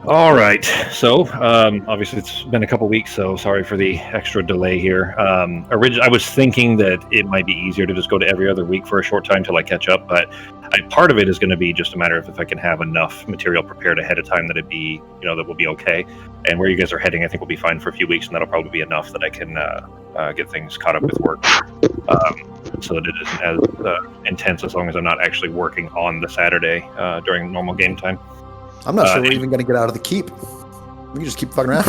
All right. So, obviously, it's been a couple weeks, so sorry for the extra delay here. I was thinking that it might be easier to just go to every other week for a short time till I catch up, but part of it is going to be just a matter of if I can have enough material prepared ahead of time that that will be okay. And where you guys are heading, I think will be fine for a few weeks, and that'll probably be enough that I can get things caught up with work, so that it isn't as intense as long as I'm not actually working on the Saturday during normal game time. I'm not sure we're even going to get out of the keep. We can just keep fucking around.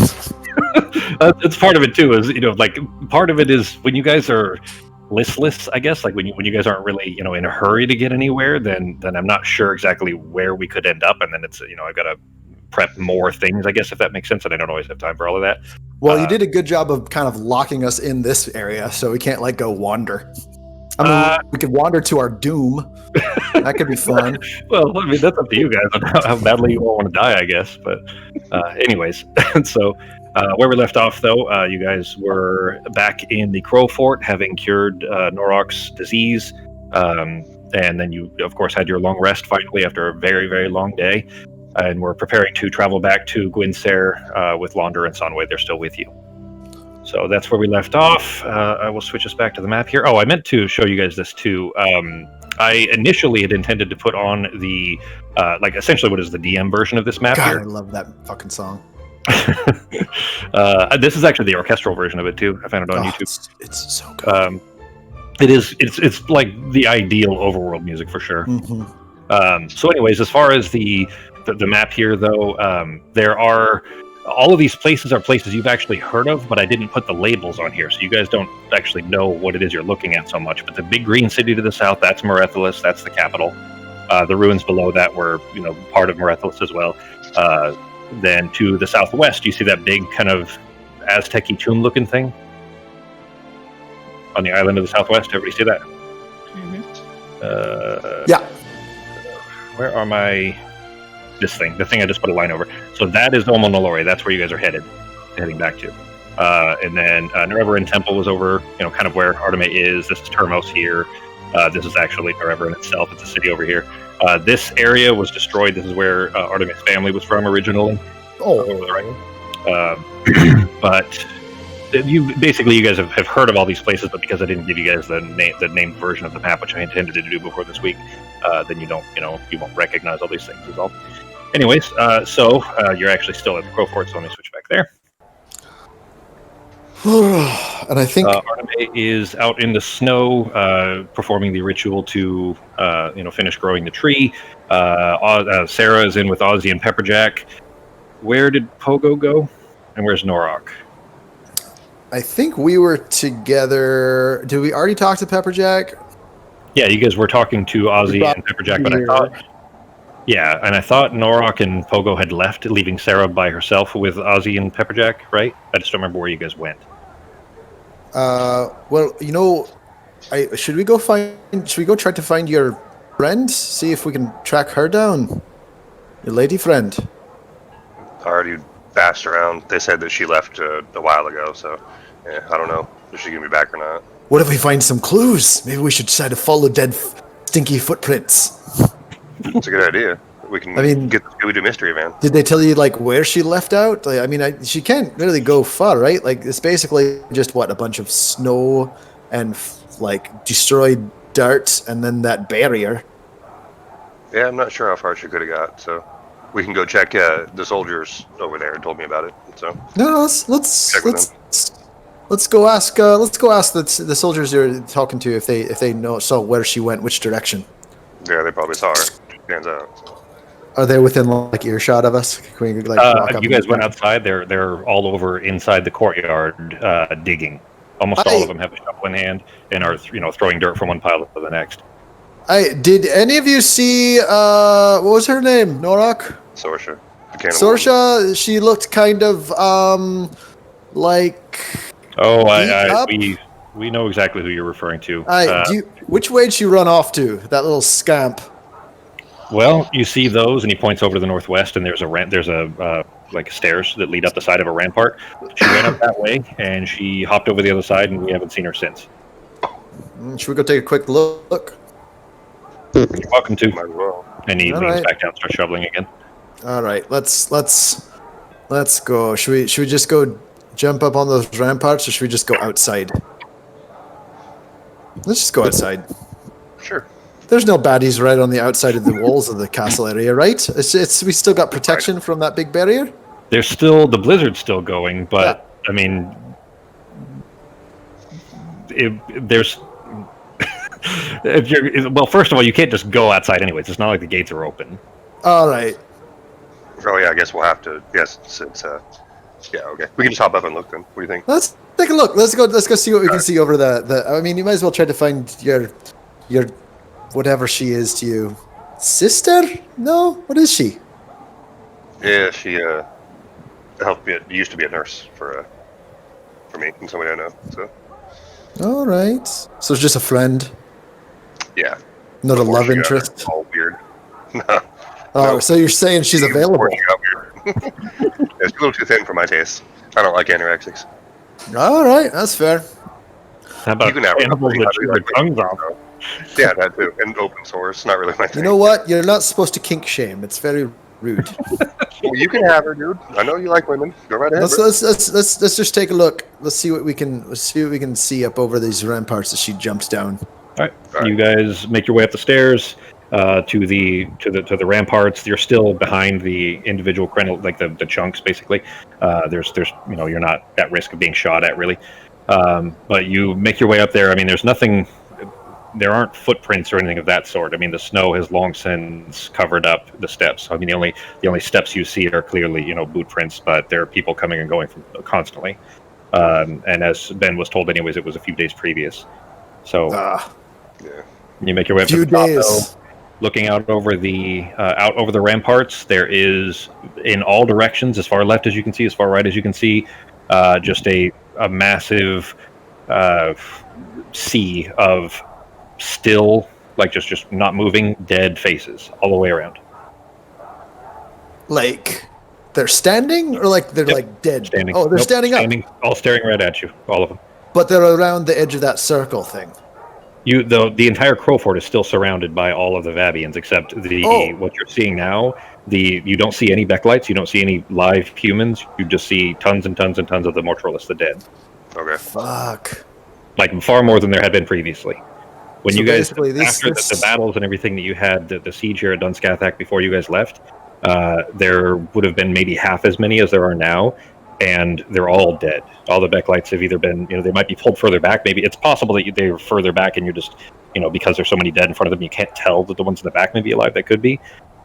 That's part of it too. Part of it is when you guys are listless, I guess. Like when you guys aren't really in a hurry to get anywhere, then I'm not sure exactly where we could end up, and then it's I've got to prep more things, I guess, if that makes sense. And I don't always have time for all of that. Well, you did a good job of kind of locking us in this area, so we can't go wander. I mean, we could wander to our doom. That could be fun. Well, I mean, that's up to you guys on how badly you all want to die, I guess. But anyways, so where we left off, though, you guys were back in the Crow Fort, having cured Norok's disease. And then you, of course, had your long rest finally after a very, very long day. And we're preparing to travel back to Gwynsair with Launder and Sonway. They're still with you. So that's where we left off. I will switch us back to the map here. Oh, I meant to show you guys this too. I initially had intended to put on the, essentially what is the DM version of this map God, here. I love that fucking song. This is actually the orchestral version of it too. I found it on YouTube. It's so good. It's like the ideal overworld music for sure. Mm-hmm. So anyways, as far as the map here though, there are... all of these places are places you've actually heard of, but I didn't put the labels on here, so you guys don't actually know what it is you're looking at so much. But the big green city to the south, that's Merethilis, that's the capital. The ruins below that were, part of Merethilis as well. Then to the southwest, you see that big kind of Aztec-y tomb-looking thing on the island of the southwest. Everybody see that? Mm-hmm. Yeah. Where are my... the thing I just put a line over. So that is Domo Nolore. That's where you guys are heading back to. And then Nerevarin Temple was over, kind of where Arteme is. This is Termos here. This is actually Nerevarin itself. It's a city over here. This area was destroyed. This is where Arteme's family was from originally. Oh, over the right. But you guys have heard of all these places, but because I didn't give you guys the named version of the map, which I intended to do before this week, then you won't recognize all these things is all. Anyways, so you're actually still at the Crow Fort, so let me switch back there. and I think Arteme is out in the snow, performing the ritual to, finish growing the tree. Sarah is in with Ozzy and Pepperjack. Where did Pogo go? And where's Norok? I think we were together. Did we already talk to Pepperjack? Yeah, you guys were talking to Ozzy and Pepperjack, but I thought Norok and Pogo had left, leaving Sarah by herself with Ozzy and Pepperjack, right? I just don't remember where you guys went. Well, should we go try to find your friend? See if we can track her down. Your lady friend. Already passed around. They said that she left a while ago, so yeah, I don't know if she's gonna be back or not. What if we find some clues? Maybe we should try to follow dead, stinky footprints. It's a good idea. We can get the Scooby-Doo mystery van. Did they tell you where she left out? She can't really go far, right? It's basically just a bunch of snow and destroyed dirt, and then that barrier. Yeah, I'm not sure how far she could have got, so we can go check. The soldiers over there told me about it, so no, let's go ask the soldiers you're talking to if they saw where she went, which direction. Yeah, they probably saw her. She stands out. Are they within earshot of us? Can we walk up? You guys went outside. They're all over inside the courtyard digging. Almost all of them have a shovel in hand and are throwing dirt from one pile to the next. Did any of you see what was her name? Norok? Sorsha. Sorsha. She looked kind of like. Oh, we know exactly who you're referring to. Which way did she run off to? That little scamp. Well, you see those, and he points over to the northwest, and there's stairs that lead up the side of a rampart. She ran up that way, and she hopped over the other side, and we haven't seen her since. Should we go take a quick look? You're welcome to. Might as well. And he leans back down, starts shoveling again. All right, let's go. Should we just go jump up on those ramparts, or should we just go outside? Let's just go outside. Sure. There's no baddies right on the outside of the walls of the castle area, right? It's we still got protection from that big barrier. There's still the blizzard's still going, but I mean, there's. Well, first of all, you can't just go outside anyways. It's not like the gates are open. All right. Oh yeah, I guess we'll have to. Yes, it's yeah, okay. We can just hop up and look then. What do you think? Let's take a look. Let's go see what we can see over the. I mean, you might as well try to find your whatever she is to you. Sister? No? What is she? Yeah, she used to be a nurse for me and somebody I know. So. All right. So it's just a friend, Yeah. not a Before love she got interest. all weird. Oh, No. so you're saying she's available? Before she got weird. Yeah, she's a little too thin for my taste. I don't like anorexics. All right, that's fair. How about You can have animals her. that chew their tongues off? Yeah, that too. And open source, not really my thing. You know what? You're not supposed to kink shame. It's very rude. Well, you can have her, dude. I know you like women. Go right ahead. Let's just take a look. Let's see what we can see up over these ramparts that she jumped down. All right, you guys make your way up the stairs to the ramparts. You're still behind the individual like the chunks, basically. There's you're not at risk of being shot at really, but you make your way up there. I mean, there's nothing. There aren't footprints or anything of that sort. I mean, the snow has long since covered up the steps. I mean, the only steps you see are clearly boot prints, but there are people coming and going constantly. And as Ben was told, anyways, it was a few days previous. So Yeah. you make your way up to the top, though, looking out over the ramparts. There is, in all directions, as far left as you can see, as far right as you can see, just a massive sea of still, like just not moving, dead faces all the way around. Like they're standing, or like they're like dead? Standing. Oh, they're standing up. All staring right at you, all of them. But they're around the edge of that circle thing. The entire Crow Fort is still surrounded by all of the Vabians, except what you're seeing now. You don't see any Becklights, you don't see any live humans. You just see tons and tons and tons of the Mortrolis, the dead. Okay. Fuck. Like far more than there had been previously. When So you guys, basically after the battles and everything that you had, the siege here at Dunskathak before you guys left, there would have been maybe half as many as there are now, and they're all dead. All the Becklights have either been, they might be pulled further back. Maybe it's possible that they were further back, and you're just, because there's so many dead in front of them, you can't tell that the ones in the back may be alive. That could be,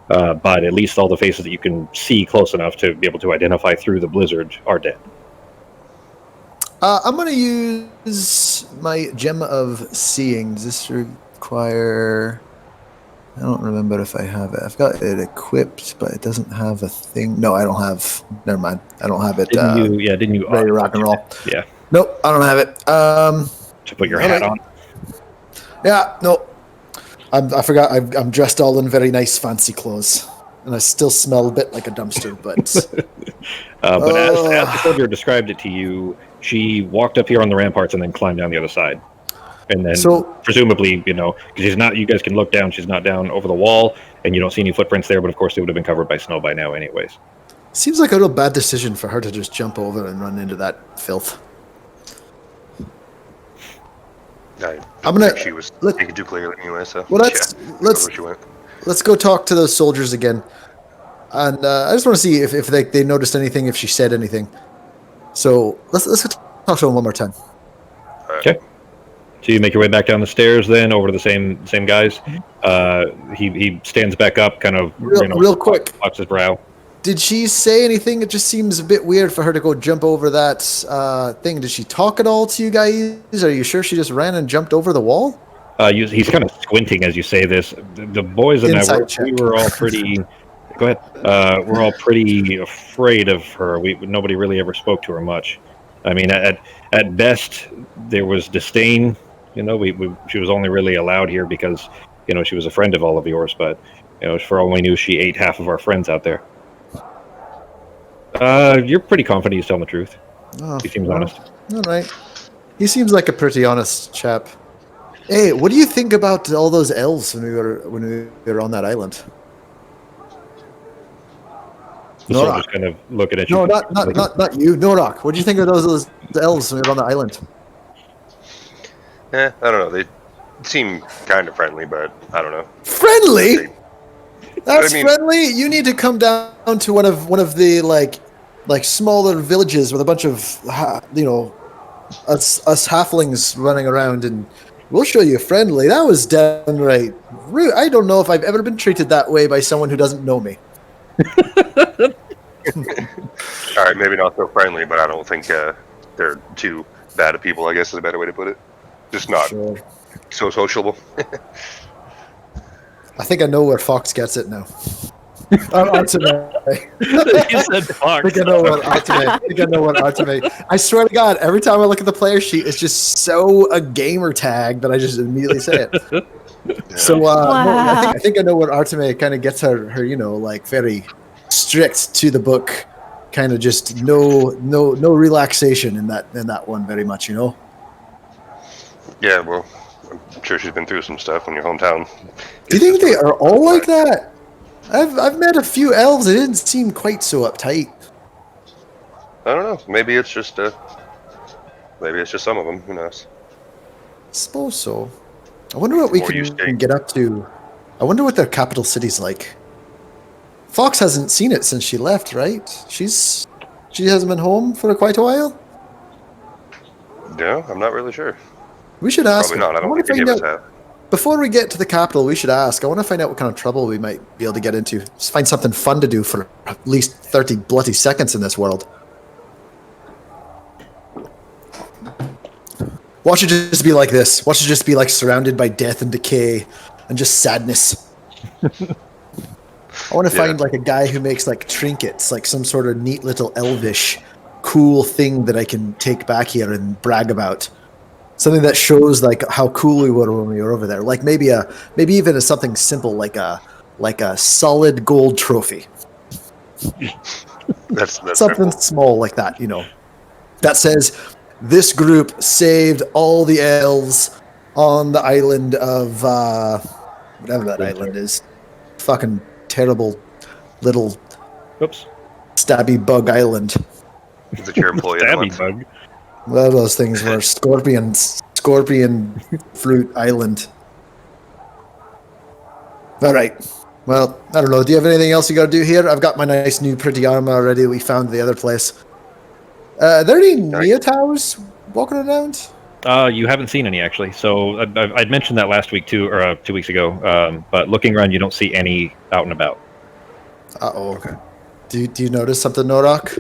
but at least all the faces that you can see close enough to be able to identify through the blizzard are dead. I'm going to use my gem of seeing. Does this require... I don't remember if I have it. I've got it equipped, but it doesn't have a thing. No, I don't have... Never mind. I don't have it. Didn't you? Ready to rock and roll. Yeah. Nope, I don't have it. To put your hat on? Yeah, no. I forgot. I'm dressed all in very nice, fancy clothes. And I still smell a bit like a dumpster, but... but as the soldier described it to you, she walked up here on the ramparts and then climbed down the other side. And then, presumably, because she's not, you guys can look down, she's not down over the wall, and you don't see any footprints there, but of course they would have been covered by snow by now anyways. Seems like a real bad decision for her to just jump over and run into that filth. I'm gonna. She was speaking too clearly anyway, so. Well, let's go talk to those soldiers again, and I just want to see if they noticed anything, if she said anything. So let's go talk to them one more time. Okay. So you make your way back down the stairs, then over to the same guys. He stands back up, kind of real quick. Walks his brow. Did she say anything? It just seems a bit weird for her to go jump over that thing. Did she talk at all to you guys? Are you sure she just ran and jumped over the wall? He's kind of squinting as you say this. The boys and we were all pretty. Go ahead. We're all pretty afraid of her. Nobody really ever spoke to her much. I mean, at best, there was disdain. She was only really allowed here because, she was a friend of all of yours. But, for all we knew, she ate half of our friends out there. You're pretty confident he's telling the truth. He seems honest. All right. He seems like a pretty honest chap. Hey, what do you think about all those elves when we were on that island? The Norak. soldier's kind of looking at you. No, not you. Norak. What do you think of those elves when we were on the island? I don't know. They seem kind of friendly, but I don't know. Friendly? That's I mean- friendly. You need to come down to one of the like smaller villages with a bunch of us halflings running around, and we'll show you friendly. That was downright rude. I don't know if I've ever been treated that way by someone who doesn't know me. All right, maybe not so friendly, but I don't think they're too bad of people, I guess is a better way to put it. Just not Sure. so sociable. I think I know where Fox gets it now. Artime. You said I think I know what Artime. I swear to God, every time I look at the player sheet, it's just so a gamer tag that I just immediately say it. So no, I think I know what Artime kind of gets her like very strict to the book, kind of just no relaxation in that one very much, you know. Yeah, well, I'm sure she's been through some stuff in your hometown. Do you think they are all like that? I've met a few elves. It didn't seem quite so uptight. I don't know. Maybe it's just some of them. Who knows? I suppose so. I wonder what we More used to can get up to. I wonder what their capital city's like. Fox hasn't seen it since she left, right? She hasn't been home for quite a while. Yeah, I'm not really sure. We should ask. Probably not. I don't wanna think any find of us out- have. Before we get to the capital, we should ask. I want to find out what kind of trouble we might be able to get into. Just find something fun to do for at least 30 bloody seconds in this world. Watch it just be like this. Watch it just be like surrounded by death and decay and just sadness. I want to find like a guy who makes like trinkets, like some sort of neat little elvish, cool thing that I can take back here and brag about. Something that shows like how cool we were when we were over there. Like maybe even something simple like a solid gold trophy. That's Something simple. small like that, you know. That says this group saved all the elves on the island of whatever that island is. Fucking terrible little Oops. stabby bug island. Is it your employee? of the Stabby month? bug. One of those things were scorpion fruit island. All right. Well, I don't know. Do you have anything else you got to do here? I've got my nice new pretty armor already that we found the other place. Are there any Neotaurs walking around? You haven't seen any actually. So I'd mentioned that last week too, or 2 weeks ago. But looking around, you don't see any out and about. Uh-oh. Okay. Do you notice something, Norak?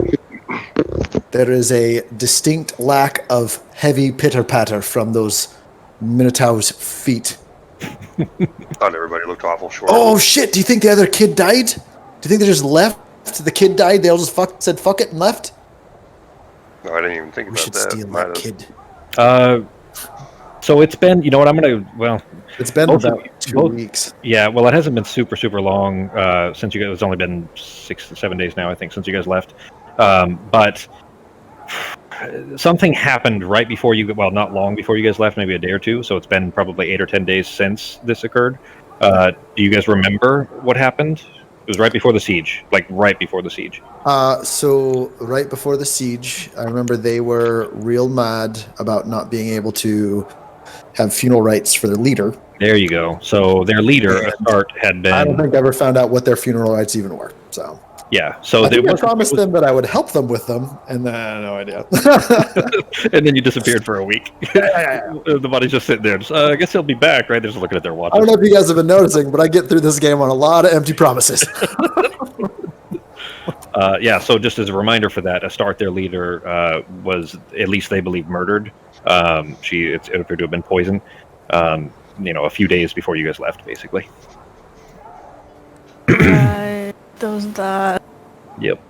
There is a distinct lack of heavy pitter-patter from those Minotaur's feet. Thought everybody looked awful short. Oh, shit! Do you think the other kid died? Do you think they just left? The kid died, they all just said fuck it and left? No, I didn't even think We about should that. steal Might that have. kid. So it's been. You know what? I'm gonna. Well, It's been Both of about you- 2 both- weeks. yeah. Well, it hasn't been super long since you guys. It's only been 6 to 7 days now, I think, since you guys left. But something happened right before you. Well, not long before you guys left, maybe a day or two. So it's been probably 8 or 10 days since this occurred. Do you guys remember what happened? It was right before the siege, like right before the siege. So right before the siege, I remember they were real mad about not being able to have funeral rites for their leader. There you go. So their leader, Astart, had been. I don't think I ever found out what their funeral rites even were. So Yeah. So I there think I was. promised them that I would help them with them, and then I had no idea. And then you disappeared for a week. The body's just sitting there. Just, I guess he'll be back, right? They're just looking at their watches. I don't know if you guys have been noticing, but I get through this game on a lot of empty promises. Yeah, so just as a reminder for that, Astart, their leader, was, at least they believe, murdered. It appeared to have been poisoned, a few days before you guys left, basically. Right. Does that. Yep.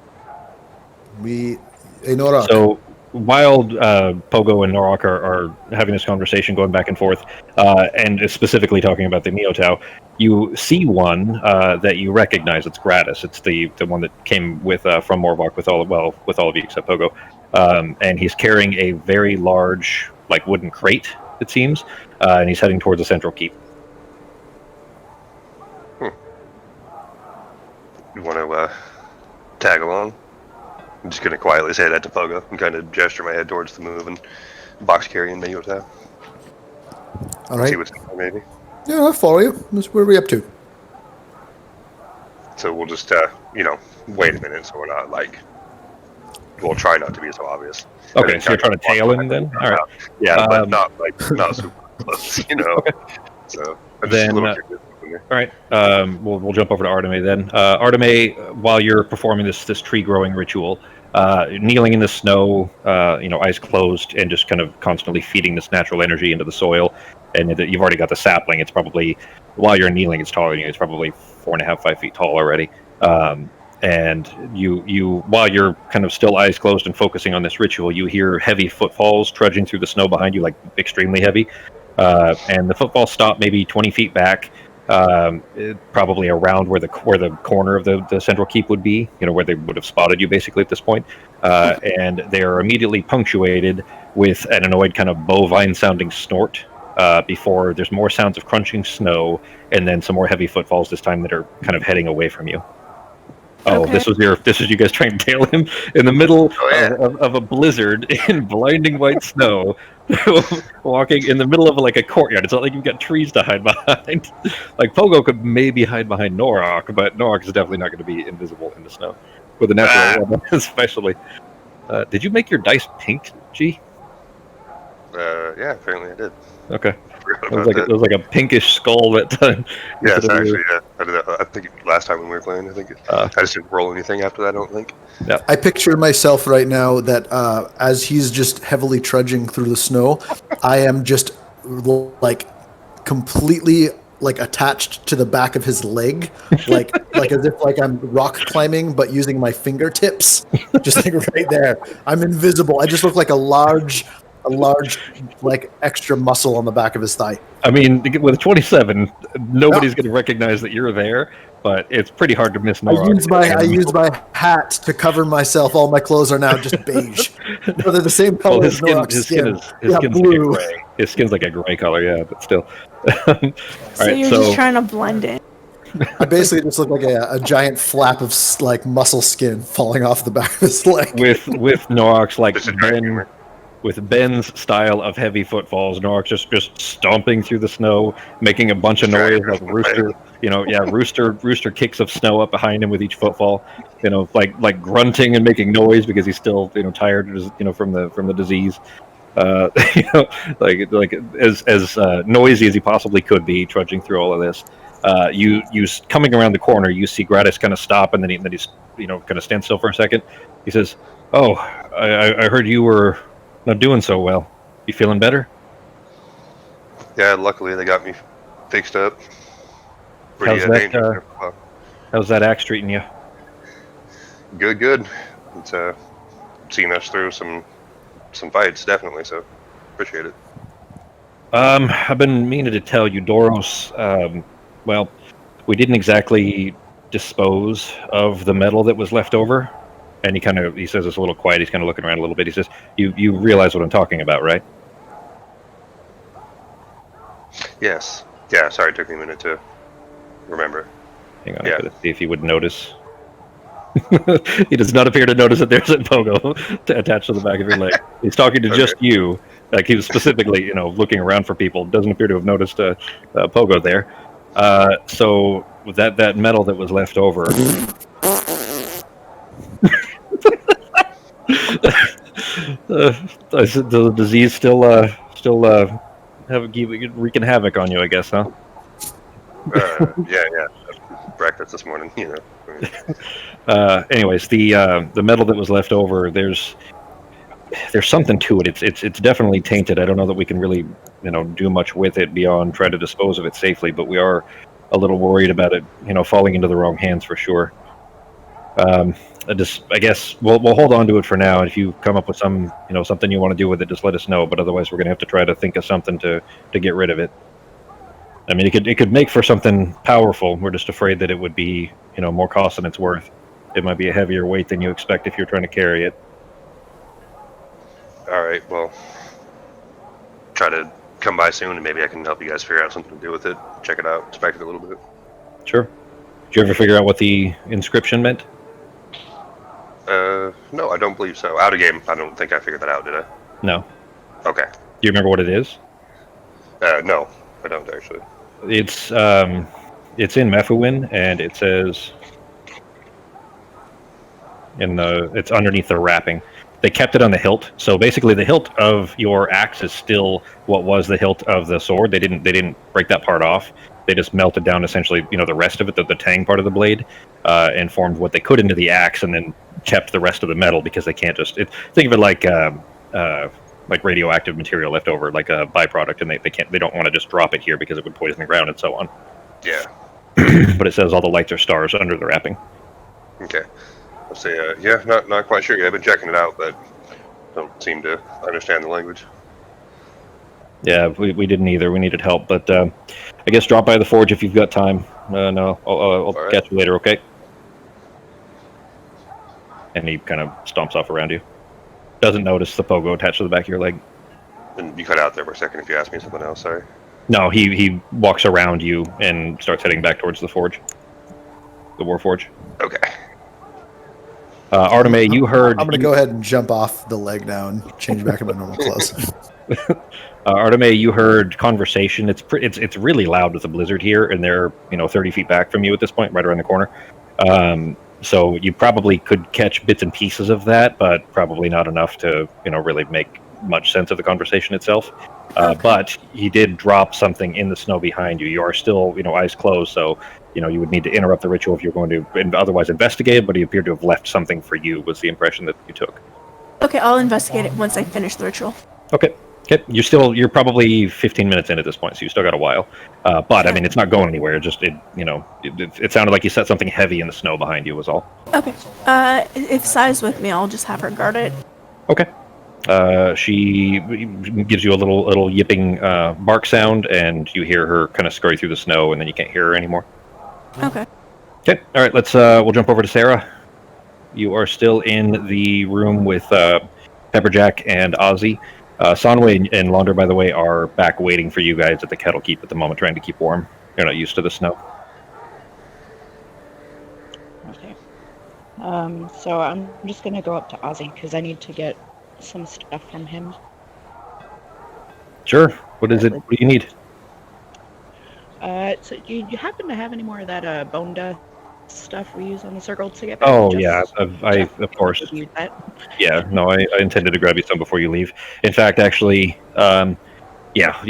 Nora. So while Pogo and Norak are having this conversation, going back and forth, and specifically talking about the Miotau, you see one that you recognize. It's Gratis. It's the one that came with from Morvok with all of you except Pogo, and he's carrying a very large, like, wooden crate, it seems, and he's heading towards the central keep. You want to tag along. I'm just gonna quietly say that to Pogo and kind of gesture my head towards the move and box carrying Mayo tab. All right. See what's there, maybe. Yeah, I'll follow you. Where are we up to? So we'll just, wait a minute so we're not like, we'll try not to be so obvious. Okay, so you're trying to tail him then? All right. Yeah, but not super close, Okay. So I'm just a Then, little curious. All right, we'll jump over to Arteme then. Arteme, while you're performing this tree growing ritual, kneeling in the snow, eyes closed, and just kind of constantly feeding this natural energy into the soil. And you've already got the sapling. It's probably, while you're kneeling, it's taller than you. It's probably 4.5, 5 feet tall already. And you, while you're kind of still eyes closed and focusing on this ritual, you hear heavy footfalls trudging through the snow behind you, like extremely heavy. And the footfalls stop maybe 20 feet back. Probably around where the corner of the central keep would be, where they would have spotted you basically at this point, and they are immediately punctuated with an annoyed kind of bovine sounding snort before there's more sounds of crunching snow and then some more heavy footfalls, this time that are kind of heading away from you. Oh, Okay. this was you guys trying to tail him in the middle of a blizzard in blinding white snow, walking in the middle of like a courtyard. It's not like you've got trees to hide behind. Like Pogo could maybe hide behind Norok, but Norok is definitely not going to be invisible in the snow with a natural weapon, especially. Did you make your dice pink, G? Yeah, apparently I did. Okay. It was like a pinkish skull that time. Yes, actually, yeah. I think last time when we were playing, I just didn't roll anything after that, I don't think. Yeah. I picture myself right now that as he's just heavily trudging through the snow, I am just like completely like attached to the back of his leg, like as if like I'm rock climbing but using my fingertips, just like right there. I'm invisible. I just look like a large like extra muscle on the back of his thigh. I mean, with 27, nobody's going to recognize that you're there, but it's pretty hard to miss Norok. I use my hat to cover myself. All my clothes are now just beige. So they're the same color Well, as Norok's skin. His skin's blue. like a gray. His skin's like a gray color, yeah, but still. So you're just trying to blend in. I basically just look like a giant flap of like muscle skin falling off the back of his leg. with Norok's like Just a dry humor. With Ben's style of heavy footfalls, Norok just stomping through the snow, making a bunch of noise like rooster kicks of snow up behind him with each footfall, like grunting and making noise because he's still tired from the disease. Like as noisy as he possibly could be, trudging through all of this. You coming around the corner, you see Gratis kind of stop, and then he's kind of stand still for a second. He says, "Oh, I heard you were not doing so well. You feeling better?" Yeah, luckily they got me fixed up. How's that axe treating you? Good. It's seen us through some fights, definitely. So appreciate it. I've been meaning to tell you, Doros. Well, we didn't exactly dispose of the metal that was left over. And he says it's a little quiet. He's kind of looking around a little bit. He says, "You realize what I'm talking about, right?" Yes. Yeah. Sorry, it took me a minute to remember. Hang on, I gotta see if he would notice. He does not appear to notice that there's a pogo attached to the back of your leg. He's talking to just you. Like he was specifically, looking around for people. Doesn't appear to have noticed a pogo there. So with that metal that was left over. The disease still wreaking havoc on you, I guess, huh? Yeah. Breakfast this morning, Anyways, the metal that was left over, there's something to it. It's definitely tainted. I don't know that we can really do much with it beyond try to dispose of it safely, but we are a little worried about it falling into the wrong hands for sure. I guess we'll hold on to it for now. If you come up with something you want to do with it, just let us know. But otherwise, we're going to have to try to think of something to get rid of it. I mean, it could make for something powerful. We're just afraid that it would be more cost than it's worth. It might be a heavier weight than you expect if you're trying to carry it. All right. Well, try to come by soon, and maybe I can help you guys figure out something to do with it. Check it out, inspect it a little bit. Sure. Did you ever figure out what the inscription meant? No, I don't believe so. Out of game. I don't think I figured that out, did I? No. Okay. Do you remember what it is? No, I don't actually. It's in Mephuin, and it says it's underneath the wrapping. They kept it on the hilt, so basically the hilt of your axe is still what was the hilt of the sword. They didn't break that part off. They just melted down essentially, the rest of it, the tang part of the blade, and formed what they could into the axe, and then kept the rest of the metal because they can't just think of it like radioactive material left over, like a byproduct, and they don't want to just drop it here because it would poison the ground and so on. Yeah. But it says all the lights are stars under the wrapping. Okay. Let's see. Yeah, not quite sure yet. I've been checking it out, but don't seem to understand the language. Yeah, we didn't either. We needed help, but I guess drop by the forge if you've got time. No, I'll catch you later, okay? And he kind of stomps off around you. Doesn't notice the pogo attached to the back of your leg. And you cut out there for a second if you asked me something else, sorry. No, he walks around you and starts heading back towards the forge. The war forge. Okay. Arteme, you heard... I'm going to go ahead and jump off the leg now and change back into my normal clothes. Arteme, you heard conversation. It's really loud with the blizzard here, and they're 30 feet back from you at this point, right around the corner. So you probably could catch bits and pieces of that, but probably not enough to really make much sense of the conversation itself. Okay. But he did drop something in the snow behind you. You are still eyes closed, so you would need to interrupt the ritual if you're going to otherwise investigate. But he appeared to have left something for you. Was the impression that you took? Okay, I'll investigate it once I finish the ritual. Okay. You're probably 15 minutes in at this point, so you still got a while. But I mean, it's not going anywhere. It sounded like you set something heavy in the snow behind you. Was all. Okay. If Sai's with me, I'll just have her guard it. Okay. She gives you a little yipping bark sound, and you hear her kind of scurry through the snow, and then you can't hear her anymore. Okay. Okay. All right. We'll jump over to Sarah. You are still in the room with Pepperjack and Ozzy. Sanway and Launder, by the way, are back waiting for you guys at the kettle keep at the moment, trying to keep warm. You're not used to the snow. Okay. So I'm just going to go up to Ozzy because I need to get some stuff from him. Sure. What is it? What do you need? So you happen to have any more of that Bonda stuff we use on the circle to get back? Oh, yeah. I of course. Use that. Yeah. No, I intended to grab you some before you leave. In fact, actually, yeah,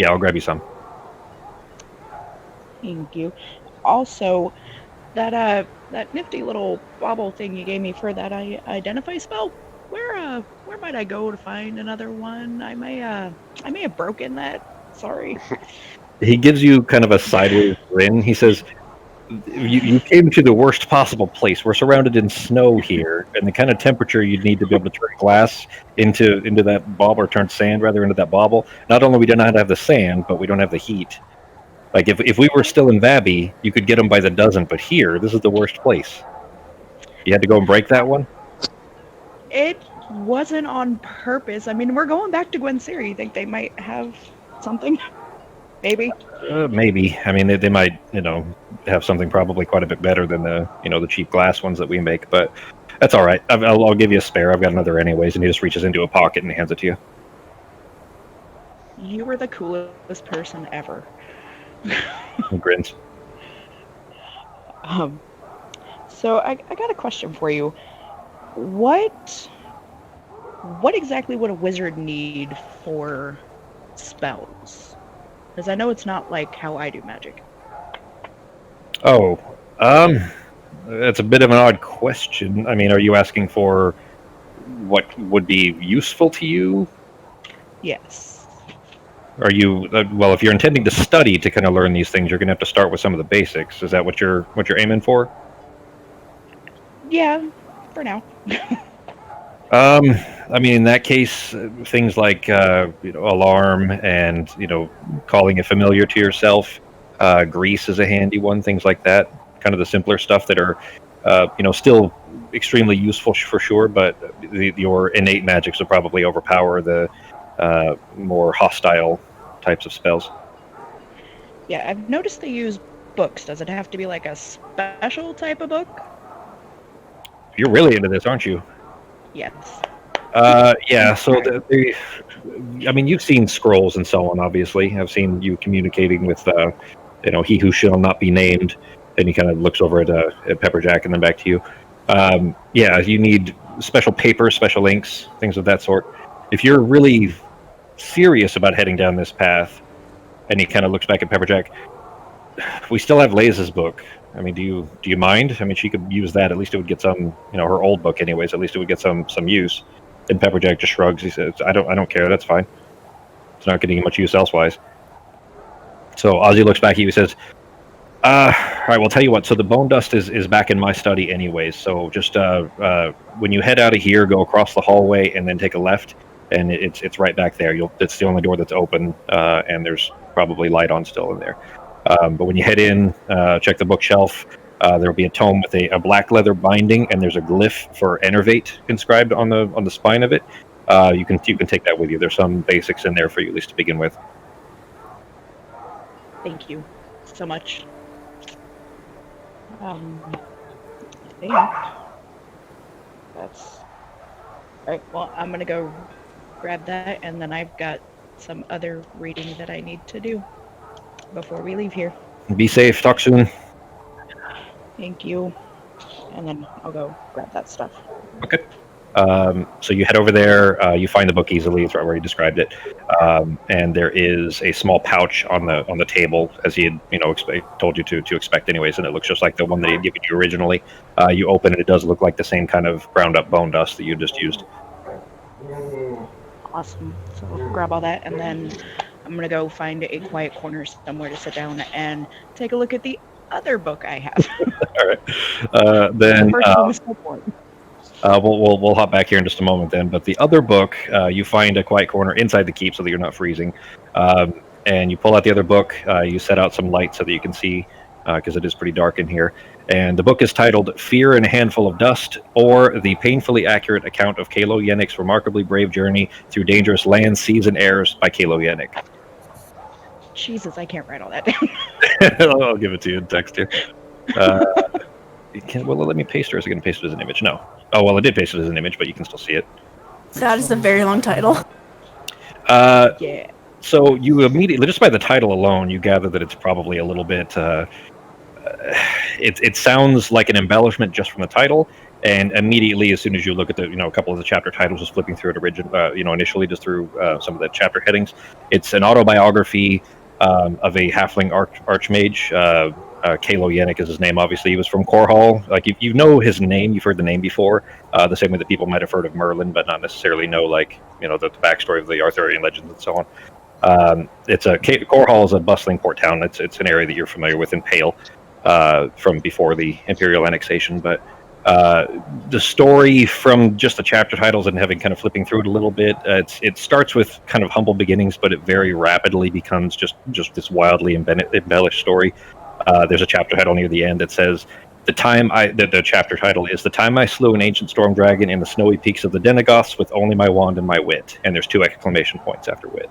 I'll grab you some. Thank you. Also, that nifty little bauble thing you gave me for that identify spell. Where might I go to find another one? I may have broken that. Sorry. He gives you kind of a sideways grin. He says, you came to the worst possible place. We're surrounded in snow here, and the kind of temperature you'd need to be able to turn glass into that bauble, or turn sand rather into that bauble. Not only we do not have the sand, but we don't have the heat. Like if we were still in Vabby, you could get them by the dozen, but here, this is the worst place. You had to go and break that one? It wasn't on purpose. I mean, we're going back to Gwen Siri. You think they might have something? Maybe. Maybe. I mean, they might, have something probably quite a bit better than the cheap glass ones that we make. But that's all right. I'll give you a spare. I've got another anyways. And he just reaches into a pocket and hands it to you. You were the coolest person ever. He grins. So I got a question for you. What exactly would a wizard need for spells? Because I know it's not like how I do magic. Oh, that's a bit of an odd question. I mean, are you asking for what would be useful to you? Yes. Are you well? If you're intending to study to kind of learn these things, you're going to have to start with some of the basics. Is that what you're aiming for? Yeah, for now. I mean, in that case, things like alarm and calling it familiar to yourself, grease is a handy one. Things like that, kind of the simpler stuff that are still extremely useful for sure. But your innate magics will probably overpower the more hostile types of spells. Yeah, I've noticed they use books. Does it have to be like a special type of book? You're really into this, aren't you? Yes. Yeah. So I mean, you've seen scrolls and so on. Obviously, I've seen you communicating with, he who shall not be named. And he kind of looks over at Pepperjack and then back to you. Yeah, you need special paper, special inks, things of that sort. If you're really serious about heading down this path, and he kind of looks back at Pepperjack, we still have Laze's book. I mean, do you mind? I mean, she could use that. At least it would get some, her old book, anyways. At least it would get some use. And Pepperjack just shrugs. He says, "I don't care. That's fine. It's not getting much use elsewise." So Ozzy looks back at you. He says, "All right. Well, tell you what. So the bone dust is back in my study, anyways. So just when you head out of here, go across the hallway and then take a left, and it's right back there. It's the only door that's open, and there's probably light on still in there. But when you head in, check the bookshelf. There will be a tome with a black leather binding, and there's a glyph for Enervate inscribed on the spine of it. You can take that with you. There's some basics in there for you, at least to begin with." Thank you so much. I think that's all right. Well, I'm gonna go grab that, and then I've got some other reading that I need to do before we leave here. Be safe. Talk soon. Thank you. And then I'll go grab that stuff. Okay. So you head over there. You find the book easily. It's right where you described it. And there is a small pouch on the table, as he had told you to expect, anyways. And it looks just like the one that he had given you originally. You open it. It does look like the same kind of ground up bone dust that you just used. Awesome. So I'll grab all that, and then I'm gonna go find a quiet corner somewhere to sit down and take a look at the other book I have. All right. Then The first one was so boring. we'll hop back here in just a moment then. But the other book, you find a quiet corner inside the keep so that you're not freezing. And you pull out the other book. You set out some light so that you can see, because it is pretty dark in here. And the book is titled "Fear and a Handful of Dust, or The Painfully Accurate Account of Kalo Yennik's Remarkably Brave Journey Through Dangerous Lands, Seas, and Airs" by Kalo Yennik. Jesus, I can't write all that down. I'll give it to you in text here. Well, let me paste it, or is it going to paste it as an image? No. Oh, well, I did paste it as an image, but you can still see it. That is a very long title. Yeah. So you immediately, just by the title alone, you gather that it's probably a little bit. It sounds like an embellishment just from the title, and immediately, as soon as you look at the, a couple of the chapter titles, just flipping through it initially just through some of the chapter headings, it's an autobiography of a halfling archmage. Kalo Yennik is his name. Obviously, he was from Korhal. Like you know his name, you've heard the name before. The same way that people might have heard of Merlin, but not necessarily know the backstory of the Arthurian legends and so on. Korhal is a bustling port town. It's an area that you're familiar with in Pale from before the Imperial annexation. But the story, from just the chapter titles and having kind of flipping through it a little bit, it starts with kind of humble beginnings, but it very rapidly becomes just this wildly embellished story. There's a chapter title near the end that says, the chapter title is "The Time I Slew an Ancient Storm Dragon in the Snowy Peaks of the Denegoths with Only My Wand and My Wit," and there's 2 exclamation points after wit.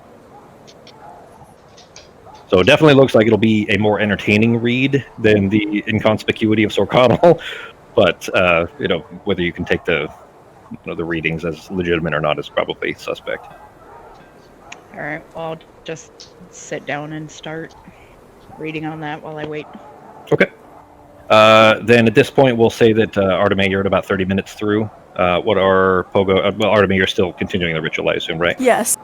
So it definitely looks like it'll be a more entertaining read than the Inconspicuity of Sir Connell, but whether you can take the readings as legitimate or not is probably suspect. All right. Well, I'll just sit down and start reading on that while I wait. Okay. Then at this point, we'll say that Artemis, you're at about 30 minutes through. What are Pogo? Well, Artemis, you're still continuing the ritual, I assume, right? Yes.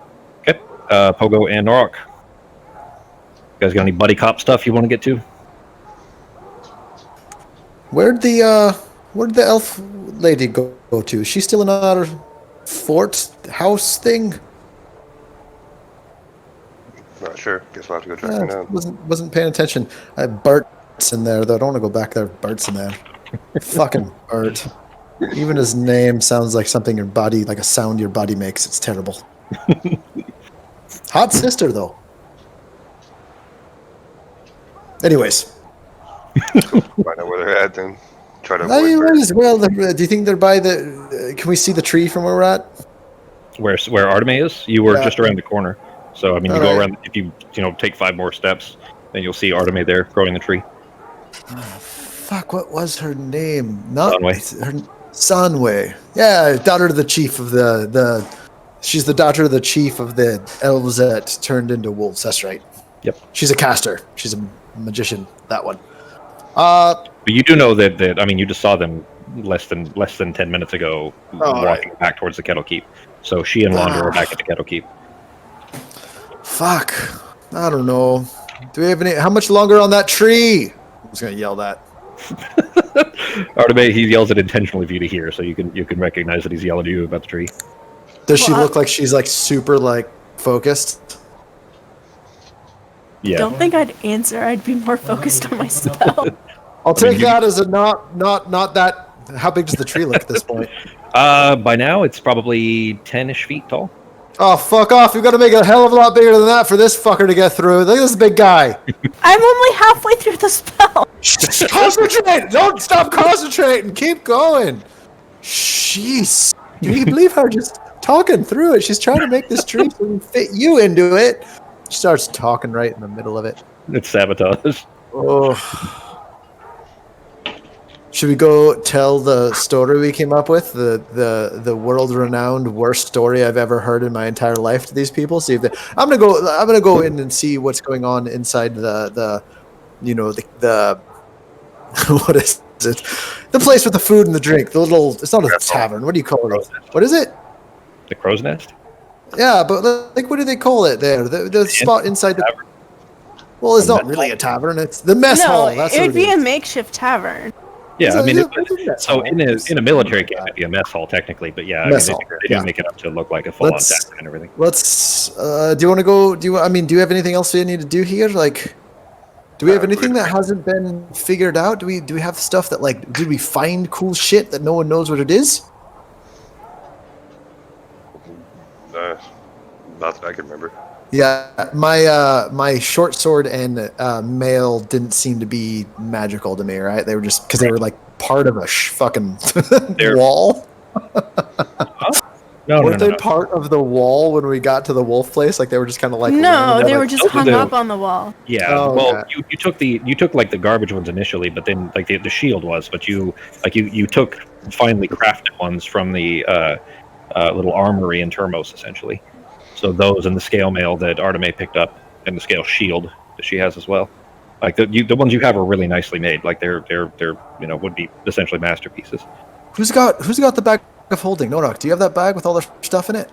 Okay. Pogo and Norok. You guys got any buddy cop stuff you want to get to? Where'd the elf lady go to? Is she still in our fort house thing? Not sure. Guess we'll have to go track her down. Wasn't paying attention. Bart's in there though. I don't want to go back there. Bart's in there. Fucking Bart. Even his name sounds like something your body, like a sound your body makes. It's terrible. Hot sister though. Anyways. Find out where they're at, then try to avoid Might as well. Do you think they're by the? Can we see the tree from where we're at? Where Artemis is? You were just around the corner. So I mean, you go around. If you take 5 more steps, then you'll see Artemis there growing the tree. Fuck! What was her name? Not Sunway. Sanwei. Yeah, daughter of the chief of the. She's the daughter of the chief of the elves that turned into wolves. That's right. Yep. She's a caster. She's a magician. That one. But you do know that I mean, you just saw them less than 10 minutes ago, walking back towards the Kettle Keep. So she and Launder are back at the Kettle Keep. Fuck. I don't know. Do we have any? How much longer on that tree? I was gonna yell that. Artemis, he yells it intentionally for you to hear, so you can recognize that he's yelling at you about the tree. Does she look like she's like super like focused? Yeah. Don't think I'd answer. I'd be more focused on my spell. I'll take that as a not that. How big does the tree look at this point? By now it's probably 10-ish feet tall. Oh, fuck off. You've got to make it a hell of a lot bigger than that for this fucker to get through. Look at this big guy. I'm only halfway through the spell. Concentrate. Don't stop concentrating. Keep going. Jeez. Can you believe her just talking through it? She's trying to make this tree so we can fit you into it. She starts talking right in the middle of it. It's sabotage. Oh. Should we go tell the story we came up with, the world-renowned worst story I've ever heard in my entire life to these people? See if they, I'm gonna go in and see what's going on inside the what is it? The place with the food and the drink. The little, it's not a tavern. What do you call it? What is it? The Crow's Nest? Yeah, but like, what do they call it there? The spot inside the. Well, it's not really a tavern. It's the mess hall. That's it what would be is. a makeshift tavern. Yeah, I mean, So in a military camp, it'd be a mess hall technically, but yeah, I mean, they do make it up to look like a full-on tavern and everything. Let's. Do you want to go? Do you have anything else we need to do here? Like, do we have anything that hasn't been figured out? Do we have stuff that like? Did we find cool shit that no one knows what it is? Not that I can remember. Yeah, my short sword and mail didn't seem to be magical to me, right? They were just because they were like part of a fucking wall. Weren't they part of the wall when we got to the wolf place? Like they were just kind of like no, they were like, just hung up on the wall. Yeah, Oh, well, okay. you took like the garbage ones initially, but then like the shield was, but you took finely crafted ones from the little armory in Termos essentially. So those and the scale mail that Artemis picked up, and the scale shield that she has as well. Like the ones you have are really nicely made. Like they're would be essentially masterpieces. Who's got the bag of holding? Norak, do you have that bag with all the stuff in it?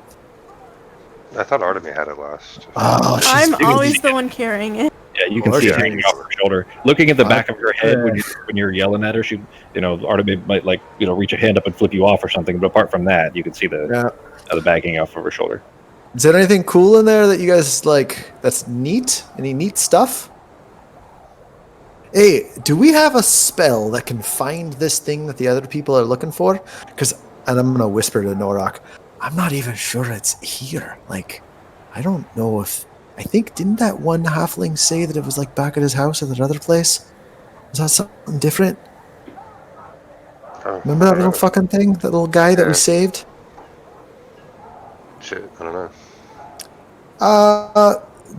I thought Artemis had it last. Oh, I'm always the one carrying it. Yeah, you can see it hanging off her shoulder. Looking at the back of her head when you're yelling at her, she, Artemis might reach a hand up and flip you off or something. But apart from that, you can see the bag hanging off of her shoulder. Is there anything cool in there that you guys like? That's neat. Any neat stuff? Hey, do we have a spell that can find this thing that the other people are looking for? And I'm gonna whisper to Norak, I'm not even sure it's here. Like, I don't know if. I think didn't that one halfling say that it was like back at his house at another place? Was that something different? Remember that little fucking thing? That little guy that we saved? Shit, I don't know.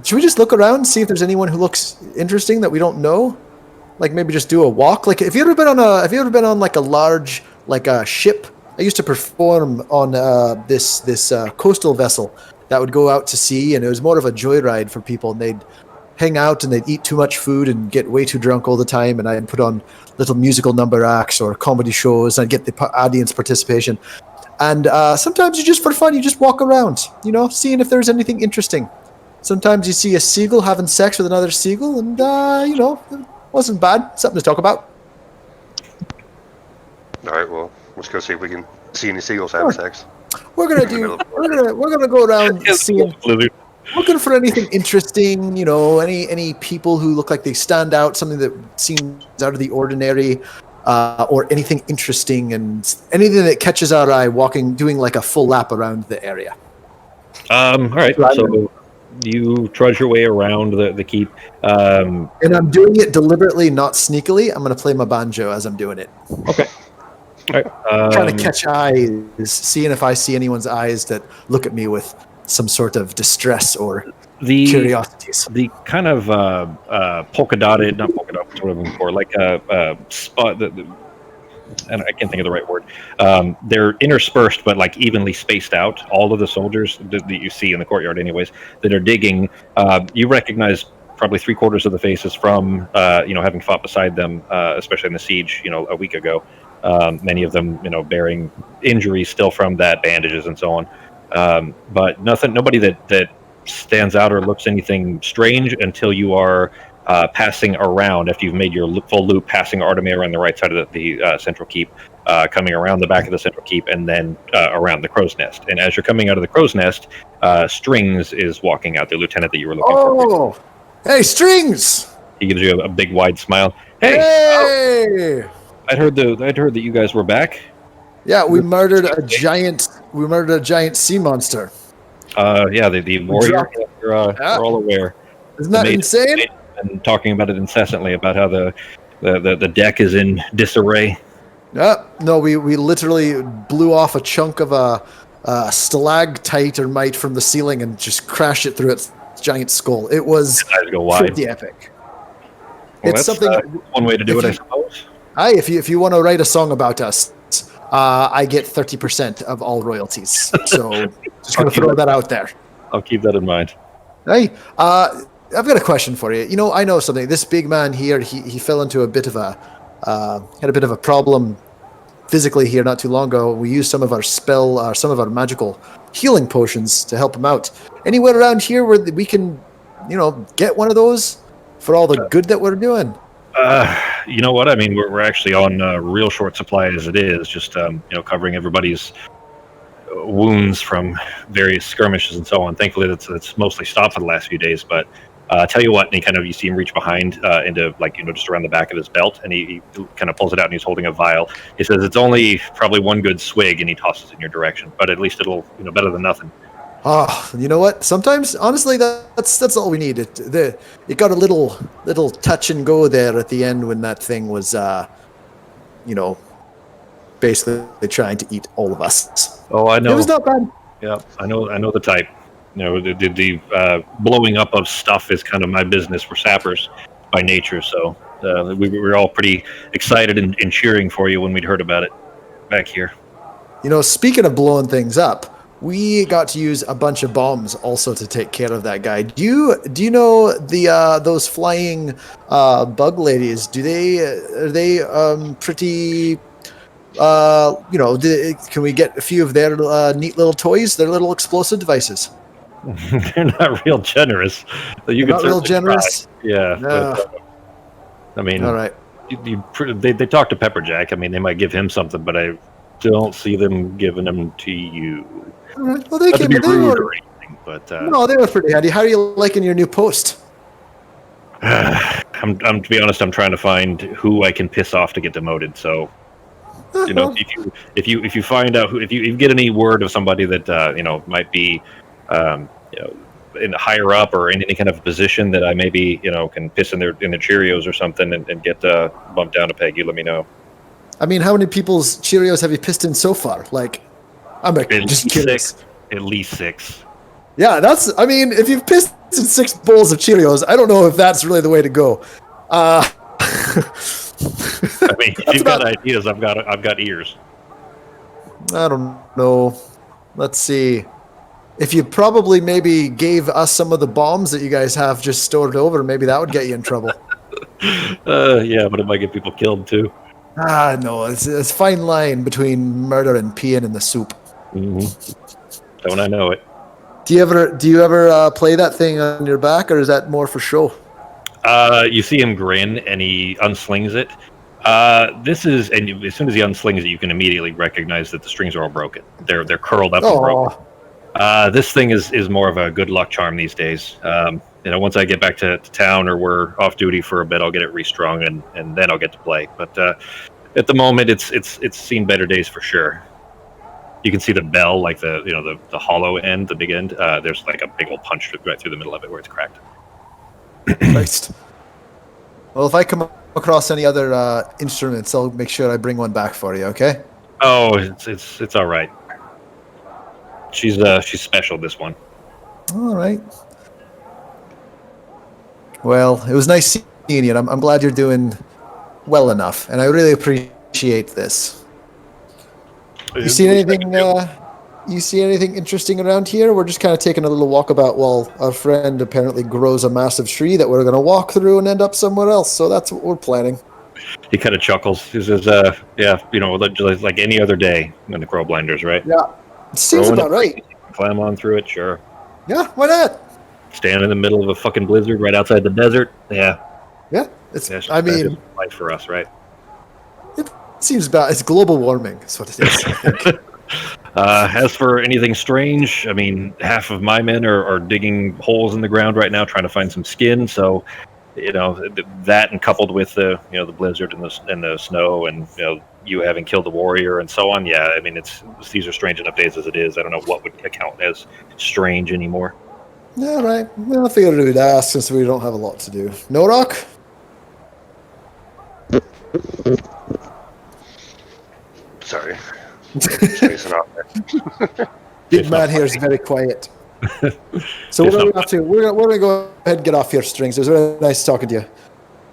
Should we just look around and see if there's anyone who looks interesting that we don't know? Like maybe just do a walk. Like, have you ever been on like a large like a ship? I used to perform on this coastal vessel that would go out to sea, and it was more of a joyride for people. And they'd hang out and they'd eat too much food and get way too drunk all the time. And I'd put on little musical number acts or comedy shows, and I'd get the audience participation. And sometimes you just, for fun, you just walk around, seeing if there's anything interesting. Sometimes you see a seagull having sex with another seagull, and, it wasn't bad. Something to talk about. All right, well, let's go see if we can see any seagulls having sex. We're gonna go around seeing, looking for anything interesting. Any people who look like they stand out, something that seems out of the ordinary. Or anything interesting and anything that catches our eye doing like a full lap around the area. All right, so you trudge your way around the keep. And I'm doing it deliberately, not sneakily. I'm going to play my banjo as I'm doing it. Okay. All right. Trying to catch eyes, seeing if I see anyone's eyes that look at me with some sort of distress or curiosities. The kind of polka dotted, not polka dot, what's what I'm looking for, like a spot, I can't think of the right word. They're interspersed, but like evenly spaced out. All of the soldiers that you see in the courtyard, anyways, that are digging. You recognize probably 3/4 of the faces from having fought beside them, especially in the siege, a week ago. Many of them, bearing injuries still from that, bandages and so on. But nobody that stands out or looks anything strange until you are passing around, after you've made your full loop, passing Artemis around the right side of the central keep, coming around the back of the central keep, and then around the crow's nest. And as you're coming out of the crow's nest, Strings is walking out, the lieutenant that you were looking for. Oh, hey, Strings! He gives you a big wide smile. Hey! Hey! I'd heard that you guys were back. Yeah, we murdered a giant sea monster. Yeah, the warrior. We're all aware. Isn't that insane? And talking about it incessantly about how the deck is in disarray. No, we literally blew off a chunk of a stalactite or mite from the ceiling and just crashed it through its giant skull. It was pretty epic. Well, it's that's something. One way to do it, I suppose. If you want to write a song about us, I get 30% of all royalties. So just gonna throw that out there. I'll keep that in mind. Hey, I've got a question for you. I know something. This big man here, he fell into a bit of had a bit of a problem physically here not too long ago. We used some of our magical healing potions to help him out. Anywhere around here where we can, get one of those for all the good that we're doing? You know what? I mean, we're actually on real short supply as it is, just covering everybody's wounds from various skirmishes and so on. Thankfully, that's mostly stopped for the last few days. But tell you what, and you see him reach behind into just around the back of his belt, and he kind of pulls it out, and he's holding a vial. He says it's only probably one good swig, and he tosses it in your direction. But at least it'll better than nothing. Oh, you know what? Sometimes, honestly, that's all we need. It got a little touch and go there at the end when that thing was, basically trying to eat all of us. Oh, I know. It was not bad. Yeah, I know the type. The blowing up of stuff is kind of my business. We're sappers by nature, so we were all pretty excited and cheering for you when we'd heard about it back here. Speaking of blowing things up, we got to use a bunch of bombs also to take care of that guy. Do you know those flying bug ladies? Are they pretty? Can we get a few of their neat little toys? Their little explosive devices. They're not real generous. So you not real generous. Try. Yeah, but, I mean, all right. They talk to Pepperjack. I mean, they might give him something, but I don't see them giving them to you. All right. Well, they not can to be rude or anything, but no, they were pretty handy. How are you liking your new post? I'm to be honest, I'm trying to find who I can piss off to get demoted. So, if you find out if you get any word of somebody that might be, in higher up or in any kind of position that I maybe can piss in their Cheerios or something and get bumped down a peg, you let me know. I mean, how many people's Cheerios have you pissed in so far? Like, I'm just curious. At least 6. Yeah, if you've pissed in 6 bowls of Cheerios, I don't know if that's really the way to go. I mean, if you've got ideas, I've got ears. I don't know. Let's see. If you probably maybe gave us some of the bombs that you guys have just stored over, maybe that would get you in trouble. Yeah, but it might get people killed too. No, it's a fine line between murder and peeing in the soup. Mm-hmm. Don't I know it? Do you ever play that thing on your back, or is that more for show? You see him grin, and he unslings it. And as soon as he unslings it, you can immediately recognize that the strings are all broken. They're curled up and broken. This thing is more of a good luck charm these days. Once I get back to town or we're off duty for a bit, I'll get it restrung and then I'll get to play. But at the moment, it's seen better days for sure. You can see the bell, like the hollow end, the big end. There's like a big old punch right through the middle of it where it's cracked. Nice. Well, if I come across any other instruments, I'll make sure I bring one back for you. Okay? Oh, it's all right. She's special, this one. All right. Well, it was nice seeing you. And I'm glad you're doing well enough, and I really appreciate appreciate this. You see anything? You see anything interesting around here? We're just kind of taking a little walkabout while our friend apparently grows a massive tree that we're going to walk through and end up somewhere else. So that's what we're planning. He kind of chuckles. He says, yeah, like any other day in the Crow Blinders, right? Yeah, seems about right. Climb on through it, sure. Yeah, why not? Stand in the middle of a fucking blizzard right outside the desert. Yeah. Yeah, I mean, life for us, right? It seems about it's global warming. That's what it is. I think. As for anything strange, I mean, half of my men are digging holes in the ground right now, trying to find some skin. So, that and coupled with the the blizzard and the snow, and you having killed the warrior and so on. Yeah, I mean, these are strange enough days as it is. I don't know what would account as strange anymore. Yeah, right. Well, I figured we'd ask since we don't have a lot to do. No rock. Sorry. Chasing off there. Big man here is very quiet. So we're going to have to. We're going to go ahead and get off here, Strings. It was really nice talking to you.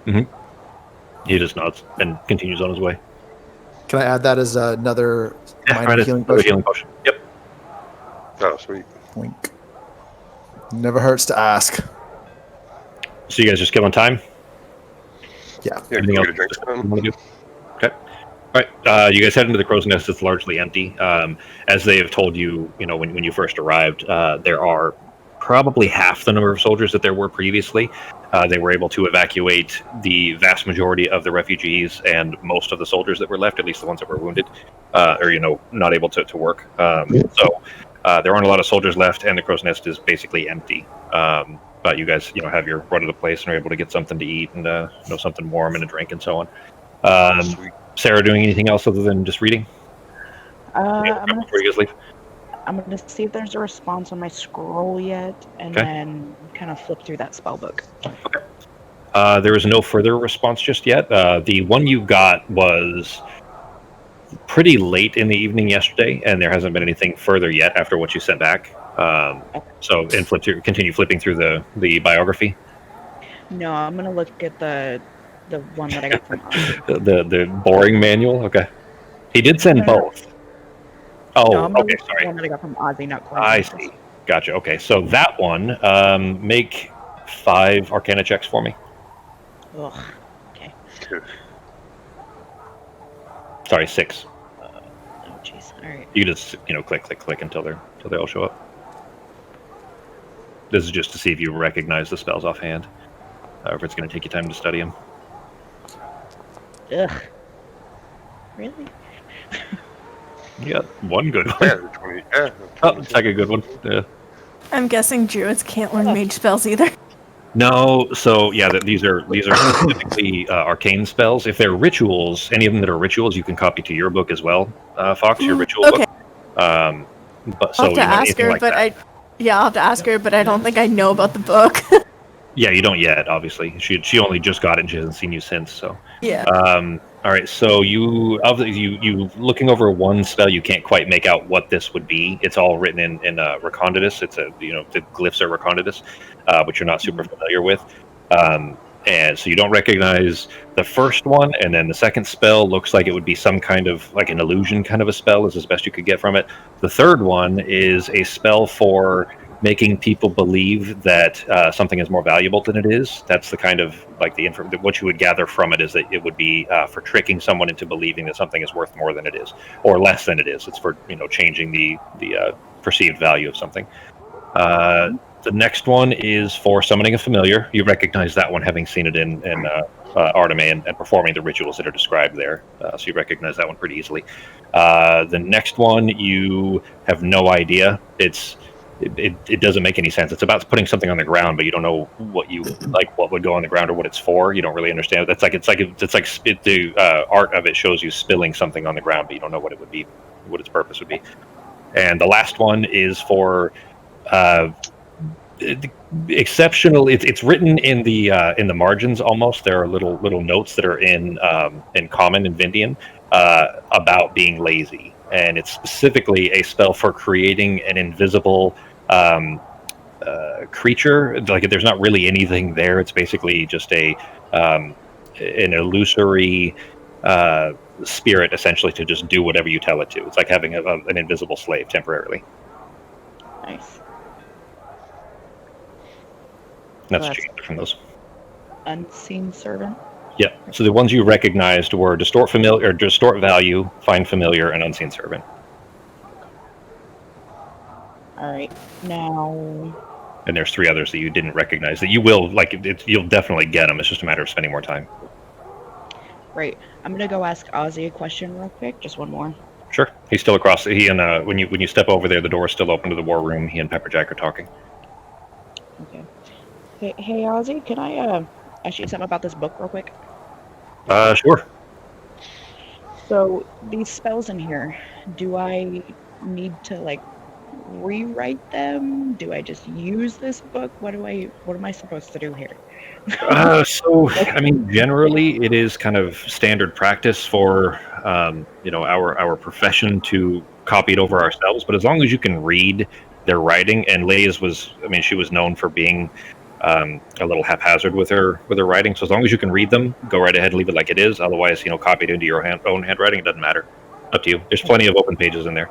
Mm-hmm. He just nods and continues on his way. Can I add that as another minor healing potion? Yep. Oh, sweet. Wink. Never hurts to ask. So you guys just kill on time? Yeah. Anything else you want to do? Okay. All right. You guys head into the Crow's Nest. It's largely empty. As they have told you, when you first arrived, there are probably half the number of soldiers that there were previously. They were able to evacuate the vast majority of the refugees and most of the soldiers that were left, at least the ones that were wounded, or not able to work. So there aren't a lot of soldiers left, and the Crow's Nest is basically empty. But you guys, have your run of the place and are able to get something to eat and something warm and a drink and so on. Sarah, doing anything else other than just reading? Before you guys leave? I'm going to see if there's a response on my scroll yet, and then kind of flip through that spell book. Okay. There is no further response just yet. The one you got was pretty late in the evening yesterday, and there hasn't been anything further yet after what you sent back. So, continue flipping through the biography. No, I'm going to look at the one that I got from the boring manual. Okay. He did send both. Oh, no, okay, sorry. The one that I got from Ozzy, not Corey. I see. Gotcha. Okay, so that one, make 5 Arcana checks for me. Ugh. Okay. Sorry, 6. Oh, jeez. All right. You just, click until they all show up. This is just to see if you recognize the spells offhand, or if it's going to take you time to study them. Ugh. Really? You got one good one. Yeah. Oh, second good one. Yeah. I'm guessing druids can't learn mage spells either. No, so yeah, these are specifically arcane spells. If they're rituals, any of them that are rituals, you can copy to your book as well, Fox, your ritual book. But so I'll have to ask her, but I'll have to ask her, but I don't think I know about the book. Yeah, you don't yet, obviously. She only just got it and she hasn't seen you since, so. Yeah. All right, so you looking over one spell, you can't quite make out what this would be. It's all written in Reconditus. It's the glyphs are Reconditus, which you're not super familiar with. And so you don't recognize the first one, and then the second spell looks like it would be some kind of like an illusion kind of a spell is as best you could get from it. The third one is a spell for making people believe that something is more valuable than it is. That's the kind of like what you would gather from it is that it would be for tricking someone into believing that something is worth more than it is or less than it is. It's for changing the perceived value of something. The next one is for summoning a familiar. You recognize that one, having seen it in Artime and performing the rituals that are described there. So you recognize that one pretty easily. The next one, you have no idea. It doesn't make any sense. It's about putting something on the ground, but you don't know what would go on the ground or what it's for. You don't really understand. It's like the art of it shows you spilling something on the ground, but you don't know what it would be, what its purpose would be. And the last one is for exceptional. It's written in the margins almost. There are little notes that are in common in Vindian about being lazy. And it's specifically a spell for creating an invisible creature. Like there's not really anything there. It's basically just an illusory spirit essentially to just do whatever you tell it to. It's like having an invisible slave temporarily. Nice. That's That's- changed from those. Unseen servant. Yeah. So the ones you recognized were distort familiar, or distort value, find familiar, and unseen servant. All right. Now, And there's 3 others that you didn't recognize that you will you'll definitely get them. It's just a matter of spending more time. right. I'm gonna go ask Ozzy a question real quick. Just one more. Sure. He's still across. He and when you step over there, the door is still open to the war room. He and Pepperjack are talking. Okay. Hey, Ozzy, can I ask you something about this book real quick? Sure. So these spells in here, do I need to like rewrite them? Do I just use this book? What am I supposed to do here? So, I mean, generally, it is kind of standard practice for our profession to copy it over ourselves. But as long as you can read their writing, and Lay's was, I mean, she was known for being a little haphazard with her writing. So as long as you can read them, go right ahead and leave it like it is. Otherwise, copy it into your own handwriting. It doesn't matter. Up to you. There's plenty of open pages in there.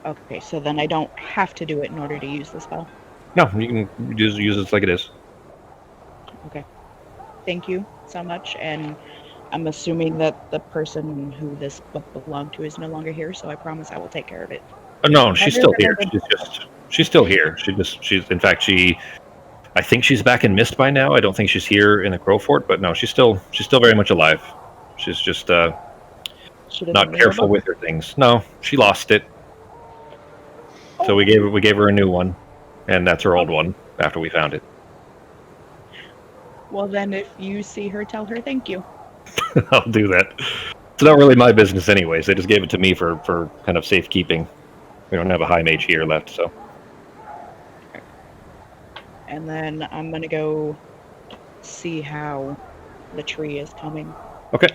Okay, so then I don't have to do it in order to use the spell. No, you can just use it like it is. Okay. Thank you so much. And I'm assuming that the person who this book belonged to is no longer here, so I promise I will take care of it. No, she's still here. She's still here. I think she's back in Mist by now. I don't think she's here in the Crow Fort, but no, she's still very much alive. She's just She didn't not leave careful the book? with her things. No, she lost it. So we gave her a new one, and that's her old one after we found it. Well, then if you see her, tell her thank you. I'll do that. It's not really my business anyways. They just gave it to me for kind of safekeeping. We don't have a high mage here left, so. And then I'm gonna go see how the tree is coming. Okay.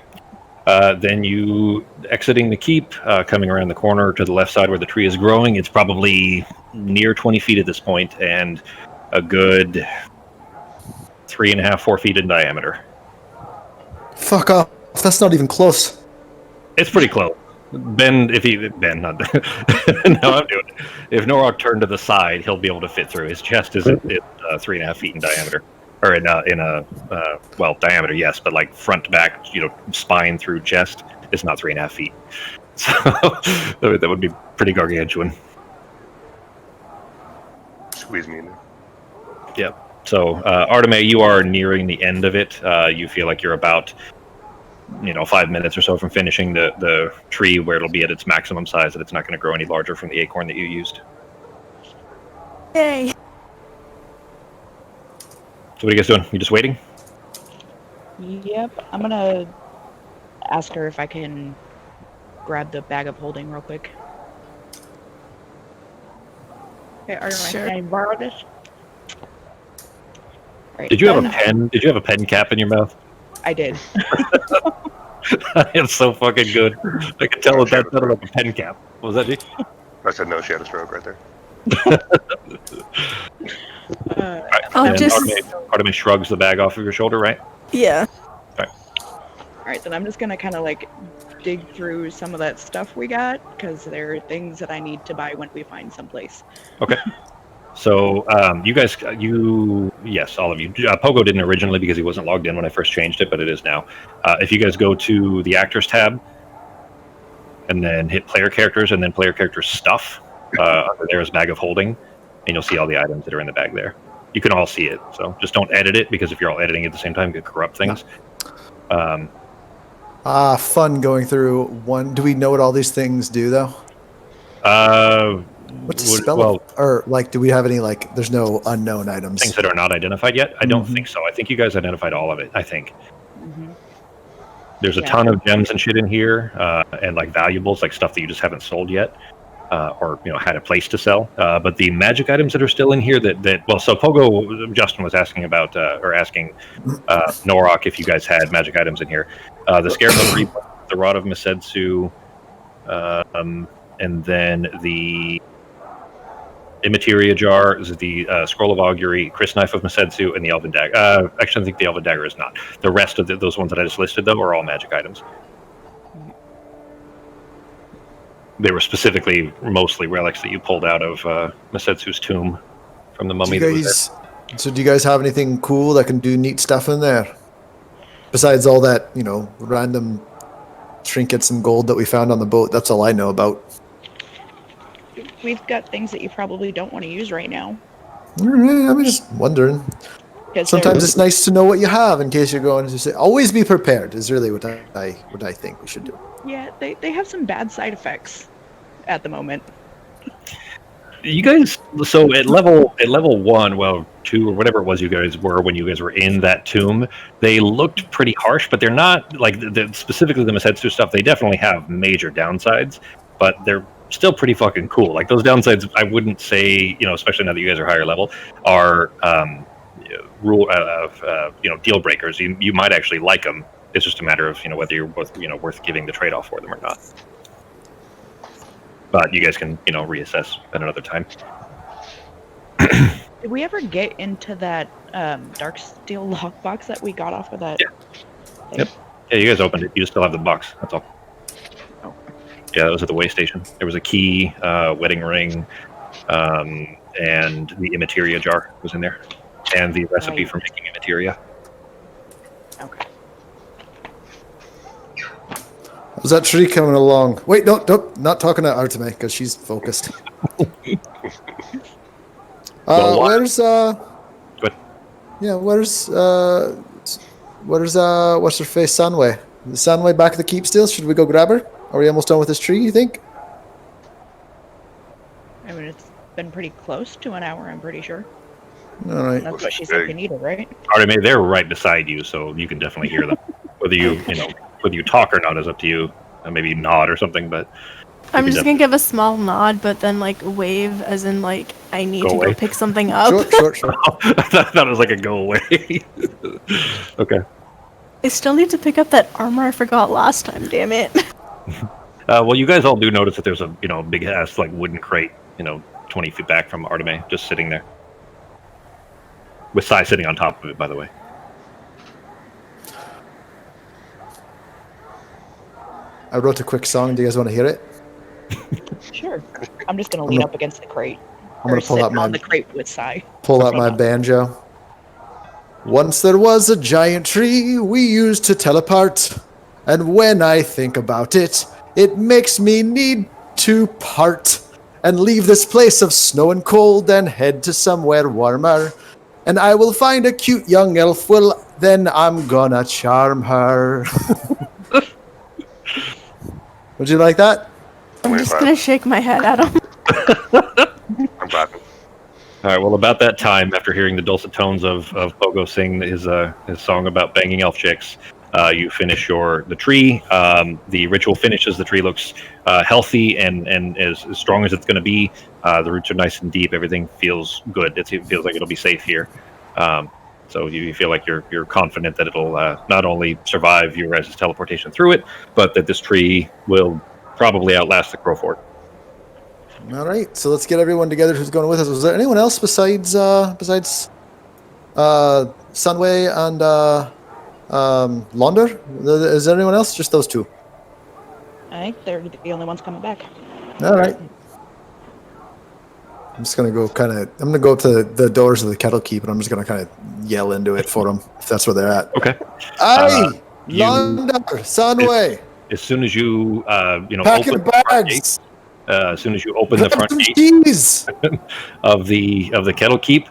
Then you exiting the keep, coming around the corner to the left side where the tree is growing. It's probably near 20 feet at this point, and a good 3.5, 4 feet in diameter. Fuck off. That's not even close. It's pretty close. Ben, not now I'm doing it. If Norok turned to the side, he'll be able to fit through. His chest is 3.5 feet in diameter, or in diameter, yes, but like front to back, spine through chest, it's not 3.5 feet. So that would be pretty gargantuan. Squeeze me in there. Yep. So, Arteme, you are nearing the end of it. You feel like you're about 5 minutes or so from finishing the tree where it'll be at its maximum size, and it's not going to grow any larger from the acorn that you used. Yay. So what are you guys doing? You just waiting? Yep, I'm gonna ask her if I can grab the bag of holding real quick. Hey, Arteme, Sure. can I borrow this? Right, Did you have a then- pen? Did you have a pen cap in your mouth? I did. It's so fucking good. I can tell that that's not like a pen cap. What was that, G? I said no, she had a stroke right there. Oh, And just- Artemis shrugs the bag off of your shoulder, right? Yeah. Alright, then I'm just gonna kind of like dig through some of that stuff we got, because there are things that I need to buy when we find someplace. Okay. So, you guys, yes, all of you. Pogo didn't originally because he wasn't logged in when I first changed it, but it is now. If you guys go to the Actors tab, and then hit Player Characters, and then Player Characters Stuff, under there is Bag of Holding, and you'll see all the items that are in the bag there. You can all see it, so just don't edit it, because if you're all editing at the same time, you could corrupt things. Fun going through one. Do we know what all these things do, though? What's the spell? Well, Or, like, do we have any, like, there's no unknown items? things that are not identified yet? I don't Mhm. think so. I think you guys identified all of it, I think. Mm-hmm. There's a Yeah. ton of gems and shit in here, and like valuables, like stuff that you just haven't sold yet, or had a place to sell. But the magic items that are still in here, so Pogo, Justin was asking about, or asking Norok if you guys had magic items in here. The Scarab Reap, the Rod of Misedsu, and then the Immateria Jar, the Scroll of Augury, Chris Knife of Misedsu, and the Elven Dagger. Actually, I think the Elven Dagger is not. The rest of those ones that I just listed, though, are all magic items. they were specifically mostly relics that you pulled out of Masetsu's tomb from the mummy. Do you guys have anything cool that can do neat stuff in there? Besides all that, random trinkets and gold that we found on the boat. That's all I know about. We've got things that you probably don't want to use right now. All right, I'm just wondering. Sometimes it's nice to know what you have in case you're going to say. Always be prepared is really what I think we should do. Yeah, they have some bad side effects at the moment. You guys, so at level 1, well, 2 or whatever it was you guys were when you guys were in that tomb, they looked pretty harsh, but they're not like specifically the Masetsu stuff. They definitely have major downsides, but they're still pretty fucking cool. Like those downsides, I wouldn't say, especially now that you guys are higher level, are deal breakers. You might actually like them. It's just a matter of whether you're worth giving the trade off for them or not. But you guys can reassess at another time. Did we ever get into that dark steel lockbox that we got off of that? Yeah. Yep. Yeah, you guys opened it. You still have the box. That's all. Oh. Yeah, that was at the way station. There was a key, wedding ring, and the immateria jar was in there, and the recipe for making immateria. Okay. Was that tree coming along? Wait, no, not talking to Arteme because she's focused. Where's Good. Yeah, where's what's her face, Sunway? Is Sunway back at the keep still? Should we go grab her? Are we almost done with this tree, you think? I mean, it's been pretty close to an hour, I'm pretty sure. All right. That's what she said you needed, right? Arteme, they're right beside you, so you can definitely hear them. Whether you talk or not is up to you. Maybe nod or something, but I'm just gonna give a small nod, but then wave as in I need to go pick something up. Sure. I thought it was like a go away. Okay. I still need to pick up that armor I forgot last time. Damn it. Well, you guys all do notice that there's a big ass wooden crate 20 feet back from Arteme, just sitting there, with Sai sitting on top of it, by the way. I wrote a quick song. Do you guys want to hear it? Sure. I'm just gonna lean up against the crate. I'm gonna pull out on the crate with Sai. Pull out my banjo. Once there was a giant tree we used to teleport, and when I think about it, it makes me need to part and leave this place of snow and cold and head to somewhere warmer. And I will find a cute young elf. Well, then I'm gonna charm her. Would you like that? I'm just gonna shake my head at him. I'm clapping. All right. Well, about that time, after hearing the dulcet tones of Pogo sing his song about banging elf chicks, you finish the tree. The ritual finishes. The tree looks healthy and as strong as it's going to be. The roots are nice and deep. Everything feels good. It feels like it'll be safe here. So you feel like you're confident that it'll not only survive your guys' teleportation through it, but that this tree will probably outlast the Crow Fort. All right, so let's get everyone together who's going with us. Was there anyone else besides Sunway and Launder? Is there anyone else? Just those two? I think they're the only ones coming back. All right. I'm just gonna go I'm gonna go to the doors of the Kettle Keep, and I'm just gonna kind of yell into it for them if that's where they're at. Okay. Aye, Launder, Sunway. As soon as you packing open the front gate, as soon as you open the front gate of the Kettle Keep,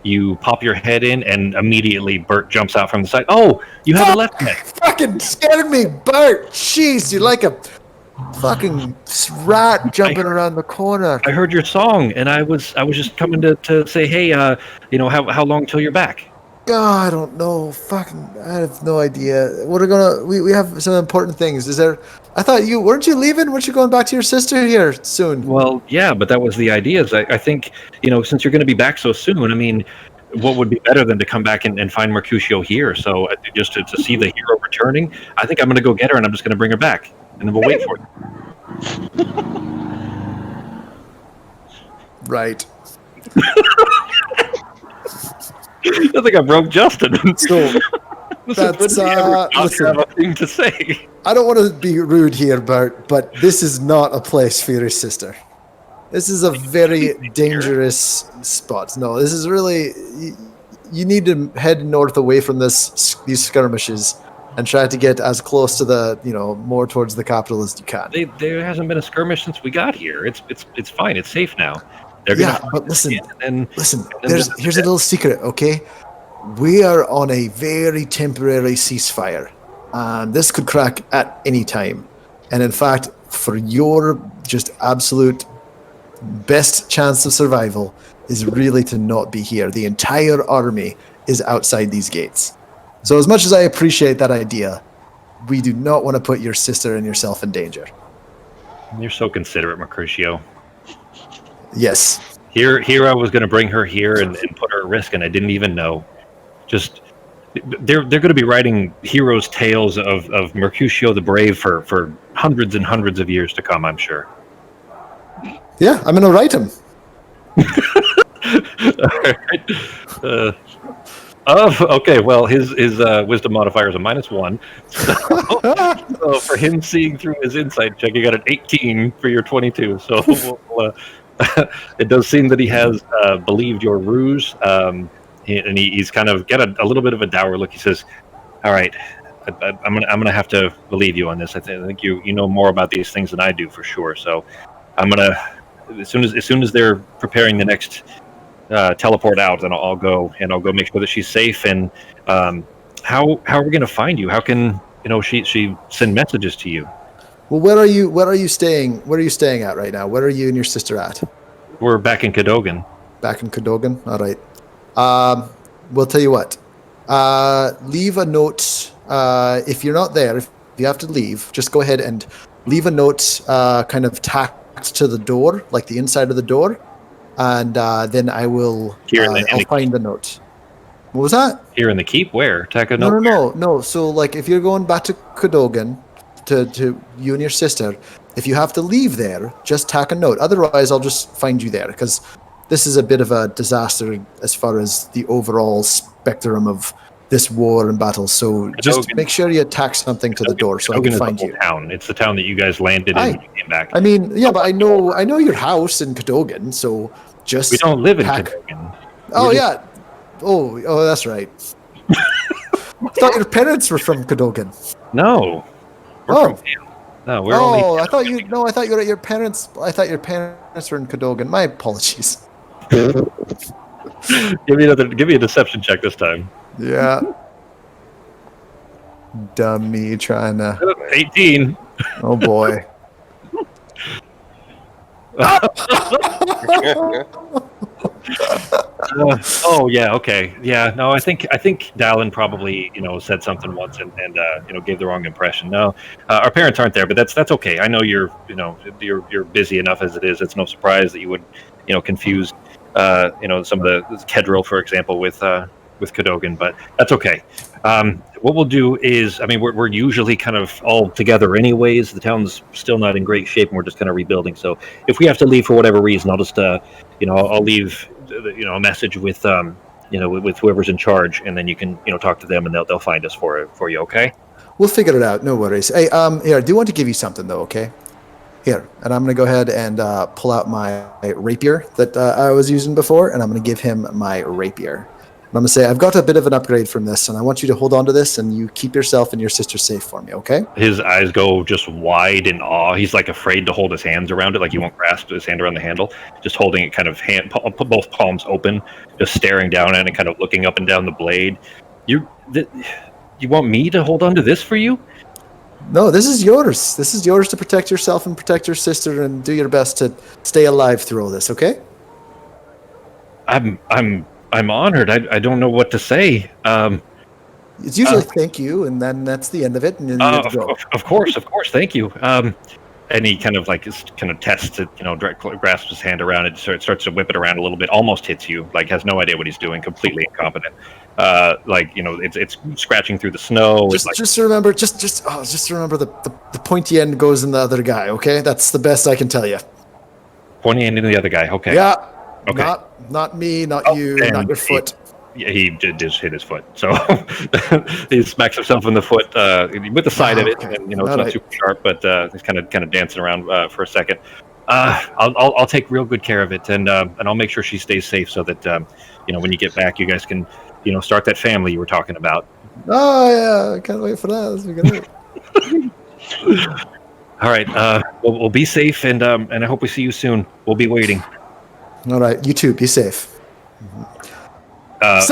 you pop your head in, and immediately Bert jumps out from the side. Oh, you have a left head. Fucking scared me, Bert. Jeez, you're like a fucking rat jumping around the corner. I heard your song, and I was just coming to say, hey, how long till you're back? God, I don't know. Fucking, I have no idea. We have some important things. I thought weren't you leaving? Weren't you going back to your sister here soon? Well, yeah, but that was the idea. I think, since you're going to be back so soon, I mean, what would be better than to come back and find Mercutio here? So just to see the hero returning, I think I'm going to go get her, and I'm just going to bring her back, and then we'll wait for you. Right. I think I broke Justin. So that's I have a thing to say. I don't want to be rude here, Bert, but this is not a place for your sister. This is a very dangerous spot. No, this is really... You need to head north away from these skirmishes and try to get as close to the, more towards the capital as you can. There hasn't been a skirmish since we got here. It's fine. It's safe now. But listen. Here's a little secret, okay? We are on a very temporary ceasefire, and this could crack at any time. And in fact, for your just absolute best chance of survival is really to not be here. The entire army is outside these gates. So as much as I appreciate that idea, we do not want to put your sister and yourself in danger. You're so considerate, Mercutio. Yes. Here I was going to bring her here and put her at risk, and I didn't even know. Just, they're going to be writing heroes' tales of Mercutio the Brave for hundreds and hundreds of years to come, I'm sure. Yeah, I'm going to write him. All right. Okay, well, his wisdom modifier is a -1. So for him seeing through his insight check, you got an 18 for your 22. So it does seem that he has believed your ruse, and he's kind of got a little bit of a dour look. He says, "All right, I'm gonna have to believe you on this. I think you know more about these things than I do for sure. So I'm gonna as soon as they're preparing the next teleport out, then I'll go make sure that she's safe. And how are we gonna find you? How can she send messages to you?" Well, where are you staying? Where are you staying at right now? Where are you and your sister at? We're back in Cadogan. Back in Cadogan? All right. We'll tell you what. Leave a note. If you're not there, if you have to leave, just go ahead and leave a note kind of tacked to the door, like the inside of the door. And then I will I'll find the note. What was that? Here in the keep? Where? Tack a note? No. So, like, if you're going back to Cadogan, to you and your sister, if you have to leave there, just tack a note. Otherwise, I'll just find you there, because this is a bit of a disaster as far as the overall spectrum of this war and battle. So just make sure you tack something to the door so I can find you. Town. It's the town that you guys landed in and you came back. I mean, yeah, but I know your house in Cadogan, so just we don't live in Cadogan. Oh, yeah. Oh, that's right. I thought your parents were from Cadogan. No. No, only. I thought you were at your parents. I thought your parents were in Cadogan. My apologies. Give me a deception check this time. Yeah. Dummy trying to 18. Oh boy. Oh yeah, okay, yeah. No, I think Dallin probably said something once and gave the wrong impression. No, our parents aren't there, but that's okay. I know you're busy enough as it is. It's no surprise that you would confuse some of the Kedril, for example, with Cadogan, but that's okay. What we'll do is, I mean, we're usually kind of all together anyways. The town's still not in great shape, and we're just kind of rebuilding. So if we have to leave for whatever reason, I'll just I'll leave a message with with whoever's in charge, and then you can talk to them, and they'll find us for you. Okay? We'll figure it out. No worries. Hey, here, I do want to give you something though. Okay. Here, and I'm going to go ahead and pull out my rapier that I was using before, and I'm going to give him my rapier. And I'm going to say, I've got a bit of an upgrade from this, and I want you to hold on to this, and you keep yourself and your sister safe for me, okay? His eyes go just wide in awe. He's like afraid to hold his hands around it, like he won't grasp his hand around the handle, just holding it kind of both palms open, just staring down at it and kind of looking up and down the blade. You want me to hold on to this for you? No, this is yours. This is yours to protect yourself and protect your sister and do your best to stay alive through all this, okay? I'm honored. I don't know what to say. It's usually thank you, and then that's the end of it, and then you go. Of course, thank you. And he kind of tests to grasps his hand around it, so it starts to whip it around a little bit, almost hits you, like has no idea what he's doing, completely incompetent. It's scratching through the snow. Just remember the pointy end goes in the other guy. Okay, that's the best I can tell you. Pointy end in the other guy. Okay. Yeah. Okay. Not me, not you, not your foot. he just hit his foot, so he smacks himself in the foot with the side of it, and it's not super sharp, but he's kind of dancing around for a second. I'll take real good care of it, and I'll make sure she stays safe, so that when you get back, you guys can start that family you were talking about. Oh yeah, I can't wait for that. That's great. All right, we'll be safe, and I hope we see you soon. We'll be waiting. All right, you too. Be safe. At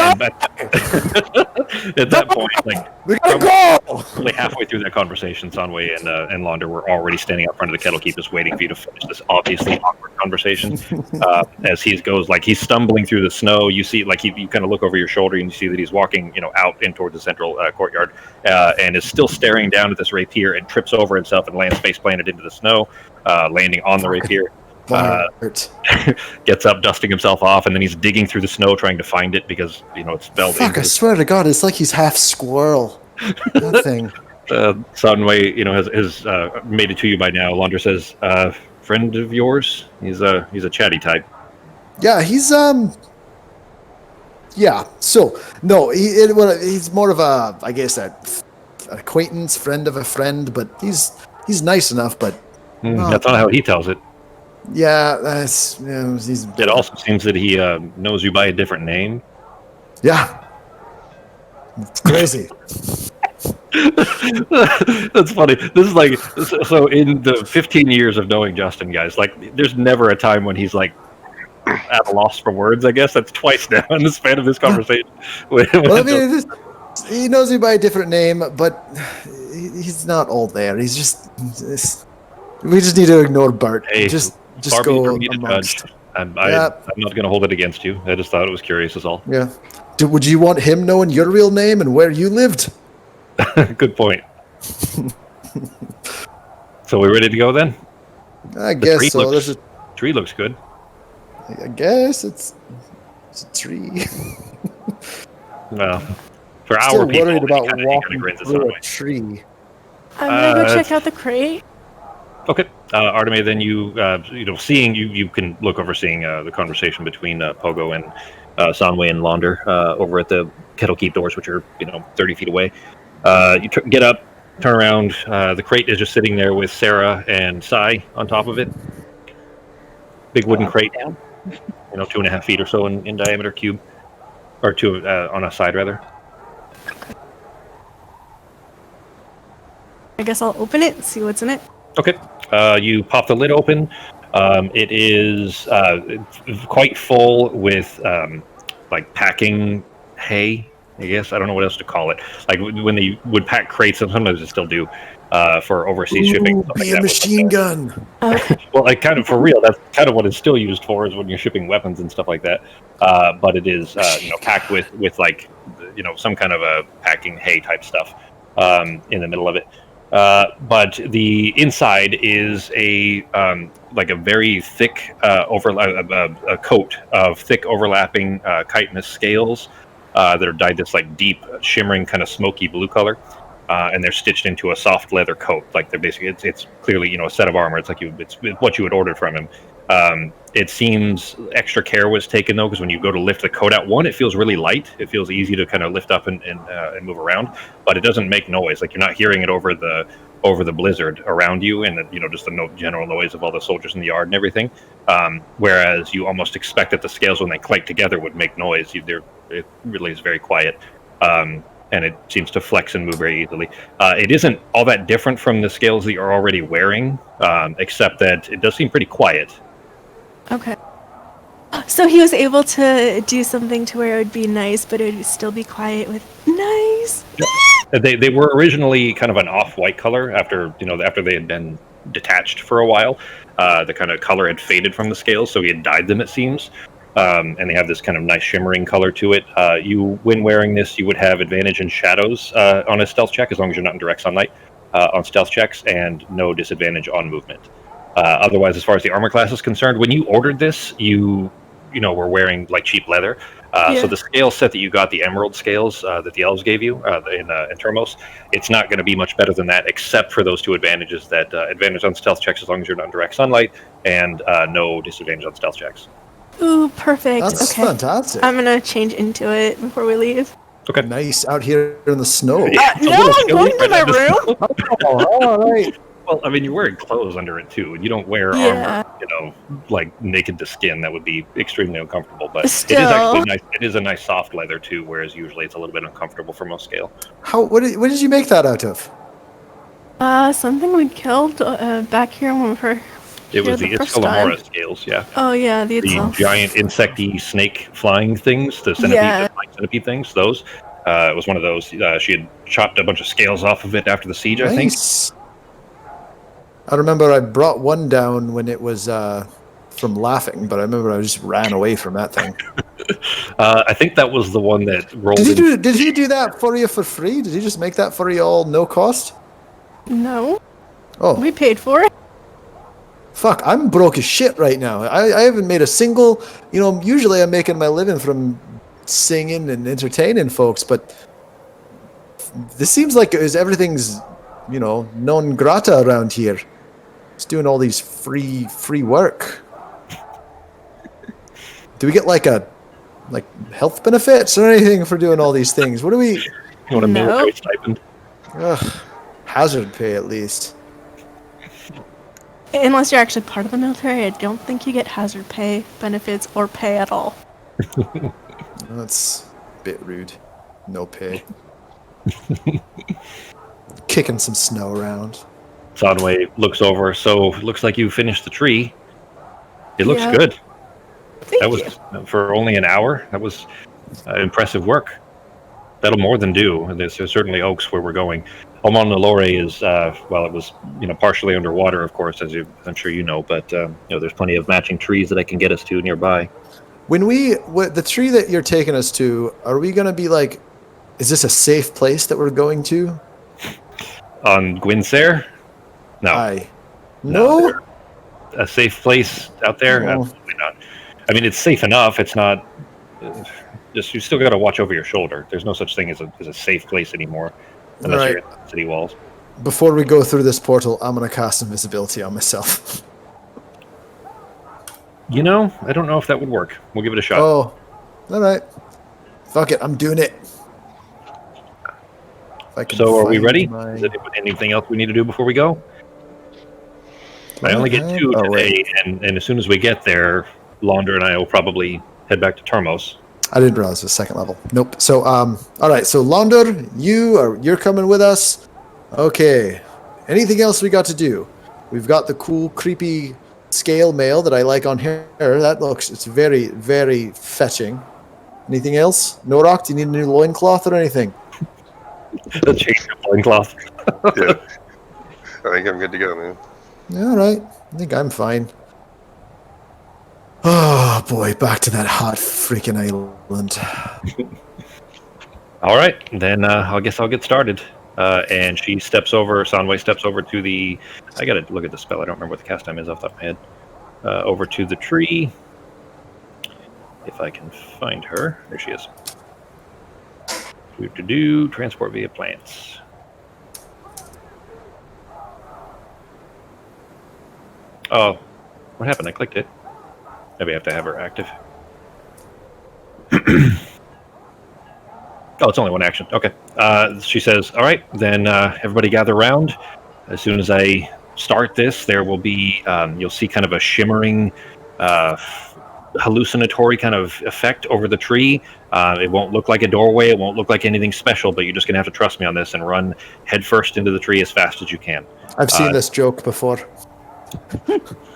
that point, we gotta go. Probably halfway through that conversation, Sanwei and Launder were already standing up front of the kettle keep, just waiting for you to finish this obviously awkward conversation. As he goes, he's stumbling through the snow. You see, you kind of look over your shoulder and you see that he's walking, out in towards the central courtyard, and is still staring down at this rapier and trips over himself and lands face planted into the snow, landing on the rapier. Gets up, dusting himself off, and then he's digging through the snow trying to find it because it's spelled. Fuck! I swear to God, it's like he's half squirrel. That thing. Sunway, has made it to you by now. Launder says, "Friend of yours? He's a chatty type." Yeah, he's Yeah. So no, he's more of a, I guess, an acquaintance, friend of a friend, but he's nice enough. But that's not how he tells it. Yeah, It also seems that he knows you by a different name. Yeah, it's crazy. That's funny. This is so in the 15 years of knowing Justin, guys, there's never a time when he's at a loss for words. I guess that's twice now in the span of this conversation. He knows me by a different name, but he's not all there. He's just. We just need to ignore Bert. Hey, just go amongst. I'm not going to hold it against you. I just thought it was curious, is all. Yeah. Would you want him knowing your real name and where you lived? Good point. So we ready to go then? I guess so. Tree looks good. I guess it's a tree. Well, for Still our people, worried about walking grins through a tree. I'm gonna go check out the crate. Okay, Arteme, then seeing you can look over seeing the conversation between Pogo and Sanwei and Launder over at the kettle keep doors, which are 30 feet away. You get up, turn around. The crate is just sitting there with Sarah and Sai on top of it. Big wooden crate, 2.5 feet or so in diameter, cube, or two on a side rather. I guess I'll open it and see what's in it. Okay. You pop the lid open. It is quite full with packing hay, I guess. I don't know what else to call it. When they would pack crates, and sometimes they still do for overseas shipping. Be a machine gun. Well, kind of for real. That's kind of what it's still used for, is when you're shipping weapons and stuff like that. But it is packed with some kind of a packing hay type stuff in the middle of it. But the inside is a very thick a coat of thick overlapping chitinous scales that are dyed this deep shimmering kind of smoky blue color, and they're stitched into a soft leather coat. They're basically it's clearly a set of armor. It's it's what you had ordered from him. It seems extra care was taken though, because when you go to lift the coat out, it feels really light. It feels easy to kind of lift up and move around, but it doesn't make noise. You're not hearing it over the blizzard around you, and just the general noise of all the soldiers in the yard and everything. Whereas you almost expect that the scales, when they clank together, would make noise. It really is very quiet, and it seems to flex and move very easily. It isn't all that different from the scales that you're already wearing, except that it does seem pretty quiet. Okay. So he was able to do something to where it would be nice, but it would still be quiet with nice. They were originally kind of an off-white color after they had been detached for a while. The kind of color had faded from the scales, so he had dyed them, it seems. And they have this kind of nice shimmering color to it. When wearing this, you would have advantage in shadows on a stealth check, as long as you're not in direct sunlight on stealth checks, and no disadvantage on movement. Otherwise, as far as the armor class is concerned, when you ordered this, you were wearing cheap leather. So the scale set that you got, the emerald scales that the elves gave you in Termos, it's not going to be much better than that, except for those two advantages: that advantage on stealth checks as long as you're not in direct sunlight, and no disadvantage on stealth checks. Ooh, perfect. That's okay. fantastic. I'm gonna change into it before we leave. Okay. Nice out here in the snow. Yeah, it's a No, little I'm chilly going to my right now. room. Oh, all right. Well, I mean, you're wearing clothes under it too, and you don't wear Yeah. armor, like naked to skin. That would be extremely uncomfortable. But it is Still. actually nice. It is a nice soft leather too, whereas usually it's a little bit uncomfortable for most scale. What did you make that out of? Something we killed back here when we were It was here the first time. Itzkalamora scales, yeah. Oh yeah, the The itself. giant insecty snake flying things, the centipede, Yeah. centipede things. Those. It was one of those. She had chopped a bunch of scales off of it after the siege, I think. Nice. I remember I brought one down when it was from laughing, but I remember I just ran away from that thing. I think that was the one that rolled. Did he do that for you for free? Did he just make that for you all no cost? No, Oh, we paid for it. fuck! I'm broke as shit right now. I haven't made a single. Usually I'm making my living from singing and entertaining folks, but this seems like everything's non grata around here. It's doing all these free work. Do we get like health benefits or anything for doing all these things? What do we? You want a No. military stipend? Ugh, hazard pay at least. Unless you're actually part of the military, I don't think you get hazard pay, benefits, or pay at all. That's a bit rude. No pay. Kicking some snow around. Sonway looks over. So looks like you finished the tree. It looks Yeah. good. Thank That you. was for only an hour. That was impressive work. That'll more than do. There's certainly oaks where we're going. Oman Lore is it was partially underwater, of course, as I'm sure you know. But there's plenty of matching trees that I can get us to nearby. When the tree that you're taking us to, are we going to be like, is this a safe place that we're going to? On Gwynsair? No. Aye. No? A safe place out there? No. Absolutely not. I mean, it's safe enough. It's not. Just you still got to watch over your shoulder. There's no such thing as a safe place anymore, unless Right. you're in city walls. Before we go through this portal, I'm going to cast invisibility on myself. I don't know if that would work. We'll give it a shot. Oh, all right. Fuck it, I'm doing it. If I can So, are we find ready? my- Is there anything else we need to do before we go? I only get 2 Oh, today, wait. and as soon as we get there, Launder and I will probably head back to Termos. I didn't realize it was second level. Nope. So, all right. So, Launder, you're coming with us. Okay. Anything else we got to do? We've got the cool, creepy scale mail that I like on here. It's very, very fetching. Anything else? Norok, do you need a new loincloth or anything? The change of loincloth. Yeah. I think I'm good to go, man. All right. I think I'm fine. Oh boy, back to that hot freaking island. All right, then I guess I'll get started. And Sonway steps over to the. I gotta look at the spell. I don't remember what the cast time is off the top of my head. Over to the tree. If I can find her. There she is. We have to do transport via plants. Oh, what happened? I clicked it. Maybe I have to have her active. Oh, it's only one action. Okay. She says, all right, then everybody gather around. As soon as I start this, there will be, you'll see kind of a shimmering, hallucinatory kind of effect over the tree. It won't look like a doorway. It won't look like anything special, but you're just going to have to trust me on this and run headfirst into the tree as fast as you can. I've seen this joke before.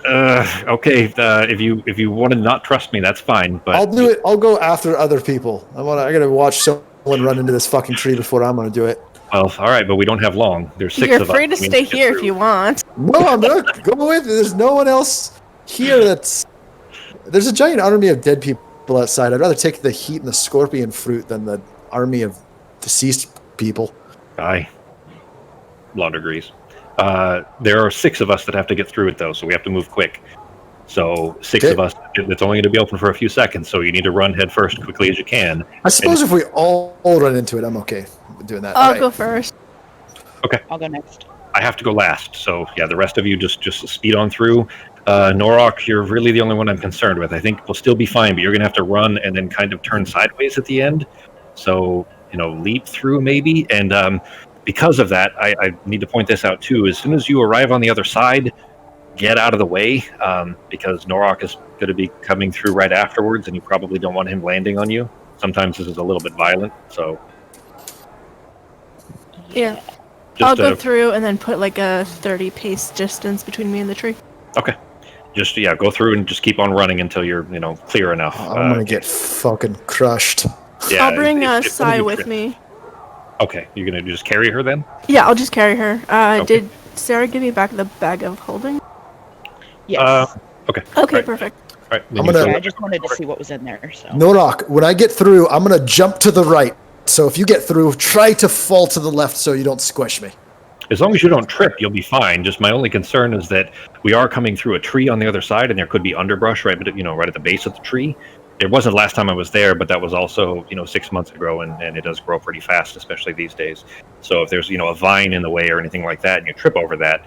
Okay. If you want to not trust me, that's fine. But I'll do it. I'll go after other people. I gotta watch someone run into this fucking tree before I'm gonna do it. Well, all right, but we don't have long. There's 6 You're of us. free to We need stay get here through. if you want. No, I'm not. Go with it. There's no one else here. There's a giant army of dead people outside. I'd rather take the heat and the scorpion fruit than the army of deceased people. Aye. Launder agrees. There are 6 of us that have to get through it, though, so we have to move quick. So 6 Okay. of us, it's only going to be open for a few seconds, so you need to run head first quickly as you can. I suppose if we all run into it, I'm okay with doing that. I'll Alright. go first. I'll go next. I have to go last, so yeah, the rest of you just speed on through. Norok, you're really the only one I'm concerned with. I think we'll still be fine, but you're going to have to run and then kind of turn sideways at the end. So, leap through maybe. And because of that, I need to point this out too. As soon as you arrive on the other side, get out of the way, because Norok is going to be coming through right afterwards, and you probably don't want him landing on you. Sometimes this is a little bit violent, so... Yeah. I'll go through and then put like a 30 pace distance between me and the tree. Okay. Just, go through and just keep on running until you're, clear enough. I'm going to get fucking crushed. Yeah, I'll bring Sai with me. Okay, you're going to just carry her then? Yeah, I'll just carry her. Okay. Did Sarah give me back the bag of holding? Yes. Okay. Okay, right. perfect. All right. I just wanted to see what was in there. So. Norok, when I get through, I'm going to jump to the right. So if you get through, try to fall to the left so you don't squish me. As long as you don't trip, you'll be fine. Just my only concern is that we are coming through a tree on the other side, and there could be underbrush right at the base of the tree. It wasn't last time I was there, but that was also 6 months ago, and it does grow pretty fast, especially these days. So if there's a vine in the way or anything like that, and you trip over that,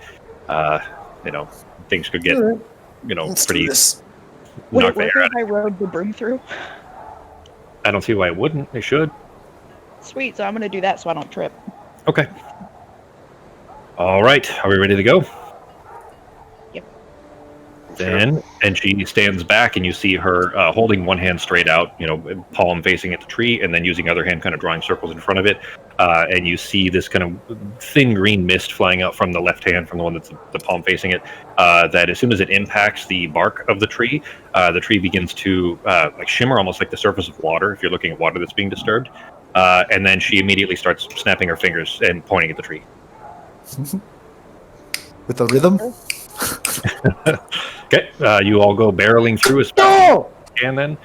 things could get pretty. Would it work if I rode the broom through? I don't see why it wouldn't. They should. Sweet. So I'm going to do that so I don't trip. Okay. All right, are we ready to go? Yep. Then, and she stands back, and you see her holding one hand straight out, palm facing at the tree, and then using the other hand kind of drawing circles in front of it. And you see this kind of thin green mist flying out from the left hand, from the one that's the palm facing it, that as soon as it impacts the bark of the tree begins to shimmer, almost like the surface of water, if you're looking at water that's being disturbed. And then she immediately starts snapping her fingers and pointing at the tree. With a rhythm? Okay, you all go barreling through as fast as you can then.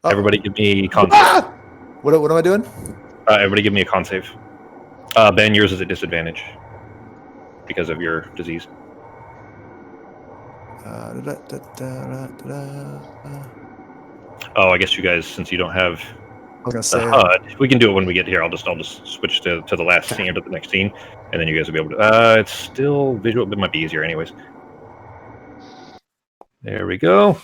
Everybody give me con save. What am I doing? Everybody give me a con save. Ben, yours is at disadvantage because of your disease. Oh, I guess you guys, since you don't have the HUD, we can do it when we get here. I'll just switch to the last scene or to the next scene, and then you guys will be able to. It's still visual, but it might be easier anyways. There we go.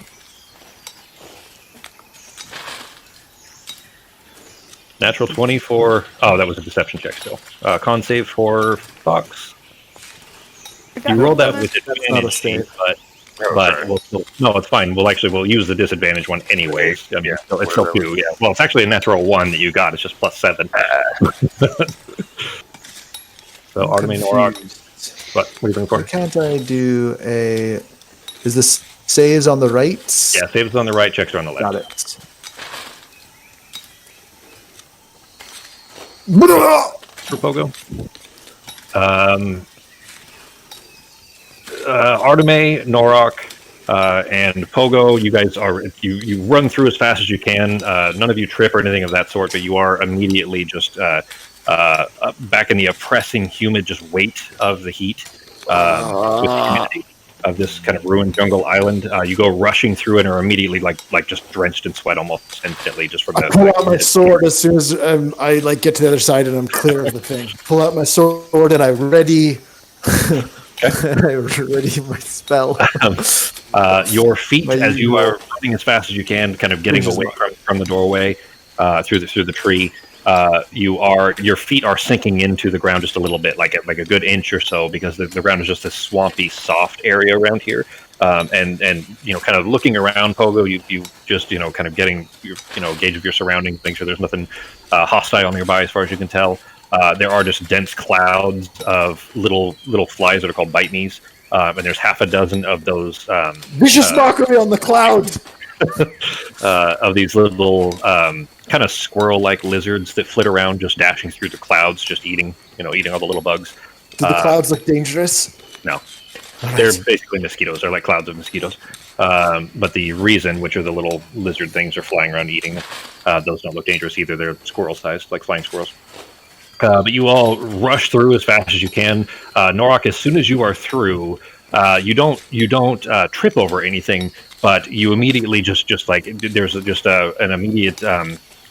Natural 20 for... Oh, that was a deception check still. Con save for Fox. You rolled that with advantage, but we'll still... No, it's fine. We'll use the disadvantage one anyways. I mean, it's still 2, yeah. Well, it's actually a natural 1 that you got. It's just plus 7. So, Artemis Norok. What are you looking for? Why can't I do a... Is this saves on the right? Yeah, saves on the right, checks are on the left. Got it. For Pogo. Artemis, Norok, and Pogo, you guys are you run through as fast as you can. None of you trip or anything of that sort, but you are immediately just back in the oppressing, humid just weight of the heat with the humidity of this kind of ruined jungle island. You go rushing through and are immediately like just drenched in sweat almost instantly just from I pull out my sword as soon as I get to the other side and I'm clear of the thing. Pull out my sword and I ready my spell. Your feet, as you are running as fast as you can, kind of getting away from the doorway through the tree. Your feet are sinking into the ground just a little bit, like a good inch or so, because the ground is just a swampy, soft area around here. And kind of looking around, Pogo, you just kind of getting your gauge of your surroundings, make sure there's nothing hostile nearby as far as you can tell. There are just dense clouds of little flies that are called bite me's, and there's half a dozen of those vicious mockery on the clouds. Of these little kind of squirrel-like lizards that flit around, just dashing through the clouds, just eating all the little bugs. Do the clouds look dangerous? No. They're basically mosquitoes. They're like clouds of mosquitoes. But the reason, which are the little lizard things, are flying around eating them. Those don't look dangerous either. They're squirrel-sized, like flying squirrels. But you all rush through as fast as you can. Norok, as soon as you are through, you don't trip over anything, but you immediately just like there's just an immediate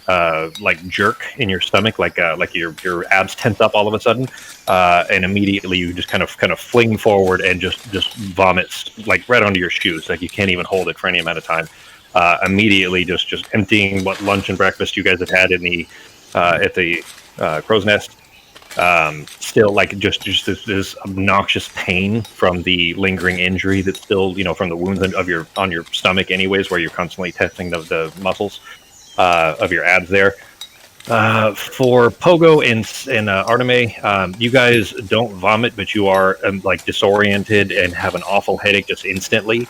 like jerk in your stomach, like your abs tense up all of a sudden, and immediately you just kind of fling forward and just vomit like right onto your shoes, like you can't even hold it for any amount of time. Immediately, just emptying what lunch and breakfast you guys had had in the at the crow's nest. Still, like just this obnoxious pain from the lingering injury that's still, from the wounds on your stomach, anyways, where you're constantly testing the muscles of your abs there. For Pogo and Arteme, you guys don't vomit, but you are like disoriented and have an awful headache just instantly.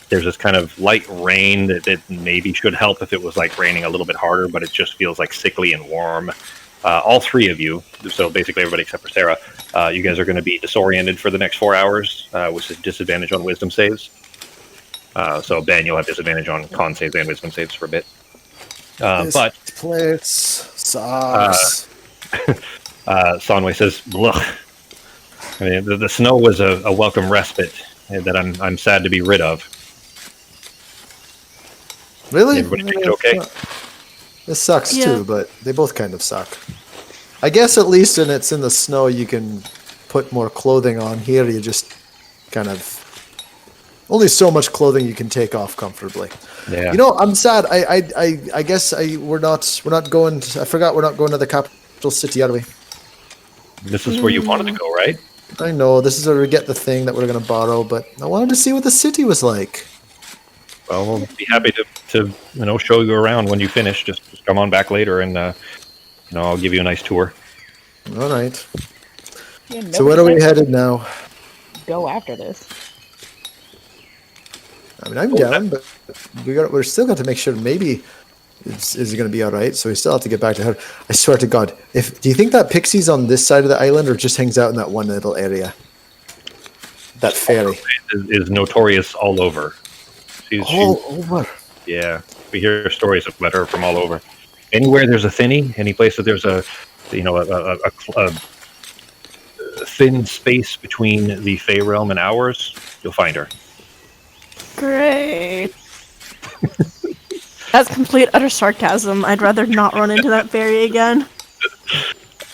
There's this kind of light rain that maybe should help if it was like raining a little bit harder, but it just feels like sickly and warm. All three of you, so basically everybody except for Sarah, you guys are going to be disoriented for the next 4 hours, with a disadvantage on wisdom saves. So Ben, you'll have disadvantage on con saves and wisdom saves for a bit. But place sucks. Sonway says, "Look, I mean, the snow was a welcome respite that I'm sad to be rid of." Really? Everybody think it's okay? This sucks Yeah. too, but they both kind of suck. I guess at least when it's in the snow, you can put more clothing on. Here, you just kind of only so much clothing you can take off comfortably. Yeah. I'm sad. I guess we're not going. I forgot we're not going to the capital city, are we? This is where you wanted to go, right? I know this is where we get the thing that we're going to borrow, but I wanted to see what the city was like. Well, we'll be happy to show you around when you finish. Just come on back later, and I'll give you a nice tour. All right. Yeah, So where are we headed now? Go after this. I mean, I'm down, but we're still got to make sure. Maybe is it going to be all right? So we still have to get back to her. I swear to God, do you think that Pixie's on this side of the island or just hangs out in that one little area? That ferry is notorious all over. all over. Yeah, we hear stories about her from all over. Anywhere there's a thinny, any place that there's a thin space between the Fey realm and ours, you'll find her. Great. That's complete utter sarcasm. I'd rather not run into that fairy again.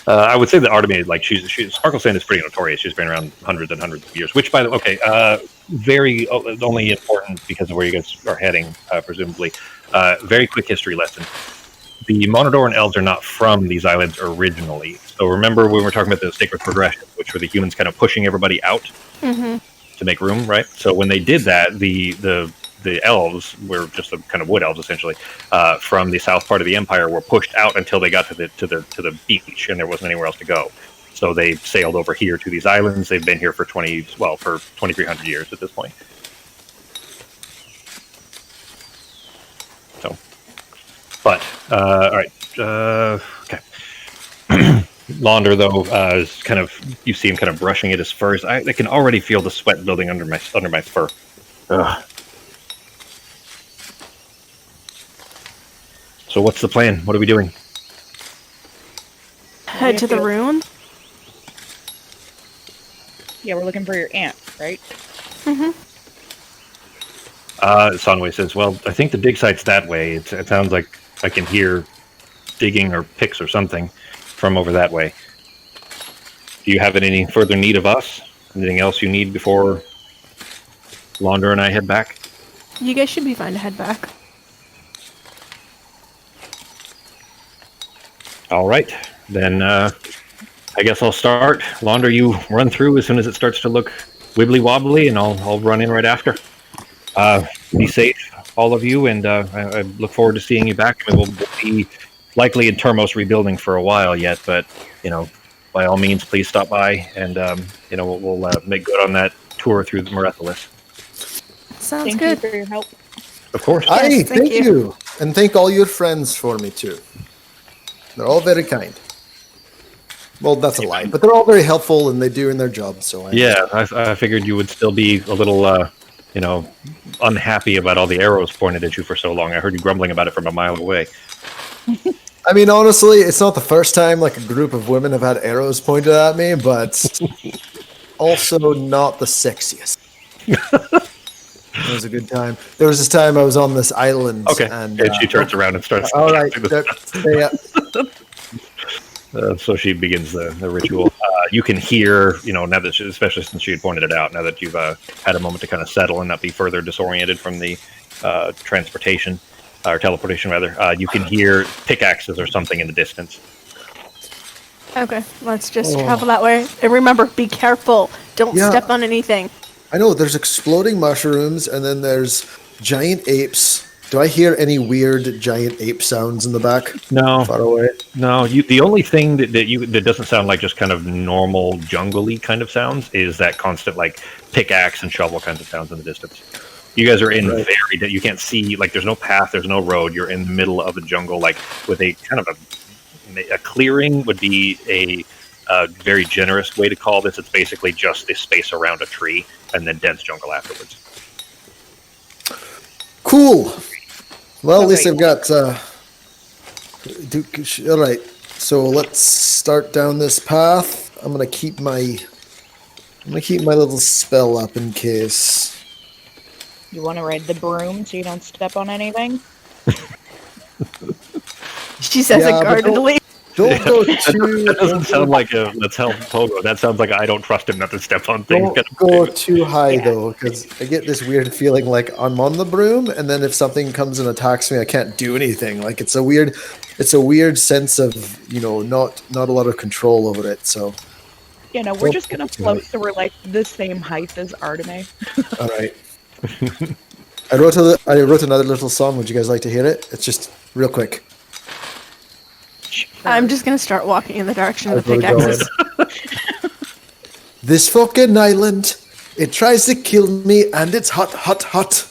I would say that Arteme, like Sparkle Sand is pretty notorious. She's been around hundreds and hundreds of years. Which, by the way, very only important because of where you guys are heading, presumably. Very quick history lesson. The Monodoran elves are not from these islands originally. So remember when we were talking about the sacred progression, which were the humans kind of pushing everybody out to make room, right? So when they did that, the elves were just the kind of wood elves essentially from the south part of the empire were pushed out until they got to the beach and there wasn't anywhere else to go. So they sailed over here to these islands. They've been here for 2,300 years at this point. So, but all right, okay. Launder though is kind of, you see him kind of brushing at his furs. I can already feel the sweat building under my fur. Ugh. So what's the plan? What are we doing? Head to the ruin. Yeah, we're looking for your aunt, right? Sonway says, well, I think the dig site's that way. It sounds like I can hear digging or picks or something from over that way. Do you have any further need of us? Anything else you need before Launder and I head back? You guys should be fine to head back. All right, then I guess I'll start. Launder, you run through as soon as it starts to look wibbly wobbly, and I'll run in right after. Be safe, all of you, and I look forward to seeing you back. I mean, we'll be likely in Termos rebuilding for a while yet, but by all means, please stop by, and we'll make good on that tour through the Merethalis. Sounds Thank good. you for your help. Of course. Aye, thank thank you. And thank all your friends for me too. They're all very kind. Well, that's a lie, but they're all very helpful and they do in their job. So Yeah, I figured you would still be a little, unhappy about all the arrows pointed at you for so long. I heard you grumbling about it from a mile away. I mean, honestly, it's not the first time like a group of women have had arrows pointed at me, but also not the sexiest. It was a good time. There was this time I was on this island. Okay. And she turns around and starts. all right. Stay up. So she begins the ritual. You can hear, now that especially since she had pointed it out, now that you've had a moment to kind of settle and not be further disoriented from the transportation, or teleportation rather, you can hear pickaxes or something in the distance. Okay, let's just travel that way. And remember, be careful. Don't step on anything. I know, there's exploding mushrooms, and then there's giant apes. Do I hear any weird giant ape sounds in the back? No. Far away? No, the only thing that doesn't sound like just kind of normal jungle-y kind of sounds is that constant like pickaxe and shovel kinds of sounds in the distance. You guys are in you can't see, like there's no path, there's no road. You're in the middle of the jungle, like with a kind of a clearing would be a very generous way to call this. It's basically just the space around a tree and then dense jungle afterwards. Cool. Well, at least I've got. All right. So let's start down this path. I'm gonna keep my little spell up in case. You want to ride the broom so you don't step on anything? She says it guardedly. Don't go too. That doesn't sound like let's help Pogo. That sounds like I don't trust him not to step on things. Don't go too high though, because I get this weird feeling like I'm on the broom, and then if something comes and attacks me, I can't do anything. Like it's a weird sense of not a lot of control over it. So we're just gonna float through like the same height as Artemis. All right. I wrote another little song. Would you guys like to hear it? It's just real quick. I'm just gonna start walking in the direction of the pickaxes. This fucking island, it tries to kill me, and it's hot, hot, hot.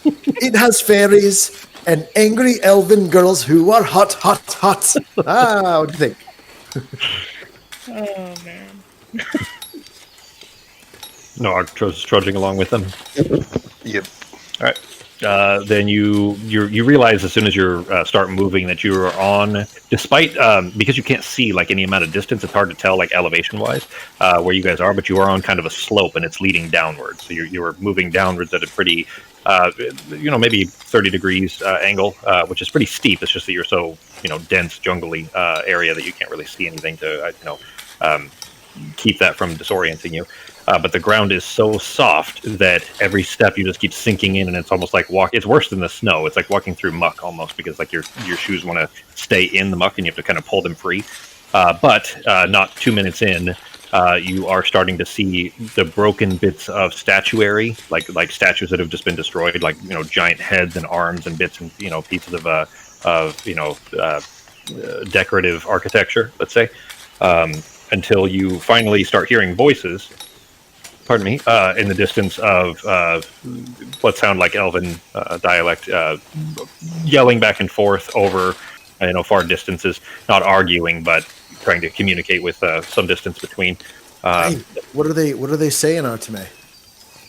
It has fairies and angry elven girls who are hot, hot, hot. What do you think? Oh man. No, trudging along with them. Yep. All right. Then you realize as soon as you start moving that you are on, despite because you can't see like any amount of distance, it's hard to tell like elevation wise where you guys are, but you are on kind of a slope and it's leading downwards. So you're moving downwards at a pretty maybe 30 degrees angle, which is pretty steep. It's just that you're so dense jungly area that you can't really see anything to keep that from disorienting you. But the ground is so soft that every step you just keep sinking in, and it's almost like it's worse than the snow. It's like walking through muck almost, because like your shoes want to stay in the muck and you have to kind of pull them free. But not 2 minutes in, you are starting to see the broken bits of statuary, like statues that have just been destroyed, like giant heads and arms and bits and pieces of decorative architecture, let's say, until you finally start hearing voices. Pardon me, in the distance of what sound like Elven dialect, yelling back and forth over, far distances, not arguing, but trying to communicate with some distance between. Hey, what are they saying, Artemis?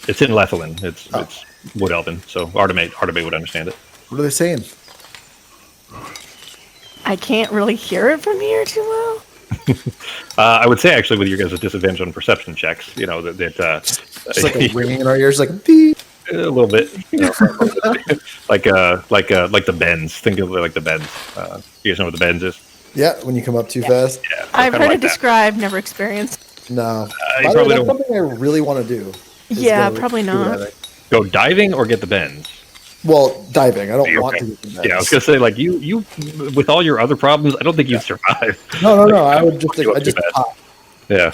It's in Lethalin. It's Wood Elven, so Artemis would understand it. What are they saying? I can't really hear it from here too well. I would say actually with your guys' disadvantage on perception checks, It's like a ringing in our ears, like beep. A little bit, like the bends. Think of it like the bends. You guys know what the bends is? Yeah, when you come up too fast. Yeah, so I've heard like it described, never experienced. No, you probably that's don't. something I really want to do. Yeah, probably not. Go diving or get the bends. Well, diving. I don't Okay. want to get the bends. Yeah, I was gonna say like you with all your other problems, I don't think you'd survive. No. I would just. I just bad. pop. Yeah,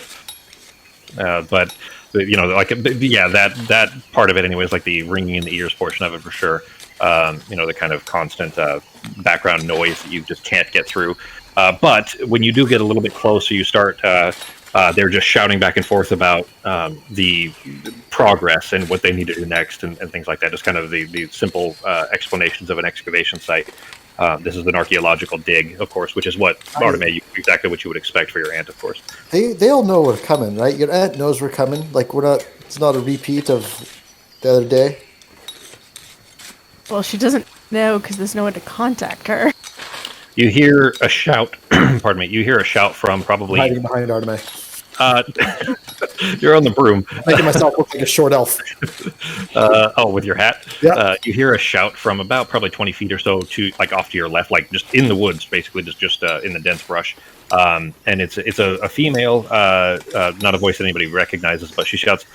but that part of it, anyways, like the ringing in the ears portion of it for sure. The kind of constant background noise that you just can't get through. But when you do get a little bit closer, you start. They're just shouting back and forth about the progress and what they need to do next and things like that. Just kind of the simple explanations of an excavation site. This is an archaeological dig, of course, which is what Artemis, exactly what you would expect for your aunt, of course. They all know we're coming, right? Your aunt knows we're coming. Like it's not a repeat of the other day. Well, she doesn't know because there's no one to contact her. You hear a shout. Pardon me. You hear a shout from probably Hiding behind Artemis. You're on the broom. Making myself look like a short elf. With your hat. Yeah. You hear a shout from about probably 20 feet or so to like off to your left, like just in the woods, basically, just in the dense brush. And it's a female, not a voice that anybody recognizes, but she shouts,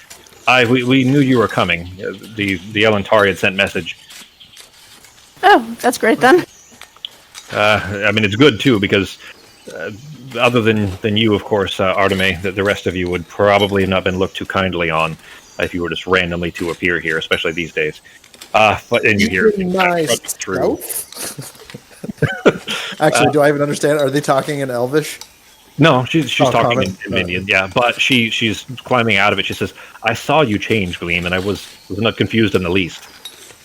we knew you were coming. The Elantari had sent message. Oh, that's great then. I mean, it's good too because other than you, of course, Arteme, the rest of you would probably have not been looked too kindly on if you were just randomly to appear here, especially these days. But and you hear through. Actually, do I even understand? Are they talking in Elvish? No, she's talking common? in Minion, yeah. But she's climbing out of it. She says, "I saw you change, Gleam, and I was not confused in the least."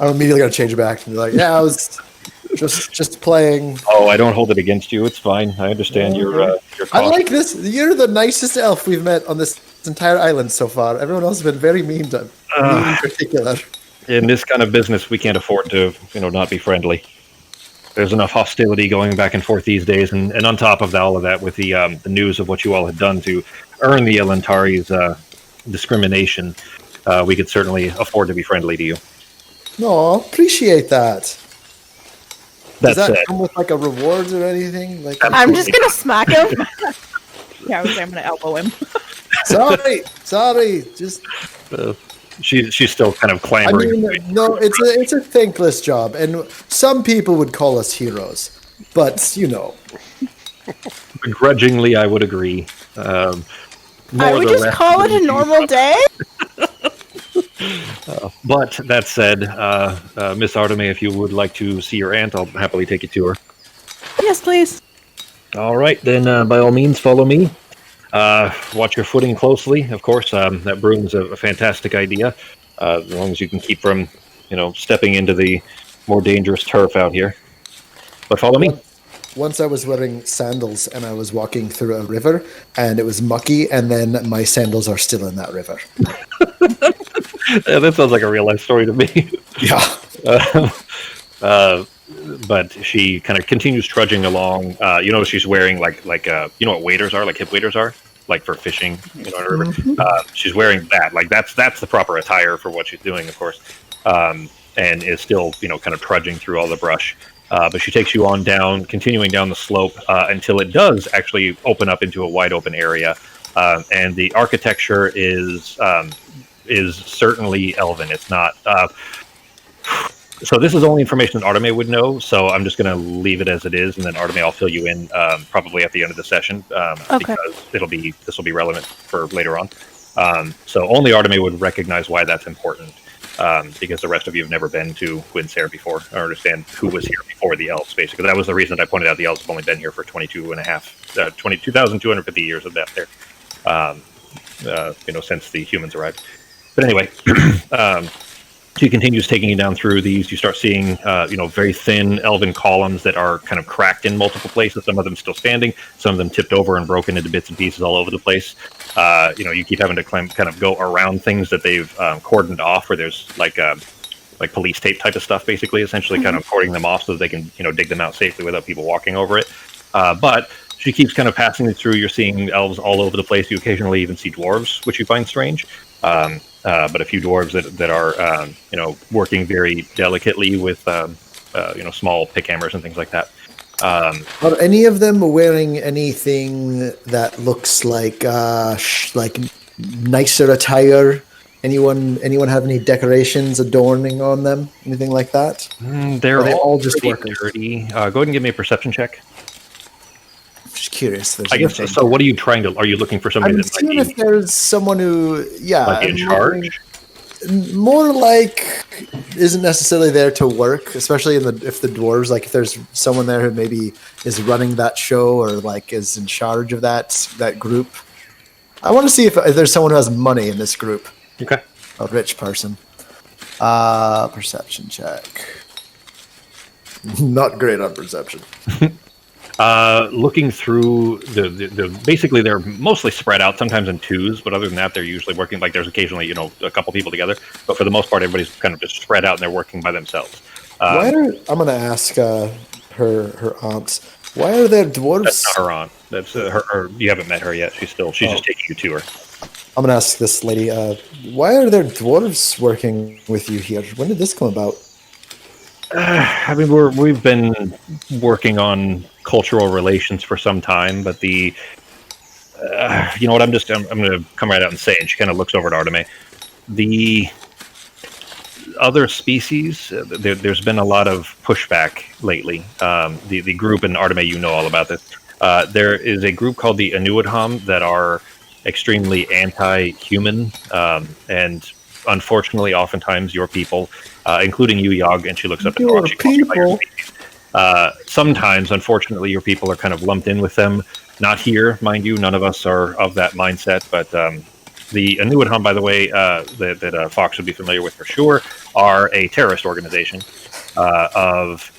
I'm immediately going to change it back and be like, "Yeah, I was just playing." Oh, I don't hold it against you. It's fine. I understand your I like this. You're the nicest elf we've met on this entire island so far. Everyone else has been very mean to me in particular. In this kind of business, we can't afford to, not be friendly. There's enough hostility going back and forth these days, and on top of all of that, with the news of what you all had done to earn the Elantari's discrimination, we could certainly afford to be friendly to you. No, appreciate that. Does that come with like a reward or anything? Like I'm just gonna smack him. Yeah, I'm gonna elbow him. Sorry. Just she's still kind of clamoring. I mean, no, it's a thankless job, and some people would call us heroes, but Begrudgingly, I would agree. I would just call it a normal day. But that said, Miss Arteme, if you would like to see your aunt, I'll happily take you to her. Yes, please. All right, then by all means, follow me. Watch your footing closely. Of course, that broom's a fantastic idea, as long as you can keep from, stepping into the more dangerous turf out here. But follow me. Once I was wearing sandals and I was walking through a river and it was mucky, and then my sandals are still in that river. Yeah, that sounds like a real life story to me. Yeah. But she kind of continues trudging along. She's wearing like what waders are, like hip waders are, like for fishing. In a river. She's wearing that. Like that's the proper attire for what she's doing, of course. And is still kind of trudging through all the brush. But she takes you on down, continuing down the slope until it does actually open up into a wide open area. And the architecture is certainly elven. It's not. So this is only information that Arteme would know. So I'm just going to leave it as it is, and then Arteme, I'll fill you in probably at the end of the session because this will be relevant for later on. So only Arteme would recognize why that's important. Because the rest of you have never been to Gwynsair before, or understand who was here before the elves, basically. That was the reason that I pointed out the elves have only been here for 22,250 years of that there, since the humans arrived. But anyway, she continues taking you down through these. You start seeing, very thin elven columns that are kind of cracked in multiple places. Some of them still standing, some of them tipped over and broken into bits and pieces all over the place. You keep having to kind of go around things that they've cordoned off, where there's like police tape type of stuff, basically, essentially kind of cording them off so that they can, dig them out safely without people walking over it. But she keeps kind of passing it through. You're seeing elves all over the place. You occasionally even see dwarves, which you find strange. But a few dwarves that are, working very delicately with, small pick hammers and things like that. Are any of them wearing anything that looks like nicer attire? Anyone have any decorations adorning on them? Anything like that? They're all just workers. Dirty. Go ahead and give me a perception check. I'm just curious. I guess so. What are you trying to? Are you looking for somebody that's seeing if there's someone who, in charge? More like isn't necessarily there to work, especially if the dwarves, like if there's someone there who maybe is running that show or like is in charge of that group. I want to see if there's someone who has money in this group. Okay. A rich person. Perception check. Not great on perception. Looking through the basically they're mostly spread out, sometimes in twos, but other than that, they're usually working, like there's occasionally, a couple people together, but for the most part, everybody's kind of just spread out and they're working by themselves. I'm going to ask her aunts, Why are there That's dwarves? not her aunt. That's her. You haven't met her yet. She's just taking you to her. I'm gonna ask this lady. Why are there dwarves working with you here? When did this come about? I mean, we've been working on cultural relations for some time, but you know what? I'm going to come right out and say it. She kind of looks over at Arteme. The other species, there's been a lot of pushback lately. The group, and Arteme, you know all about this. There is a group called the Inuadham that are extremely anti-human, and unfortunately, oftentimes your people, including you, Yog, and she looks up at the rock, she calls you by your species. Sometimes, unfortunately, your people are kind of lumped in with them. Not here, mind you. None of us are of that mindset, but the Inuadham, by the way, that Fox would be familiar with for sure, are a terrorist organization of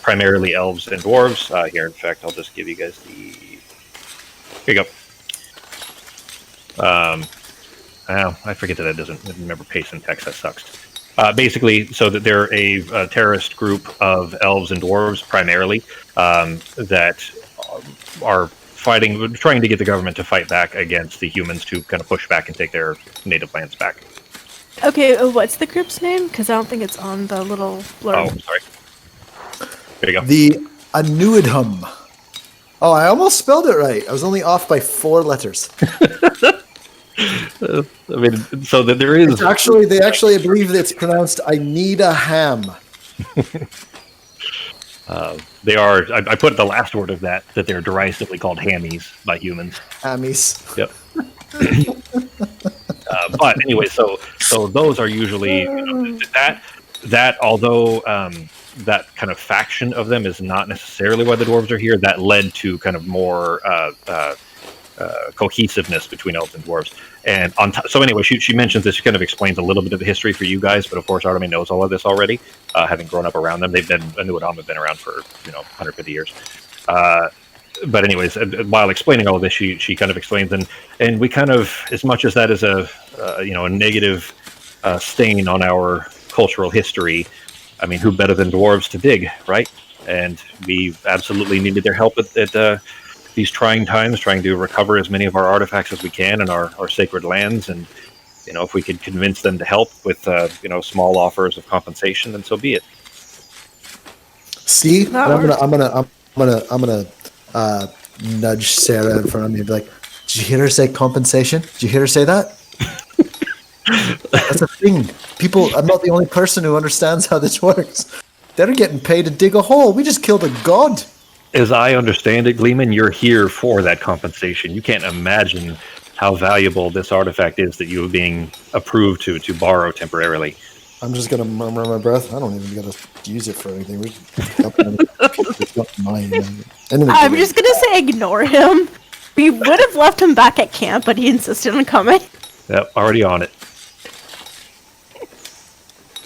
primarily elves and dwarves. Here, in fact, I'll just give you guys the. Here you go. I forget that doesn't remember paste in text. That sucks. Basically, so that they're a terrorist group of elves and dwarves primarily that are trying to get the government to fight back against the humans to kind of push back and take their native lands back. Okay, what's the group's name? Because I don't think it's on the little blurb. Oh, sorry. There you go. The Anuidhum. Oh, I almost spelled it right. I was only off by 4 letters. I mean, so that there is They actually believe that it's pronounced I need a ham. they are. I put the last word of that they're derisively called hammies by humans. Hammies. Yep. But anyway, so those are usually that although that kind of faction of them is not necessarily why the dwarves are here. That led to kind of more cohesiveness between elves and dwarves. And so anyway, she mentions this. She kind of explains a little bit of the history for you guys, but of course, Arteme knows all of this already, having grown up around them. Inuadham have been around for 150 years. But anyways, while explaining all of this, she kind of explains, and we kind of, as much as that is a negative stain on our cultural history, I mean, who better than dwarves to dig, right? And we absolutely needed their help at these trying times, trying to recover as many of our artifacts as we can in our sacred lands. And if we could convince them to help with small offers of compensation, then so be it. See, I'm gonna nudge Sarah in front of me and be like, "Did you hear her say compensation? Did you hear her say that?" That's a thing. People, I'm not the only person who understands how this works. They're getting paid to dig a hole. We just killed a god. As I understand it, Gleeman, you're here for that compensation. You can't imagine how valuable this artifact is that you are being approved to borrow temporarily. I'm just gonna murmur my breath. I don't even gotta use it for anything. I'm just gonna say ignore him. We would have left him back at camp, but he insisted on coming. Yep, already on it.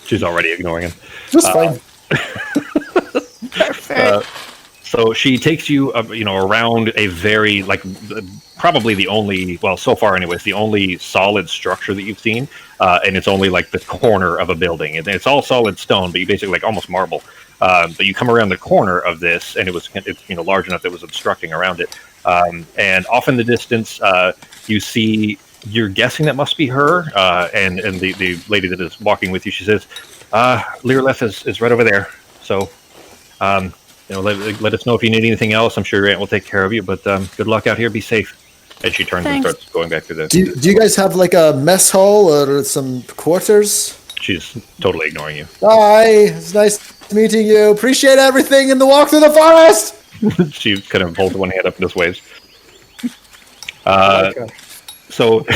She's already ignoring him. Just fine. Perfect. So she takes you, around a very, probably the only, well, so far anyways, the only solid structure that you've seen, and it's only like the corner of a building. And it's all solid stone, but you basically almost marble. But you come around the corner of this, and it's large enough that it was obstructing around it. And off in the distance, you see, you're guessing that must be her, and the lady that is walking with you, she says, Lirleth is right over there. So, let us know if you need anything else. I'm sure your aunt will take care of you, but good luck out here. Be safe. And she turns and starts going back through the... Do you guys have like a mess hall or some quarters? She's totally ignoring you. Hi, it's nice meeting you. Appreciate everything in the walk through the forest. She kind of holds one hand up and just waves. So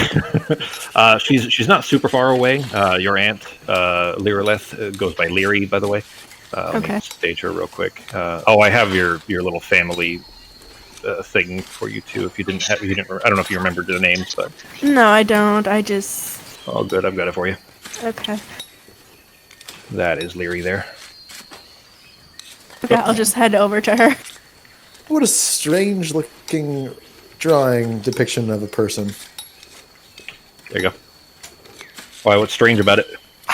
she's not super far away. Your aunt, Lirleth, goes by Leary, by the way. Let me stage her real quick. I have your little family thing for you too. If you didn't, I don't know if you remembered the names, but no, I don't. I just. Oh, good. I've got it for you. Okay. That is Leary there. Okay, I'll just head over to her. What a strange looking drawing depiction of a person. There you go. Why? What's strange about it?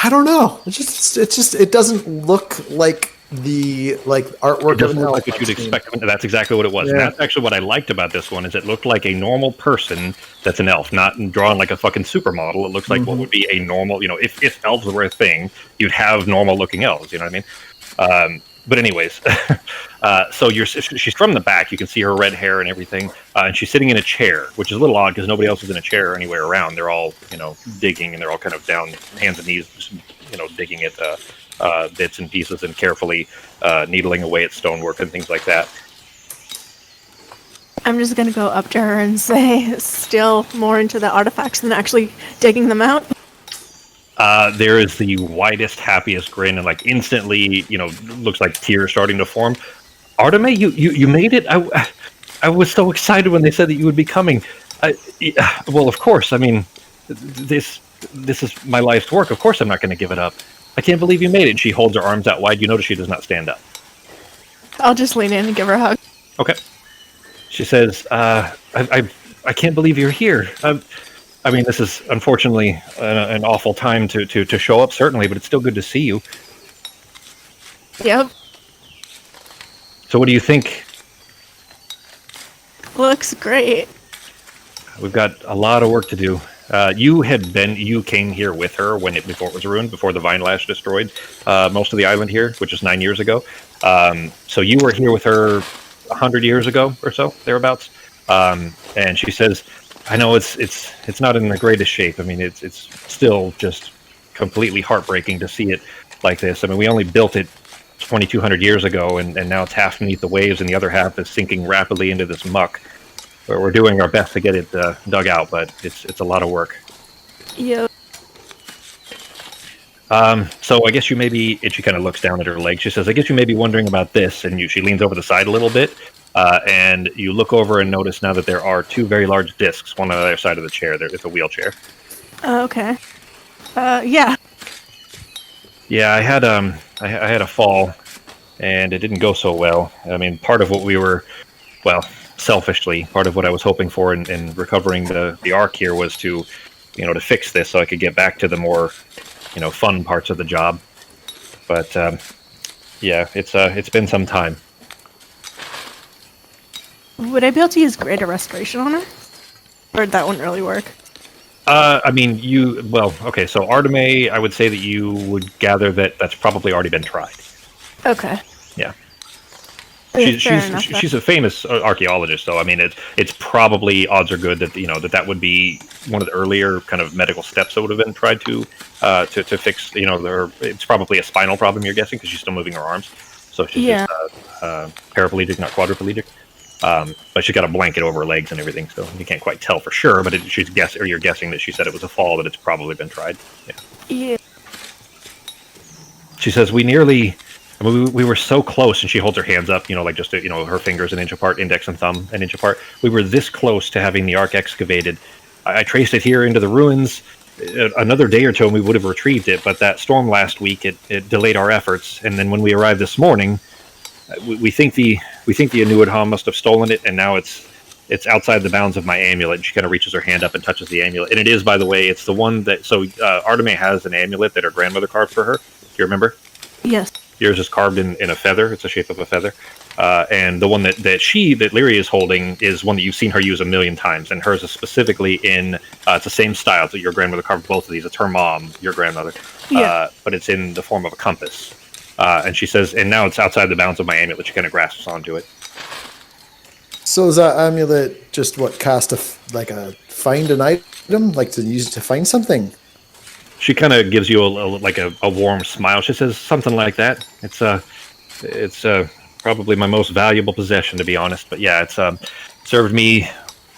I don't know. It doesn't look like the like artwork It doesn't of an look elf like what you'd I've seen. expect. That's exactly what it was. And Yeah. that's actually what I liked about this one is it looked like a normal person that's an elf, not drawn like a fucking supermodel. It looks like what would be a normal, if elves were a thing, you'd have normal looking elves. You know what I mean? But anyways, so she's from the back. You can see her red hair and everything, and she's sitting in a chair, which is a little odd because nobody else is in a chair anywhere around. They're all digging, and they're all kind of down hands and knees, just, digging at bits and pieces and carefully needling away at stonework and things like that. I'm just gonna go up to her and say, still more into the artifacts than actually digging them out. There is the widest, happiest grin, and like instantly, looks like tears starting to form. Arteme, you made it. I was so excited when they said that you would be coming. Well, of course. I mean, this is my life's work. Of course, I'm not going to give it up. I can't believe you made it. And she holds her arms out wide. You notice she does not stand up. I'll just lean in and give her a hug. Okay. She says, I can't believe you're here. I mean, this is unfortunately an awful time to show up, certainly, but it's still good to see you. Yep. So what do you think? Looks great. We've got a lot of work to do. You came here with her before it was ruined, before the Vine Lash destroyed most of the island here, which is 9 years ago. So you were here with her 100 years ago or so, thereabouts. And she says, I know it's not in the greatest shape. I mean, it's still just completely heartbreaking to see it like this. I mean, we only built it 2,200 years ago, and now it's half beneath the waves, and the other half is sinking rapidly into this muck. We're doing our best to get it dug out, but it's a lot of work. Yep. So I guess you may be, and she kind of looks down at her leg. She says, I guess you may be wondering about this, and she leans over the side a little bit, and you look over and notice now that there are two very large discs, one on the other side of the chair. It's a wheelchair. Okay. Yeah. Yeah, I had a fall, and it didn't go so well. I mean, part of what we were, selfishly, part of what I was hoping for in recovering the arc here was to fix this so I could get back to the more, fun parts of the job. But yeah, it's been some time. Would I be able to use Greater Restoration on her? Or that wouldn't really work? I mean, okay, so Arteme, I would say that you would gather that that's probably already been tried. Okay. Yeah. Fair enough, She's a famous archaeologist, so I mean, it's probably odds are good that that would be one of the earlier kind of medical steps that would have been tried to fix. It's probably a spinal problem. You're guessing because she's still moving her arms, so she's just paraplegic, not quadriplegic. But she's got a blanket over her legs and everything, so you can't quite tell for sure. But you're guessing that she said it was a fall, that it's probably been tried. Yeah. She says we were so close, and she holds her hands up, like just her fingers an inch apart, index and thumb an inch apart. We were this close to having the ark excavated. I traced it here into the ruins. Another day or two, and we would have retrieved it. But that storm last week, it delayed our efforts. And then when we arrived this morning, we think the Inuit must have stolen it, and now it's outside the bounds of my amulet. And she kind of reaches her hand up and touches the amulet, and it is, by the way, it's the one that Arteme has an amulet that her grandmother carved for her. Do you remember? Yes. Yours is carved in a feather. It's the shape of a feather. And the one that Lyria is holding is one that you've seen her use a million times. And hers is specifically in, it's the same style that your grandmother carved both of these. It's her mom, your grandmother. Yeah. But it's in the form of a compass. And she says, and now it's outside the bounds of my amulet. She kind of grasps onto it. So is that amulet just cast a find an item, like to use it to find something? She kind of gives you a warm smile. She says something like that. It's probably my most valuable possession, to be honest. But yeah, it's served me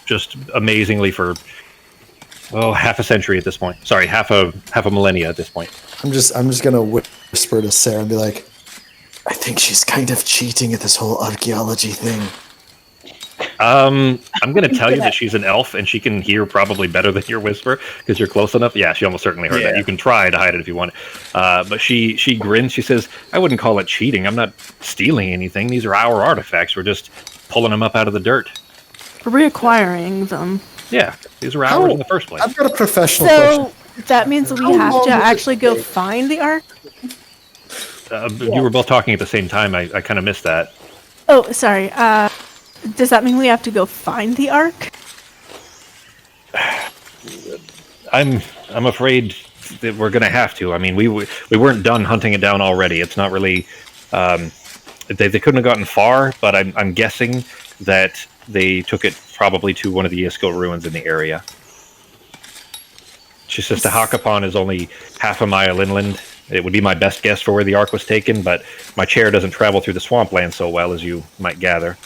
just amazingly for half a century at this point. Sorry, half a millennia at this point. I'm just gonna whisper to Sarah and be like, I think she's kind of cheating at this whole archaeology thing. I'm going to tell you that she's an elf, and she can hear probably better than your whisper because you're close enough. Yeah, she almost certainly heard that. You can try to hide it if you want. But she grins. She says, I wouldn't call it cheating. I'm not stealing anything. These are our artifacts. We're just pulling them up out of the dirt. Reacquiring them. Yeah, these were ours in the first place. I've got a professional question. So that means we have to actually go find the ark? You were both talking at the same time. I kind of missed that. Oh, sorry. Does that mean we have to go find the Ark? I'm afraid that we're going to have to. I mean, we weren't done hunting it down already. It's not really. They couldn't have gotten far, but I'm guessing that they took it probably to one of the Isko ruins in the area. She says the Hakapan is only half a mile inland. It would be my best guess for where the Ark was taken, but my chair doesn't travel through the swampland so well, as you might gather.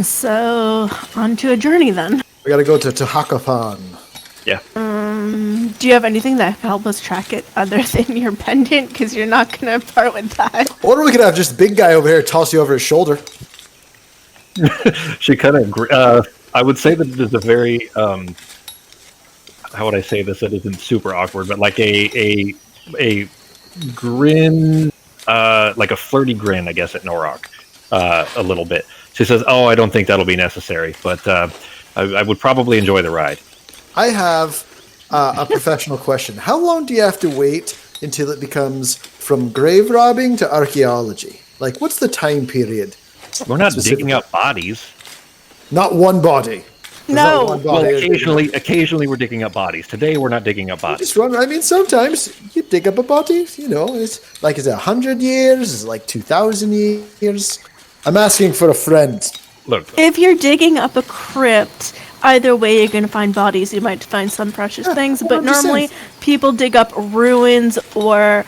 So, on to a journey then. We gotta go to Hakapan. Yeah. Do you have anything that can help us track it other than your pendant? Because you're not going to part with that. Or we could have just big guy over here toss you over his shoulder. She kind of. I would say that it is a very. How would I say this? It isn't super awkward, but like a grin, like a flirty grin, I guess, at Norok, a little bit. She says, "Oh, I don't think that'll be necessary, but I would probably enjoy the ride." I have a professional question. How long do you have to wait until it becomes from grave robbing to archaeology? Like, what's the time period? We're not digging up bodies. Not one body. There's No. not one body. Well, occasionally we're digging up bodies. Today we're not digging up bodies. Just run. I mean, sometimes you dig up a body. You know, it's like, is it 100 years? Is it like 2,000 years? I'm asking for a friend. Look, If you're digging up a crypt, either way you're going to find bodies. You might find some precious things, but 100%. normally people dig up ruins or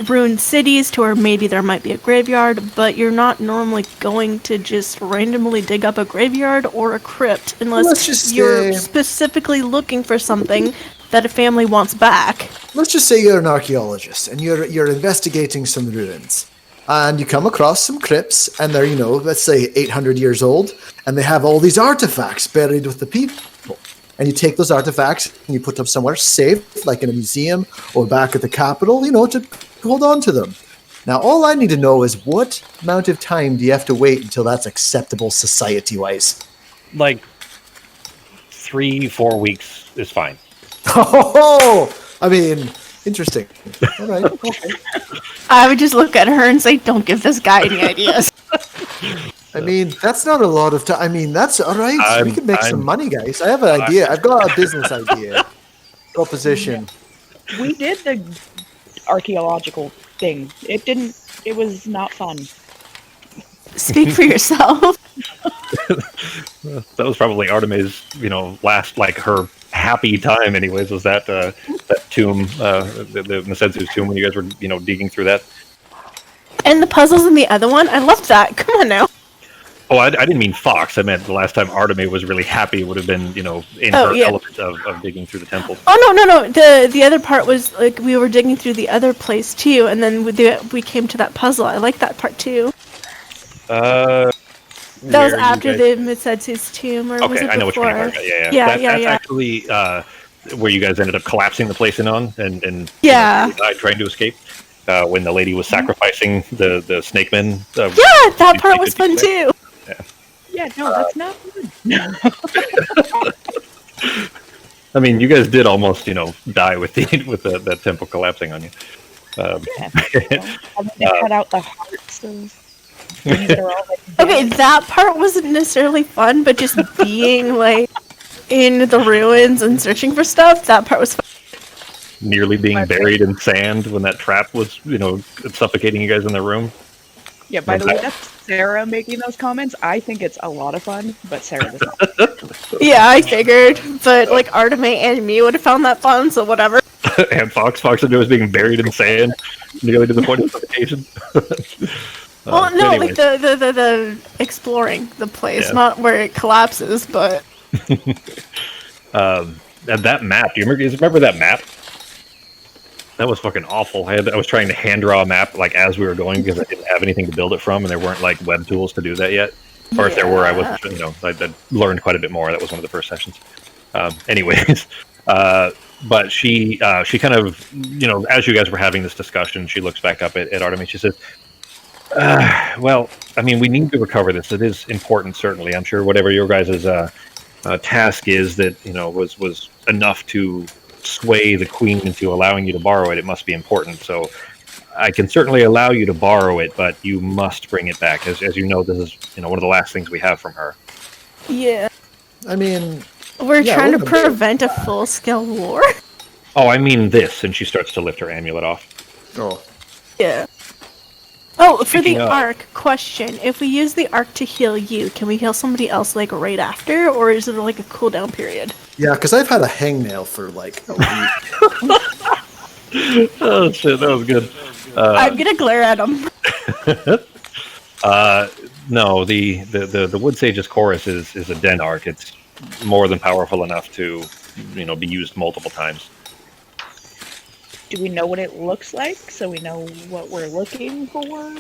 ruined cities to where maybe there might be a graveyard, but you're not normally going to just randomly dig up a graveyard or a crypt Let's unless just you're say- specifically looking for something that a family wants back. Let's just say you're an archaeologist and you're investigating some ruins. And you come across some crypts, and they're, let's say 800 years old, and they have all these artifacts buried with the people. And you take those artifacts and you put them somewhere safe, like in a museum or back at the Capitol, to hold on to them. Now, all I need to know is what amount of time do you have to wait until that's acceptable society-wise? like 3-4 weeks is fine. Oh, I mean, interesting. All right, okay. I would just look at her and say, don't give this guy any ideas. I mean, that's not a lot of time. I mean, that's all right. We can make some money, guys. I have an idea. I've got a business idea. Proposition. We did the archaeological thing. It was not fun. Speak for yourself. That was probably Artemis, last, like, her happy time anyways, was that tomb, the Masensu's tomb, when you guys were, digging through that. And the puzzles in the other one, I loved that. Come on now. Oh, I didn't mean Fox. I meant the last time Artemis was really happy would have been, in her element of digging through the temple. Oh, no. The other part was, like, we were digging through the other place, too, and then we came to that puzzle. I like that part, too. That was after the Mitsetsu's tomb, or was Okay, it I know what you're before? talking about. Yeah. That's Yeah. actually where you guys ended up collapsing the place in on and Yeah. died trying to escape. When the lady was sacrificing the snake men. Yeah, that part was fun, too. Yeah, no, that's not good. I mean, you guys did almost, die with that temple collapsing on you. Having to cut out the hearts of things that are already dead. Okay, that part wasn't necessarily fun, but just being, like, in the ruins and searching for stuff, that part was fun. Nearly being buried in sand when that trap was, suffocating you guys in the room. Yeah, by the way, that's Sarah making those comments. I think it's a lot of fun, but Sarah does not. Yeah, I figured, but, like, Arteme and me would have found that fun, so whatever. And Fox was being buried in sand, nearly to the point of suffocation. Well, no, anyways. like the exploring the place, Yeah. not where it collapses, but And that map, do you remember that map? That was fucking awful. I was trying to hand draw a map like as we were going because I didn't have anything to build it from, and there weren't like web tools to do that yet. Or if there were, I wasn't. I'd learned quite a bit more. That was one of the first sessions. Anyways, but she kind of, as you guys were having this discussion, she looks back up at Artemis. She says, "Well, I mean, we need to recover this. It is important, certainly. I'm sure whatever your guys' task is, that was enough to sway the queen into allowing you to borrow it, it must be important. So I can certainly allow you to borrow it, but you must bring it back. As you know, this is one of the last things we have from her. Yeah. I mean, We're Yeah, trying to we're gonna- prevent a full-scale war. Oh, I mean this, and she starts to lift her amulet off. oh, Yeah. Oh, for the Speaking of- arc, question. If we use the arc to heal you, can we heal somebody else, like, right after? Or is it, like, a cooldown period? yeah, because I've had a hangnail for like a week. Oh shit, that was good. I'm gonna glare at him. No, the Wood Sage's chorus is a den arc. It's more than powerful enough to, be used multiple times. Do we know what it looks like so we know what we're looking for?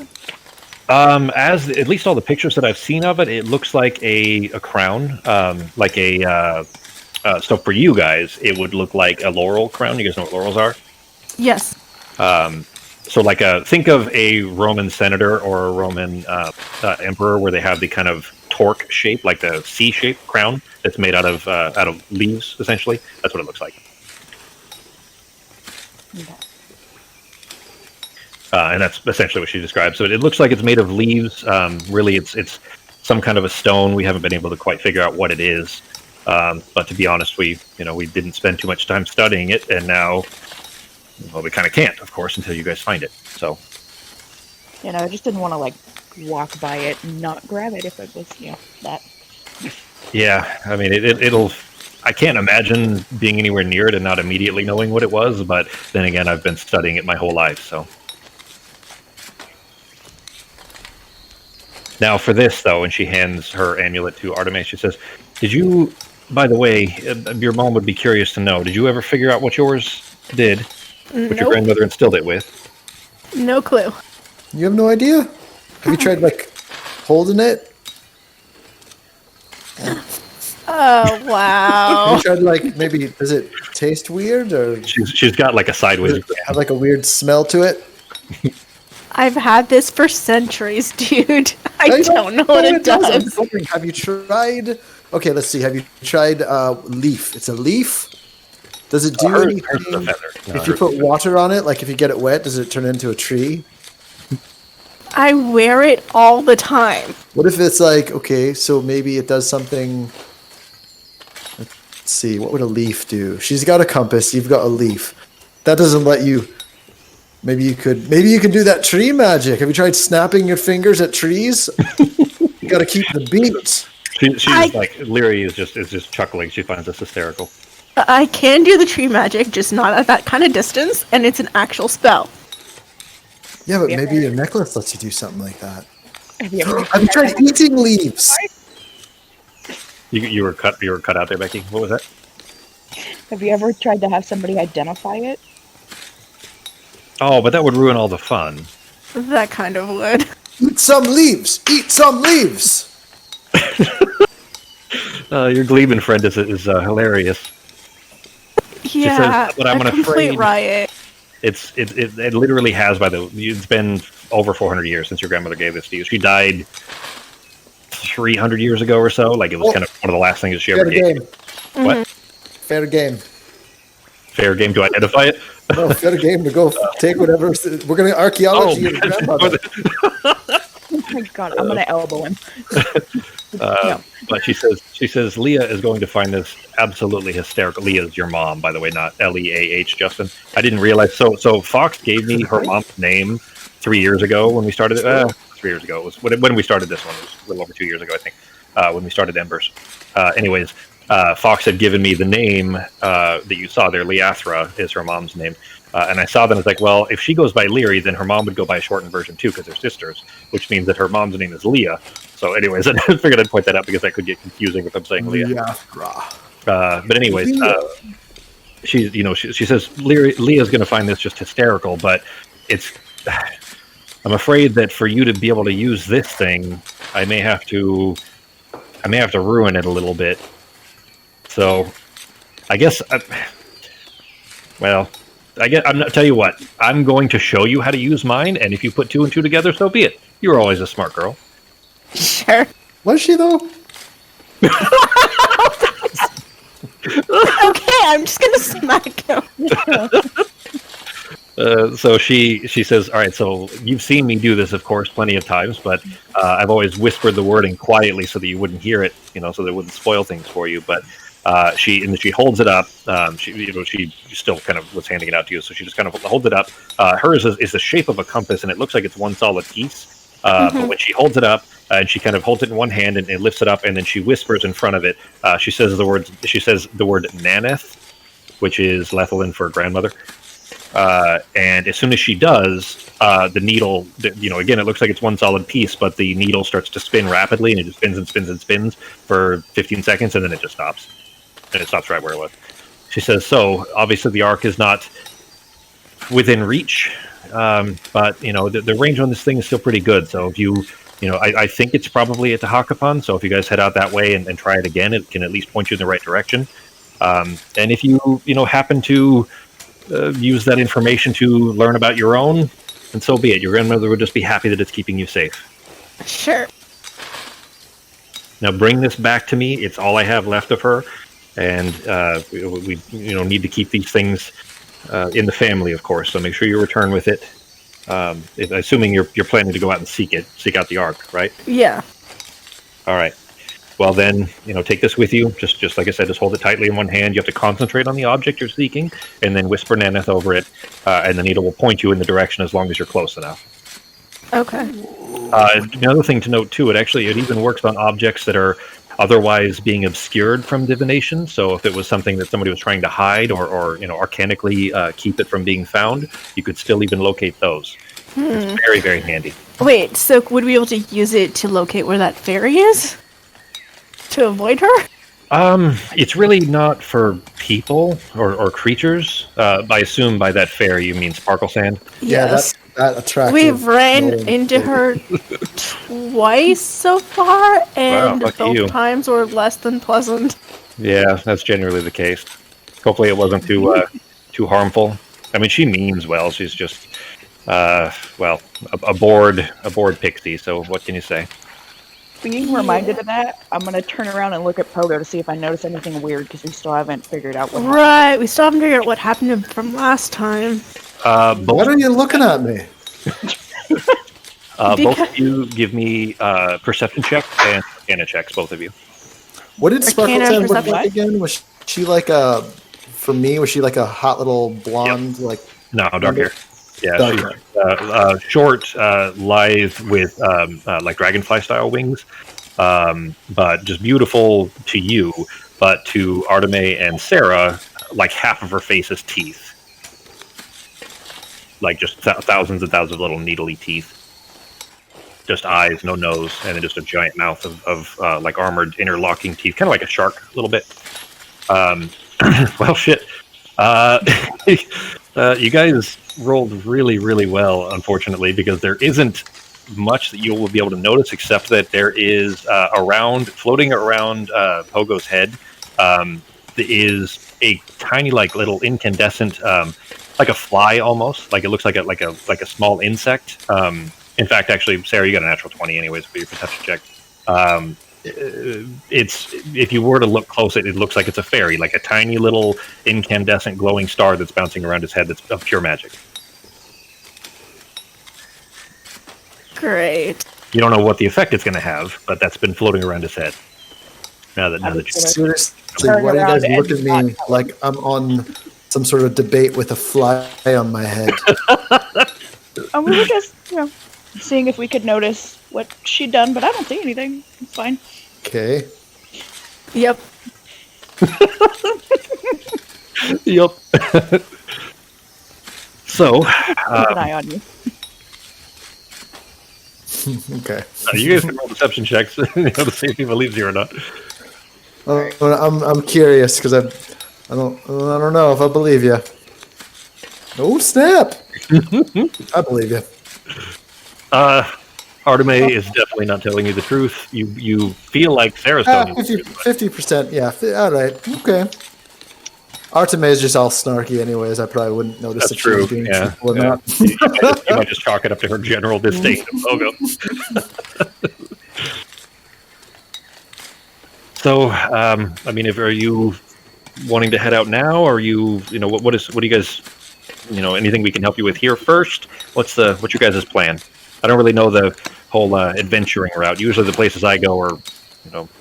As at least all the pictures that I've seen of it, it looks like a crown, like a. So for you guys, it would look like a laurel crown. You guys know what laurels are? Yes. So like think of a Roman senator or a Roman emperor, where they have the kind of torque shape, like the C-shaped crown that's made out of leaves. Essentially, that's what it looks like. Okay. And that's essentially what she described. So it looks like it's made of leaves. Really, it's some kind of a stone. We haven't been able to quite figure out what it is. But to be honest, we didn't spend too much time studying it, and now, well, we kind of can't, of course, until you guys find it. So, I just didn't want to like walk by it and not grab it if it was, that. yeah, I mean, it'll. I can't imagine being anywhere near it and not immediately knowing what it was. But then again, I've been studying it my whole life, so. Now for this, though, and she hands her amulet to Artemis, she says, "Did you, by the way, your mom would be curious to know, did you ever figure out what yours did? What your Nope. grandmother instilled it with?" No clue. You have no idea? Have you tried like holding it? Oh, Have wow. you tried like maybe does it taste weird or She's got like a does sideways. it have like a weird smell to it? I've had this for centuries, dude. I don't know what it I'm does. wondering, have you tried? Okay, let's see. Have you tried leaf? It's a leaf. Does it do Hers anything? is a feather. No, If you put water on it, like if you get it wet, does it turn into a tree? I wear it all the time. What if it's like, okay, so maybe it does something. Let's see, what would a leaf do? She's got a compass, you've got a leaf. That doesn't let you. Maybe you could do that tree magic. Have you tried snapping your fingers at trees? You got to keep the beat. she's like Leary is just chuckling. She finds this hysterical. I can do the tree magic, just not at that kind of distance, and it's an actual spell. Yeah, but Yeah. maybe your necklace lets you do something like that. Have you ever Have you tried eating leaves? You were cut out there, Becky. What was that? Have you ever tried to have somebody identify it? Oh, but that would ruin all the fun. That kind of would. Eat some leaves. Eat some leaves. Your Gleeman friend is hilarious. Yeah, says, "But I'm a complete afraid- riot. It literally has it's been over 400 years since your grandmother gave this to you. She died 300 years ago or so. Like it was Oh. kind of one of the last things that she Fair ever gave. game. What? Fair game. Fair game to identify it? No, fair game to go take whatever. We're going to archaeology your grandmother. Oh my god, I'm gonna elbow him. No. But she says Leah is going to find this absolutely hysterical. Leah is your mom, by the way, not Leah, Justin. I didn't realize. So Fox gave me her mom's name 3 years ago when we started it. 3 years ago. It was when we started this one. It was a little over 2 years ago, I think, when we started Embers. Anyways, Fox had given me the name that you saw there. Leathra is her mom's name. And I saw that and I was like, well, if she goes by Leary, then her mom would go by a shortened version too, because they're sisters, which means that her mom's name is Leah. So anyways, I figured I'd point that out because that could get confusing if I'm saying Leah. Yeah. But anyways, she says Leah's going to find this just hysterical, but I'm afraid that for you to be able to use this thing, I may have to ruin it a little bit. So I guess, tell you what, I'm going to show you how to use mine, and if you put 2 and 2 together, so be it. You're always a smart girl. Sure. Was she though? Okay, I'm just gonna smack him. So she says, "All right. So you've seen me do this, of course, plenty of times, but I've always whispered the wording quietly so that you wouldn't hear it, so that it wouldn't spoil things for you. But she holds it up. She still kind of was handing it out to you, so she just kind of holds it up. Hers is the shape of a compass, and it looks like it's one solid piece. But when she holds it up, and she kind of holds it in one hand and lifts it up, and then she whispers in front of it. She says the word Naneth, which is Lethalin for grandmother. And as soon as she does, the needle, again, it looks like it's one solid piece, but the needle starts to spin rapidly, and it just spins and spins and spins for 15 seconds, and then it just stops. And it stops right where it was. She says, so, obviously the Ark is not within reach, but, the range on this thing is still pretty good. So if I think it's probably at the Hakapon, so if you guys head out that way and try it again, it can at least point you in the right direction. And if you happen to use that information to learn about your own, and so be it. Your grandmother would just be happy that it's keeping you safe. Sure. Now bring this back to me. It's all I have left of her, and we need to keep these things in the family, of course. So make sure you return with it. Assuming you're planning to go out and seek out the Ark, right? Yeah. All right. Well, then, take this with you. Just like I said, just hold it tightly in one hand. You have to concentrate on the object you're seeking, and then whisper Naneth over it, and the needle will point you in the direction as long as you're close enough. Okay. Another thing to note, too, it even works on objects that are otherwise being obscured from divination. So if it was something that somebody was trying to hide or arcanically keep it from being found, you could still even locate those. It's very, very handy. Wait, so would we be able to use it to locate where that fairy is? To avoid her? It's really not for people or creatures. I assume by that fairy you mean Sparkle Sand. Yes. That attractive. We've ran into her twice so far, and lucky both you. times were less than pleasant. Yeah, that's generally the case. Hopefully it wasn't too harmful. I mean, she means well. She's just, a bored pixie, so what can you say? Being reminded of that, I'm going to turn around and look at Pogo to see if I notice anything weird, because we still haven't figured out what happened. Right, we still haven't figured out what happened from last time. What are you looking at me? Both of you give me perception checks and Arcana checks, both of you. What did Sparkle Arcana Sand look perception. like again? Was she like for me, was she like a hot little blonde, No, dark hair. Yeah, Dark she's short, lithe with like dragonfly style wings, but just beautiful to you. But to Arteme and Sarah, like half of her face is teeth, like just thousands and thousands of little needly teeth. Just eyes, no nose, and then just a giant mouth of like armored interlocking teeth, kind of like a shark, a little bit. Well, shit. You guys rolled really, really well, unfortunately, because there isn't much that you will be able to notice, except that there is floating around Pogo's head, is a tiny, like little incandescent, like a fly almost. Like it looks like a small insect. In fact, actually, Sarah, you got a natural 20 anyways for your perception check. It's if you were to look close, it looks like it's a fairy, like a tiny little incandescent glowing star that's bouncing around his head that's of pure magic. Great. You don't know what the effect it's going to have, but that's been floating around his head. Now that Seriously, why do you guys look at me like I'm on some sort of debate with a fly on my head? We were just, seeing if we could notice what she'd done, but I don't see anything. It's fine. Okay. Yep. Yep. So, Keep an eye on you. Okay. You guys can roll deception checks to see if he believes you or not. I'm curious because I don't know if I believe you. Oh snap! I believe you. Arteme is definitely not telling you the truth. You feel like Sarah's telling you. 50%. Yeah. All right. Okay. Arteme is just all snarky, anyways. I probably wouldn't notice That's if she was true. being Yeah. truthful or not. You might just chalk it up to her general disdain of Pogo. So, I mean, are you wanting to head out now, or are you know what do you guys, anything we can help you with here first? What's your guys' plan? I don't really know the whole adventuring route. Usually the places I go are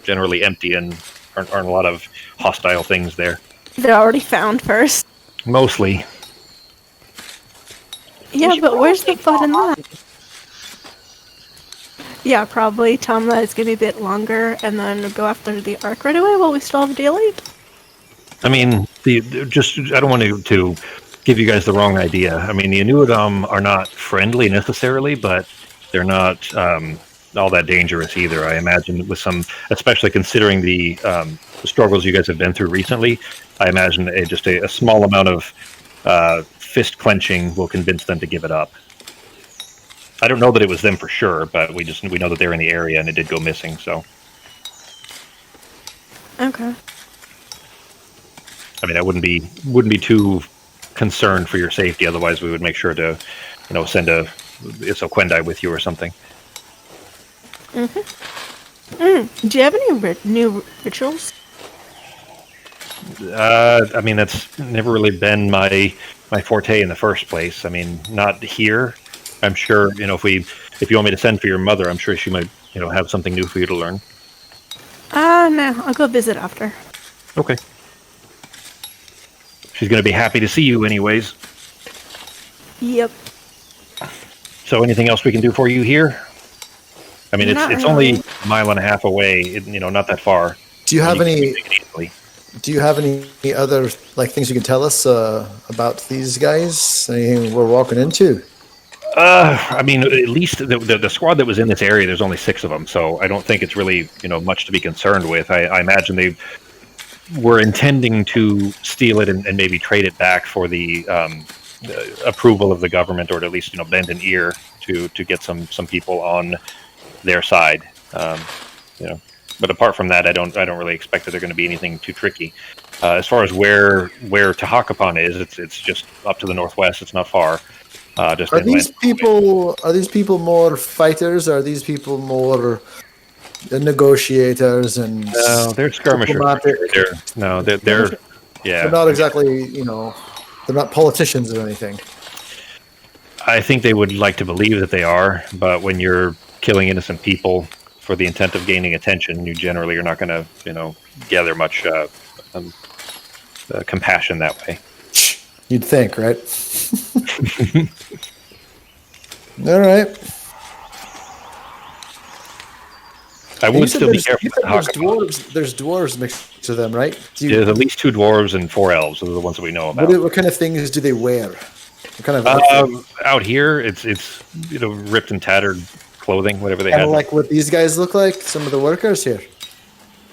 generally empty and aren't a lot of hostile things there. They're already found first. Mostly. Yeah, but where's the fun in that? Yeah, probably. Tell them that it's going to be a bit longer, and then go after the Ark right away while we still have daylight. I mean, I don't want to give you guys the wrong idea. I mean, the Inuadam are not friendly necessarily, but they're not all that dangerous either. I imagine with some, especially considering the struggles you guys have been through recently, I imagine just a small amount of fist clenching will convince them to give it up. I don't know that it was them for sure, but we know that they're in the area and it did go missing. So, okay. I mean, I wouldn't be too concerned for your safety. Otherwise, we would make sure to, send a Quendai with you or something. Do you have any new rituals? I mean, that's never really been my forte in the first place. I mean, not here. I'm sure, if you want me to send for your mother, I'm sure she might, have something new for you to learn. No, I'll go visit after. Okay. She's going to be happy to see you anyways. Yep. So anything else we can do for you here? I mean, it's really. only a mile and a half away, not that far. Do you have any other things you can tell us about these guys? Anything we're walking into? I mean, at least the squad that was in this area, there's only 6 of them, so I don't think it's really, much to be concerned with. I imagine they were intending to steal it and maybe trade it back for the approval of the government, or to at least, bend an ear to get some people on their side. But apart from that, I don't really expect that they're going to be anything too tricky. As far as where Tahakapan is, it's just up to the northwest. It's not far. Are these people more fighters? Are these people more negotiators and? No, they're skirmishers. They're yeah. They're not exactly, they're not politicians or anything. I think they would like to believe that they are, but when you're killing innocent people for the intent of gaining attention, you generally are not going to, gather much compassion that way. You'd think, right? All right. I would still be careful. There's dwarves mixed to them, right? There's at least 2 dwarves and 4 elves. Those are the ones that we know about. What kind of things do they wear? What kind of out here, it's ripped and tattered clothing, whatever they had. Kind of like what these guys look like. Some of the workers here.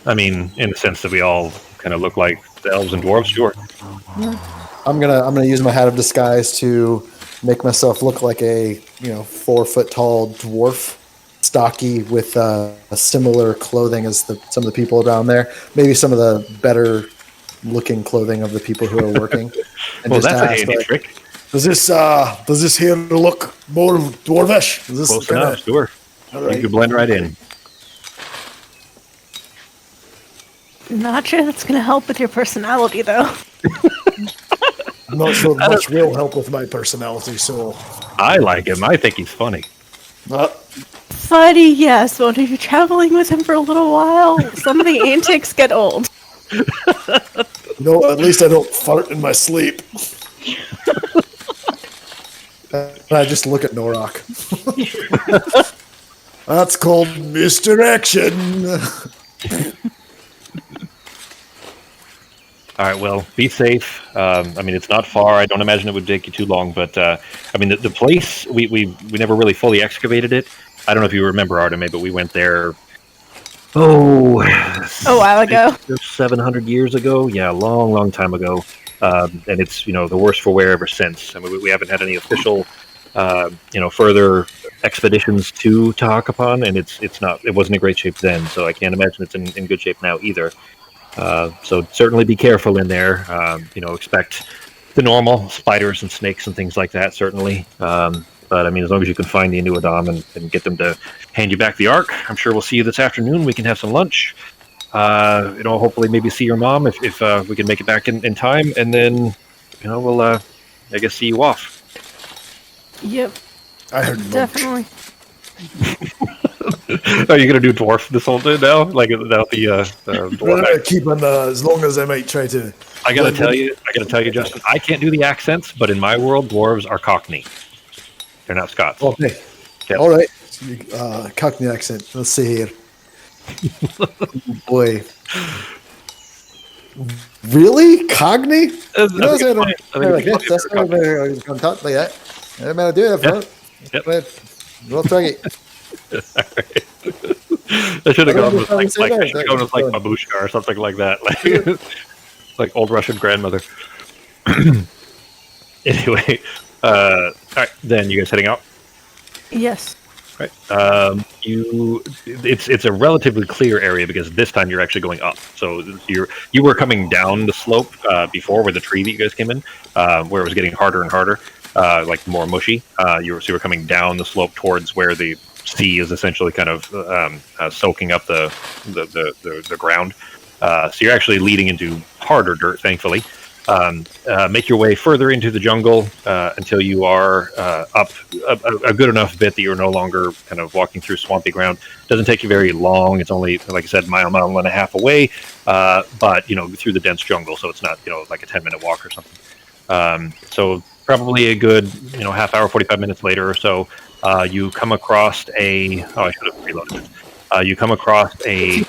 I mean, in the sense that we all kind of look like the elves and dwarves, sure. Yeah. I'm gonna use my hat of disguise to make myself look like a 4-foot tall dwarf, stocky, with similar clothing as some of the people around there. Maybe some of the better looking clothing of the people who are working. And well, that's a handy trick. Does this here look more dwarvish? Is this close enough? Sure. Right. You can blend right in. Not sure that's going to help with your personality, though. I'm not sure much will help with my personality, so... I like him. I think he's funny. Funny, yes, but if you're traveling with him for a little while, some of the antics get old. At least I don't fart in my sleep. I just look at Norak. That's called misdirection. All right, well, be safe. I mean, it's not far. I don't imagine it would take you too long, but I mean, the place, we never really fully excavated it. I don't know if you remember, Arteme, but we went there, a while ago. 700 years ago. Yeah, a long time ago. And it's, the worse for wear ever since. I mean, we haven't had any official, further expeditions to Tahakapan, and it wasn't in great shape then, so I can't imagine it's in good shape now either. So certainly be careful in there. Expect the normal spiders and snakes and things like that, certainly. But I mean, as long as you can find the Inuadam and get them to hand you back the Ark, I'm sure we'll see you this afternoon. We can have some lunch. hopefully maybe see your mom if we can make it back in time, and then we'll I guess see you off. Yep, I heard monk. definitely. Are you gonna do dwarf this whole day now, like without the dwarf accent? Keep on as long as I might try to. I gotta tell you, Justin, I can't do the accents, but in my world, dwarves are Cockney. They're not Scots. Okay. Yep. All right. Cockney accent. Let's see here. Boy. Really? Cockney? That's That's fine. not I'm talk like that. I don't matter do it. Yep. We'll try it. I should have I gone don't with know like, if I would say that. babushka or something like that, like old Russian grandmother. Anyway, all right, then you guys heading out. Yes. Right. It's a relatively clear area because this time you're actually going up. So you were coming down the slope before where the tree that you guys came in, where it was getting harder and harder, like more mushy. You were coming down the slope towards where the sea is essentially kind of soaking up the ground. So you're actually leading into harder dirt, thankfully. Make your way further into the jungle until you are up a good enough bit that you're no longer kind of walking through swampy ground. Doesn't take you very long. It's only, like I said, mile and a half away, but through the dense jungle, so it's not like a 10-minute walk or something. So probably a good half hour, 45 minutes later or so, you come across I should have reloaded it. You come across a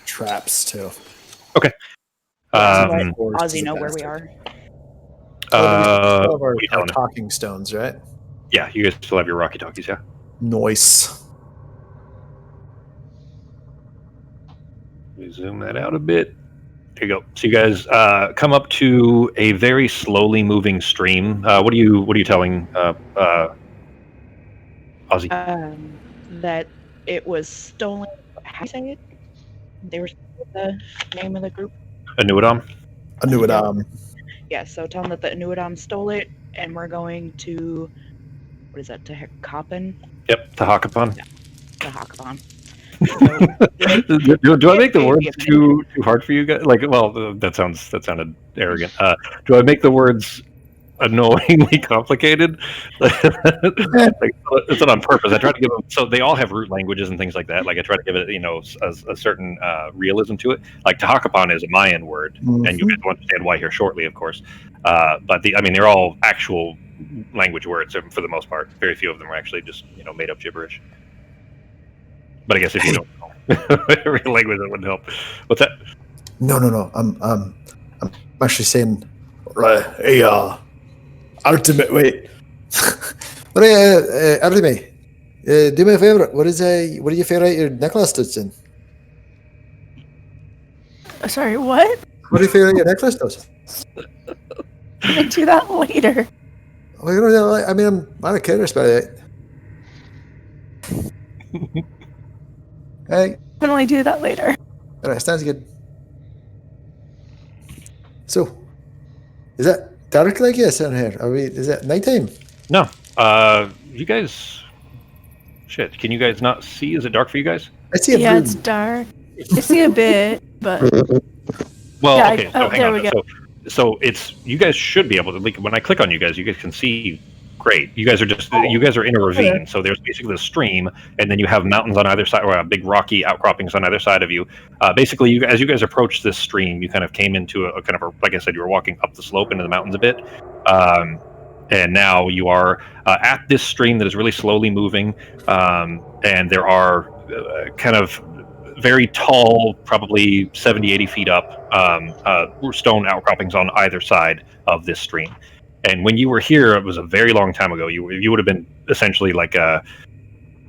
traps too. Okay. Let Ozzy know where we are. All of our what are you telling him? talking stones, right? Yeah, you guys still have your walkie talkies, yeah? Noise. Let me zoom that out a bit. There you go. So you guys come up to a very slowly moving stream. What are you telling Ozzy? That it was stolen. How do you say it? They were the name of the group. Anuadam? Yeah, so tell them that the Anuadam stole it, and we're going to, what is that, to Hakapan? Yep, to Hakapan. Yeah, to Hakapan. Do I make the words too hard for you guys? That sounded arrogant. Do I make the words annoyingly complicated? It's not on purpose. I try to give them, so they all have root languages and things like that. Like I try to give it a certain realism to it. Like Tahakapan is a Mayan word, and you guys will understand why here shortly, of course. But they're all actual language words for the most part. Very few of them are actually just made up gibberish. But I guess if you don't know every language, that wouldn't help. What's that? No. I'm actually saying, hey, Ultimate. Wait. Ultimate. Do me a favor. What do you figure out your necklace does in? Sorry, what? What do you figure out your necklace does? I'm gonna do that later. I mean, I'm kind of curious about it. Hey. Definitely do that later. All right, sounds good. So, is that dark like this in here? Is it nighttime? No. You guys. Shit. Can you guys not see? Is it dark for you guys? I see a Yeah, room. it's dark. I see a bit, but Well, yeah, okay. So hang there on. we go. So it's you guys should be able to. Like when I click on you guys can see. Great. You guys are in a ravine, so there's basically a stream, and then you have mountains on either side, or big rocky outcroppings on either side of you. Basically, as you guys approach this stream, you kind of came into a kind of like I said, you were walking up the slope into the mountains a bit, and now you are at this stream that is really slowly moving, and there are kind of very tall, probably 70, 80 feet up, stone outcroppings on either side of this stream. And when you were here, it was a very long time ago. You would have been essentially like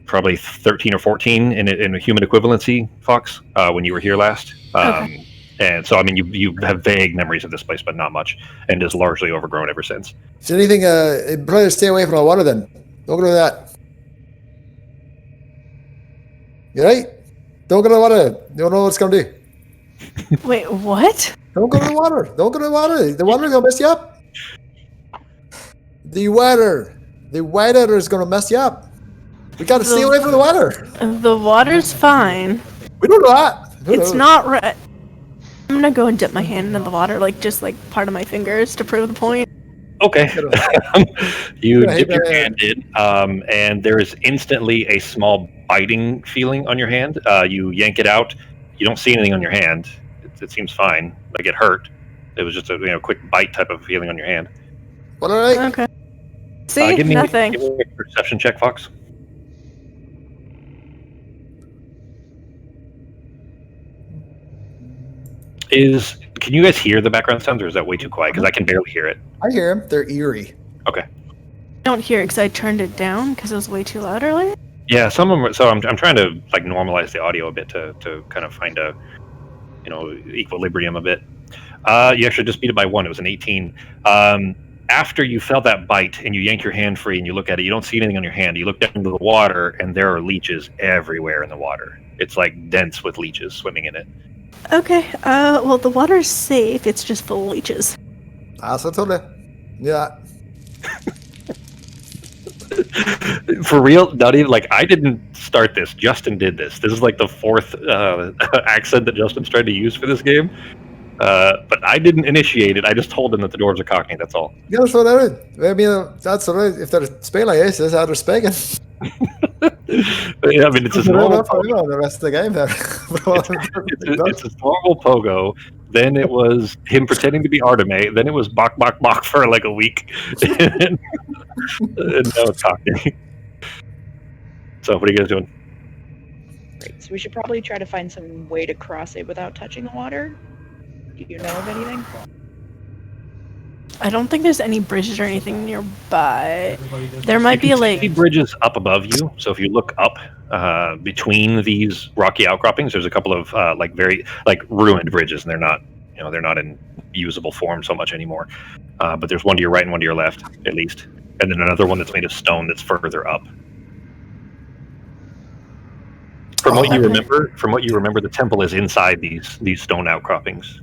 probably 13 or 14 in a human equivalency, Fox, when you were here last. Okay. And so, I mean, you have vague memories of this place, but not much, and is largely overgrown ever since. Is there anything? Probably stay away from the water then. Don't go to that. You right? Don't go to the water. You don't know what it's gonna do. wait, what? Don't go to the water. Don't go to the water. The water's gonna mess you up. The water is gonna mess you up. We gotta stay away from the water. The water's fine. We don't know that. Who It's knows? not red. I'm gonna go and dip my hand into the water, like just like part of my fingers to prove the point. Okay. You Yeah, hey, dip your man. hand in, and there is instantly a small biting feeling on your hand. You yank it out. You don't see anything on your hand. It seems fine. Like it hurt. It was just a quick bite type of feeling on your hand. What all right? Okay. See, Give me nothing. a perception check, Fox. Can you guys hear the background sounds, or is that way too quiet? Because I can barely hear it. I hear them. They're eerie. Okay. I don't hear it because I turned it down because it was way too loud earlier. Yeah, some of them. So I'm trying to like normalize the audio a bit to kind of find a equilibrium a bit. You actually just beat it by 1. It was an 18. After you felt that bite and you yank your hand free and you look at it, you don't see anything on your hand. You look down into the water and there are leeches everywhere in the water. It's like dense with leeches swimming in it. Okay. Well, the water's safe. It's just full of leeches. That's what I told you. Yeah. For real, not even like I didn't start this. Justin did this. This is like the 4th accent that Justin's trying to use for this game. But I didn't initiate it. I just told him that the dwarves are Cockney. That's all. Ja, that's what I did. I mean, that's all right. If they're speaking like this, that's how they're speaking. Yeah, I mean, it's just normal. The rest of the game there. It's a normal pogo. Then it was him pretending to be Arteme. Then it was bok bok bok for like a week. And now it's Cockney. So what are you guys doing? Great. So we should probably try to find some way to cross it without touching the water. Do you know of anything? I don't think there's any bridges or anything nearby. There might be like see bridges up above you. So if you look up between these rocky outcroppings, there's a couple of very ruined bridges, and they're not in usable form so much anymore. But there's one to your right and one to your left, at least, and then another one that's made of stone that's further up. From what you remember, the temple is inside these stone outcroppings.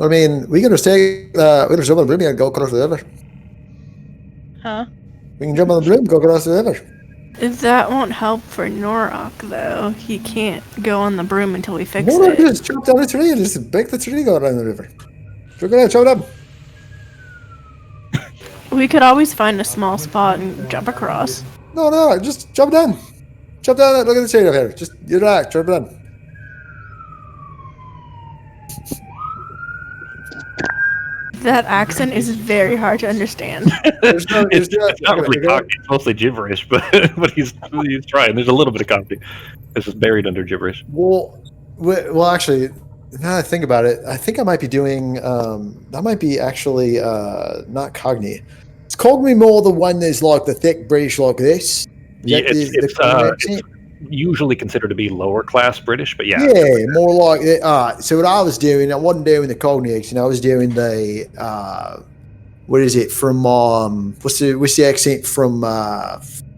I mean, we can just take, we can just jump on the broom and go across the river. Huh? We can jump on the broom and go across the river. that won't help for Norok though. He can't go on the broom until we fix Why not it. just chop down the tree and just make the tree go around the river? We're gonna chop it up. We could always find a small spot and jump across. No, just chop it down. Chop down, look at the tree over here. Just, you're right, chop it down. That accent is very hard to understand. There's no, It's not really Cockney. It's mostly gibberish, but he's trying. There's a little bit of Cockney. It's just buried under gibberish. Well, actually, now that I think about it, I think I might be doing. That might be actually not Cockney. It's called me more the one that's like the thick British like this. Yeah, it's usually considered to be lower class British, but yeah. Yeah, more like so what I was doing, I wasn't doing the Cockney accent. I was doing the what is it from what's the accent from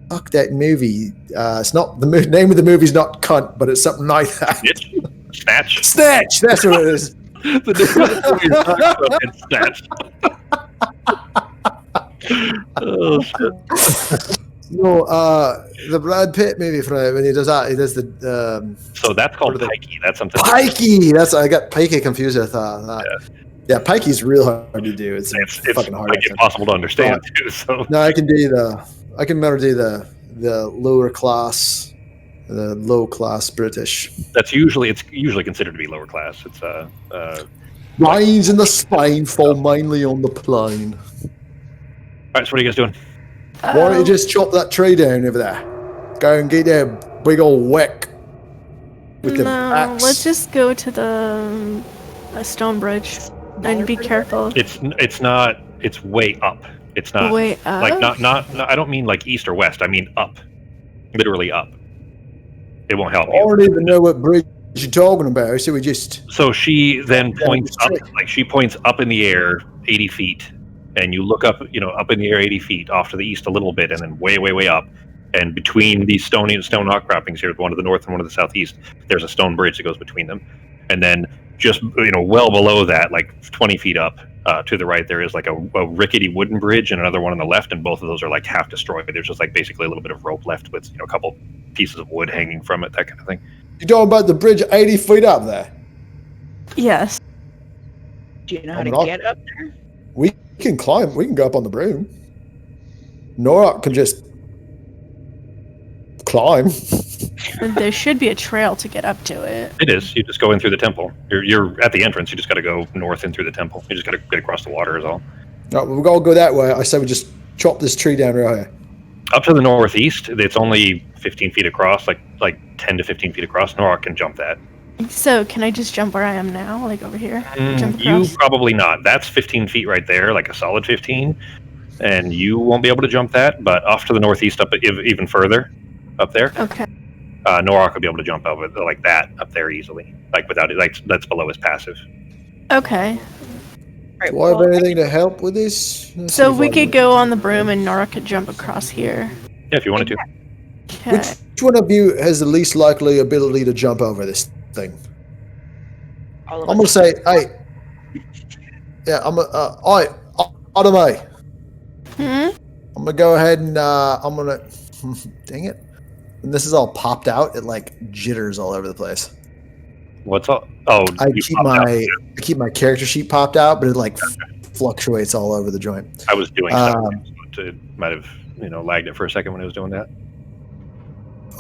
fuck that movie? It's not the name of the movie's not Cunt, but it's something like that. Snatch. Snatch. That's what it is. The name of the movie is not Snatch. Oh shit. No, the Brad Pitt movie from when he does that, he does the. So that's called pikey. That's something. Pikey. That's I got pikey confused with that. Yeah, pikey's real hard to do. It's fucking hard. Like impossible to understand too. So no, I can remember do the lower class, the low class British. it's usually considered to be lower class. It's Lines in the spine fall mainly on the plane. All right. So what are you guys doing? Why don't you just chop that tree down over there? Go and get that big old whack with the axe. Let's just go to the stone bridge and be careful. It's not. It's way up. It's not Way up? like not. I don't mean like east or west. I mean up, literally up. It won't help I you. don't even know what bridge you're talking about. So we just. So she then points the up, street. like she points up in the air 80 feet, and you look up, up in the air 80 feet off to the east a little bit, and then way, way, way up. And between these stone outcroppings here, one to the north and one to the southeast, there's a stone bridge that goes between them. And then just, well below that, like 20 feet up to the right, there is like a rickety wooden bridge and another one on the left, and both of those are like half destroyed. There's just like basically a little bit of rope left with, a couple pieces of wood hanging from it, that kind of thing. You talking about the bridge 80 feet up there? Yes. Do you know how I to mean, I'll- get up there? We can climb. We can go up on the broom. Nora can just climb. There should be a trail to get up to it. It is. You just go in through the temple. You're at the entrance. You just got to go north in through the temple. You just got to get across the water is all. Right, we'll all go that way. I say we just chop this tree down right here. Up to the northeast, it's only 15 feet across, like 10 to 15 feet across. Nora can jump that. So can I just jump where I am now, like over here? Jump You across? probably not. That's 15 feet right there, like a solid 15. And you won't be able to jump that. But off to the northeast, up even further, up there, Okay. Norak will be able to jump over like that up there easily, like without it. Like that's below his passive. Okay. Right, Do I have anything to help with this? Let's So see if we I could can- go on the broom and Nora could jump across here. Yeah, if you wanted to. Okay. Which one of you has the least likely ability to jump over this thing? all of I'm gonna us. say, hey. Yeah, alright, Automate. Hmm? I'm gonna go ahead and I'm gonna dang it. When this is all popped out, it like jitters all over the place. What's all? Oh, I you keep popped out. I keep my character sheet popped out, but it like fluctuates all over the joint. I was doing something. Um, So it might have lagged it for a second when I was doing that.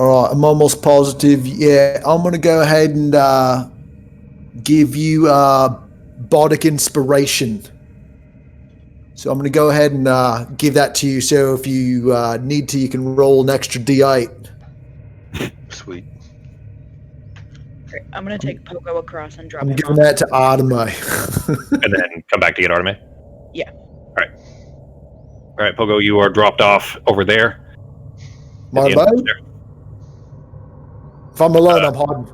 All right, I'm almost positive. Yeah, I'm gonna go ahead and give you bardic inspiration. So I'm gonna go ahead and give that to you. So if you need to, you can roll an extra D8. Sweet. Great. I'm gonna take Pogo across and drop I'm him giving off. that to Adame. And then come back to get Arteme? Yeah. All right, Pogo, you are dropped off over there. at My the entrance bad. there. If I'm alone, I'm hiding.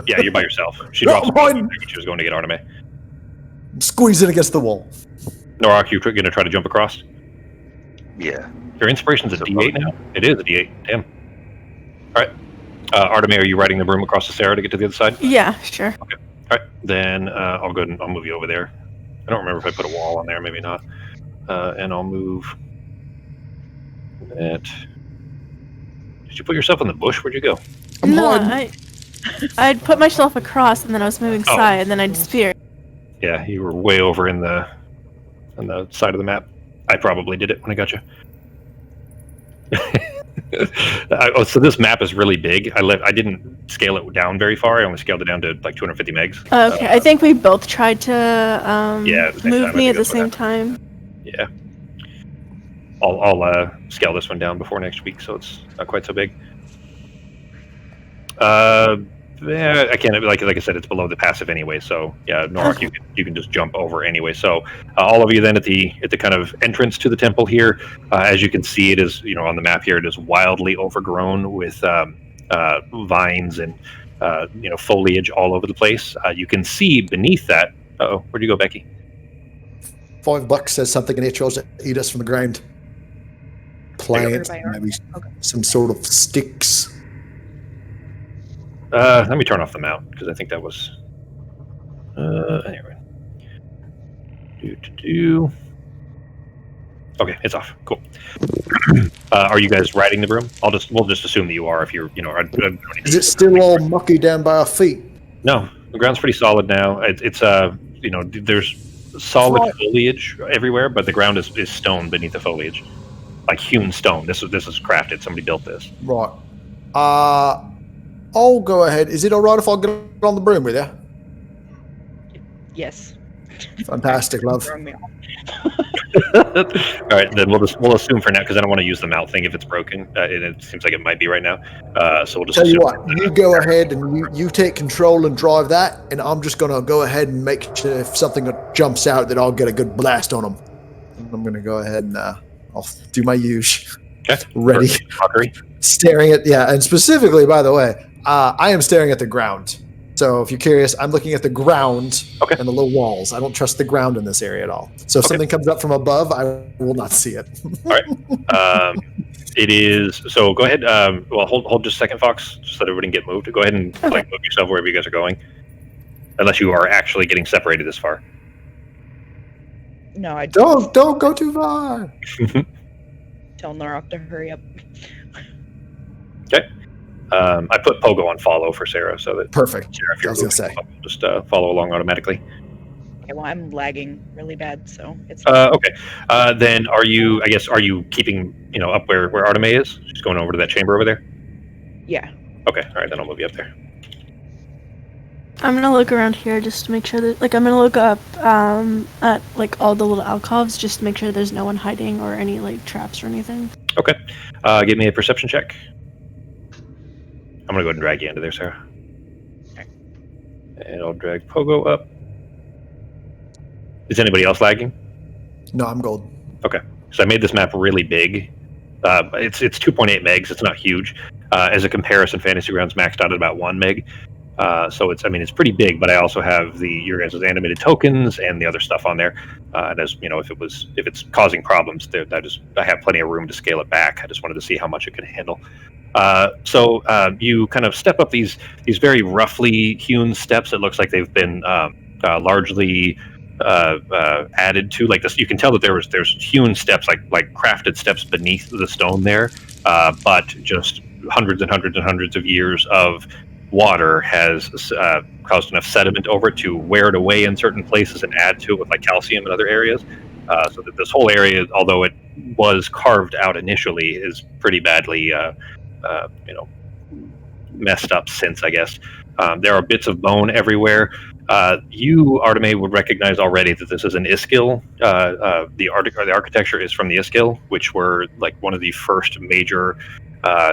Yeah, you're by yourself. She No, drops I'm you hiding. when she was going to get Arteme. I'm squeezing against the wall. Norak, you going to try to jump across? Yeah. Your inspiration's a So D8 now? It is a D8. Damn. All right. Arteme, are you riding the broom across the Sarah to get to the other side? Yeah, sure. All right. Then I'll go ahead and I'll move you over there. I don't remember if I put a wall on there. Maybe not. And I'll move that. Did you put yourself in the bush? Where'd you go? I'm No, hiding. I'd put myself across and then I was moving Oh. side and then I disappeared. Yeah, you were way over on the side of the map. I probably did it when I got you. So this map is really big. I didn't scale it down very far. I only scaled it down to like 250 megs. Okay, I think we both tried to Yeah, at the same move time, I me think at the that's what same time. Yeah. I'll scale this one down before next week, so it's not quite so big. Yeah, I can't. Like I said, it's below the passive anyway. So yeah, Norak, you can just jump over anyway. So all of you then at the kind of entrance to the temple here, as you can see, it is on the map here. It is wildly overgrown with vines and foliage all over the place. You can see beneath that. Oh, where'd you go, Becky? $5 says something and it tries to eat us from the ground. Plants, Everybody- maybe okay. some sort of sticks. Let me turn off the mount because I think that was. Anyway. Okay, it's off. Cool. Are you guys riding the broom? We'll just assume that you are. If you're, Is it still all mucky down by our feet? No, the ground's pretty solid now. It's there's solid Right. foliage everywhere, but the ground is stone beneath the foliage, like hewn stone. This is crafted. Somebody built this. Right. I'll go ahead. Is it all right if I get on the broom with you? Yes. Fantastic, love. Throw me off. All right, then we'll assume for now because I don't want to use the mount thing if it's broken. It seems like it might be right now. So we'll just Tell you assume what, you go ahead and you take control and drive that, and I'm just gonna go ahead and make sure if something jumps out that I'll get a good blast on them. And I'm gonna go ahead and I'll do my use. Okay. Ready. Fuckery. Staring at and specifically, by the way, I am staring at the ground. So if you're curious, I'm looking at the ground Okay. and the low walls. I don't trust the ground in this area at all. So if Okay. something comes up from above, I will not see it. All right. It is so. Go ahead. Well, hold just a second, Fox, just so that everybody can get moved. Go ahead and Okay. move yourself wherever you guys are going, unless you are actually getting separated this far. No, I Don't go too far. tell Narok to hurry up. I put Pogo on follow for Sarah, so that Perfect. Sarah, if I you're was gonna moving, say. just follow along automatically. Okay, well, I'm lagging really bad, so it's Okay. Then are you keeping up where Arteme is? She's going over to that chamber over there. yeah. Okay. All right. Then I'll move you up there. I'm gonna look around here just to make sure that, I'm gonna look up at all the little alcoves just to make sure there's no one hiding or any traps or anything. Okay. Give me a perception check. I'm gonna go ahead and drag you into there, Sarah. Okay. And I'll drag Pogo up. Is anybody else lagging? No, I'm gold. Okay. So I made this map really big. It's 2.8 megs. It's not huge. As a comparison, Fantasy Grounds maxed out at about 1 meg. So it's pretty big, but I also have your guys' animated tokens and the other stuff on there. And as if it's causing problems, I have plenty of room to scale it back. I just wanted to see how much it could handle. So you kind of step up these very roughly hewn steps. It looks like they've been largely added to. Like this, you can tell that there's hewn steps, like crafted steps beneath the stone there, but just hundreds and hundreds and hundreds of years of water has caused enough sediment over it to wear it away in certain places and add to it with calcium in other areas. So that this whole area, although it was carved out initially, is pretty badly messed up since, I guess. There are bits of bone everywhere. You, Arteme, would recognize already that this is an Iskil. The architecture is from the Iskil, which were one of the first major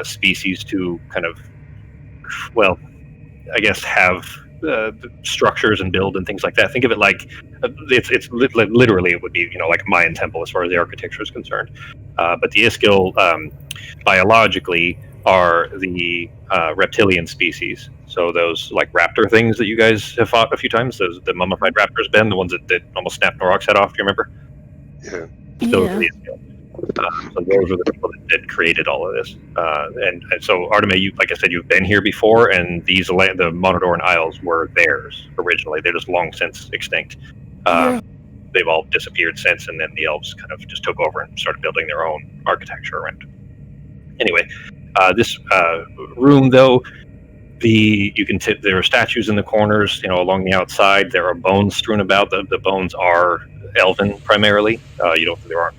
species to kind of, I guess, have structures and build and things like that. Think of it like it's literally it would be like a Mayan temple as far as the architecture is concerned. But the Iskil biologically are the reptilian species. So those raptor things that you guys have fought a few times, the mummified raptors, Ben, the ones that almost snapped Norok's head off. Do you remember? Yeah. Those are the Iskil. So those are the people that created all of this. And so Arteme, like I said, you've been here before, and the Monodoran Isles were theirs originally. They're just long since extinct. They've all disappeared since, and then the elves kind of just took over and started building their own architecture around. Anyway, this room, though, there are statues in the corners, along the outside. There are bones strewn about. The bones are elven primarily. There aren't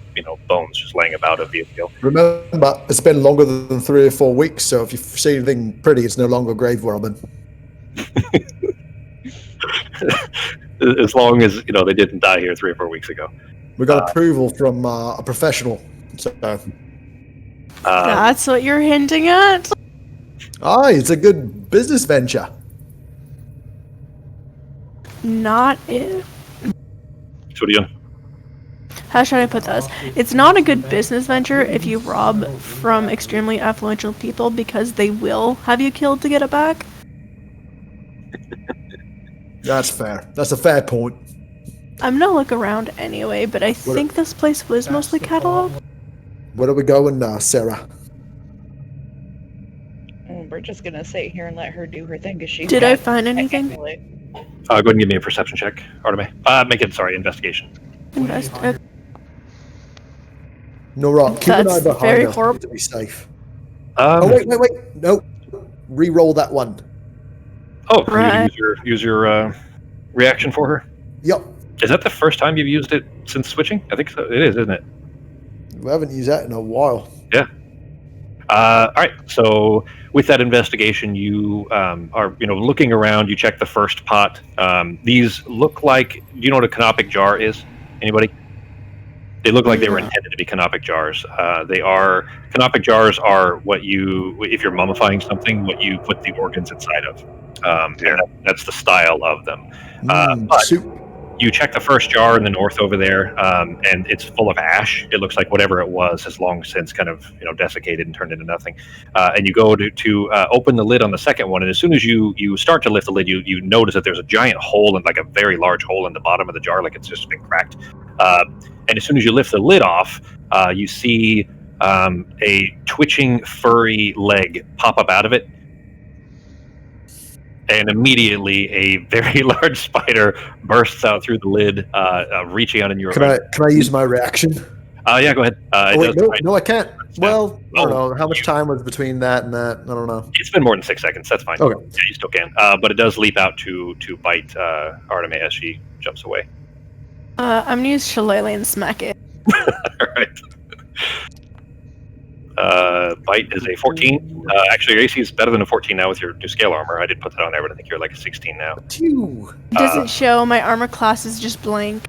bones just laying about of you. Remember, it's been longer than 3 or 4 weeks, so if you see anything pretty, it's no longer grave robbing. As long as they didn't die here 3 or 4 weeks ago. We got approval from a professional. So, That's what you're hinting at? it's a good business venture. Not it. So what are you doing? How should I put this? It's not a good business venture if you rob from extremely affluential people because they will have you killed to get it back. That's fair. That's a fair point. I'm gonna look around anyway, but I think this place was mostly cataloged. Where are we going, Sarah? We're just gonna sit here and let her do her thing because she. Did I find anything? Go ahead and give me a perception check, Arteme. Make it, investigation. No, Rock. Keep an eye That's behind very us horrible. to be safe. Wait. No. Re-roll that one. Oh, Right. use your reaction for her. Yep. Is that the first time you've used it since switching? I think so. It is, isn't it? We haven't used that in a while. Yeah. All right. So with that investigation, you are looking around. You check the first pot. These look like. Do you know what a canopic jar is? Anybody? They look like they were intended to be canopic jars. Canopic jars are if you're mummifying something, what you put the organs inside of. And that's the style of them. But you check the first jar in the north over there, and it's full of ash. It looks like whatever it was has long since kind of desiccated and turned into nothing. And you go to open the lid on the second one, and as soon as you start to lift the lid, you notice that there's a giant hole, and a very large hole in the bottom of the jar, like it's just been cracked. And as soon as you lift the lid off, you see a twitching furry leg pop up out of it. And immediately a very large spider bursts out through the lid, reaching out in your Can I use my reaction? Yeah, go ahead. No, I can't. Well, I don't Oh, know. How much time was between that and that? I don't know. It's been more than 6 seconds. That's fine. Okay. Yeah, you still can. But it does leap out to bite Artemis as she jumps away. I'm gonna use Shillelagh and smack it. All right. Bite is a 14. Actually, your AC is better than a 14 now with your new scale armor. I did put that on there, but I think you're like a 16 now. Phew. Doesn't show my armor class is just blank.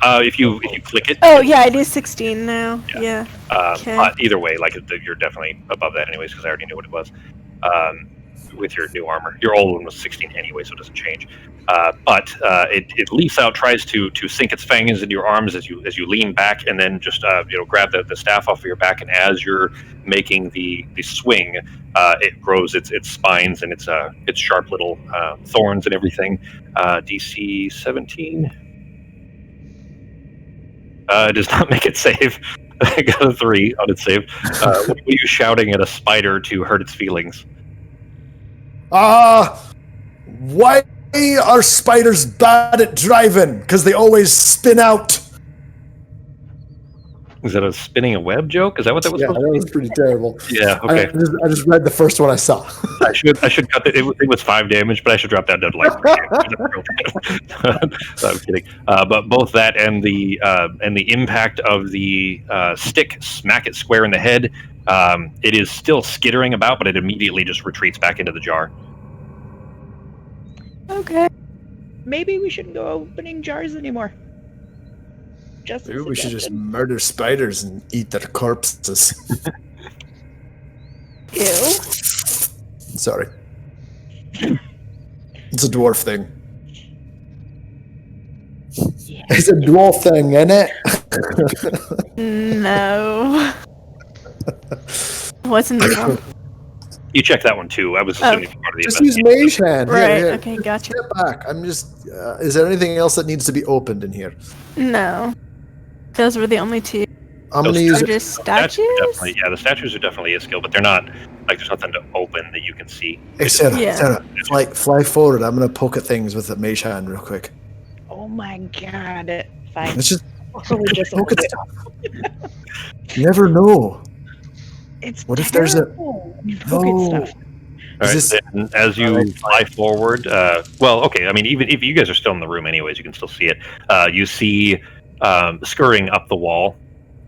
If you click it. Oh yeah, it is 16 now. Yeah. Okay. But either way, like you're definitely above that anyways because I already knew what it was. With your new armor, your old one was 16 anyway, so it doesn't change. But it leaps out, tries to sink its fangs into your arms as you lean back, and then just grab the staff off of your back. And as you're making the swing, it grows its spines and its sharp little thorns and everything. DC 17. It does not make it save. I got a 3 on its save. What are you shouting at a spider to hurt its feelings? Why are spiders bad at driving? Because they always spin out. Is that a spinning a web joke? Is that what that was? Yeah, that was pretty terrible. Yeah. Okay. I just read the first one I saw. I should cut it. It was 5 damage, but I should drop that down to like 3. I'm kidding. But both that and the impact of the stick smack it square in the head. It is still skittering about, but it immediately just retreats back into the jar. Okay. Maybe we shouldn't go opening jars anymore. Just Maybe we should just murder spiders and eat their corpses. Ew. Sorry. It's a dwarf thing. Yeah. It's a dwarf thing, isn't it? No. What's in the one? You check that one too. I was assuming part of the Just use investigation. mage hand. Right. Here. Okay. Gotcha. Step back. I'm just. Is there anything else that needs to be opened in here? No. Those were the only two. I'm Those gonna use Are it. just Statues statues? the statues are definitely a skill, but they're not like there's nothing to open that you can see. Hey, Sarah, Yeah. Sarah, fly forward. I'm gonna poke at things with a mage hand real quick. Oh my god. Fine. Let's just Totally just poke at opened it. stuff. You never know. It's What if there's a- terrible. You poke at No. stuff. All right, Is this- then as you fly forward, well, okay. I mean, even if you guys are still in the room, anyways, you can still see it. You see scurrying up the wall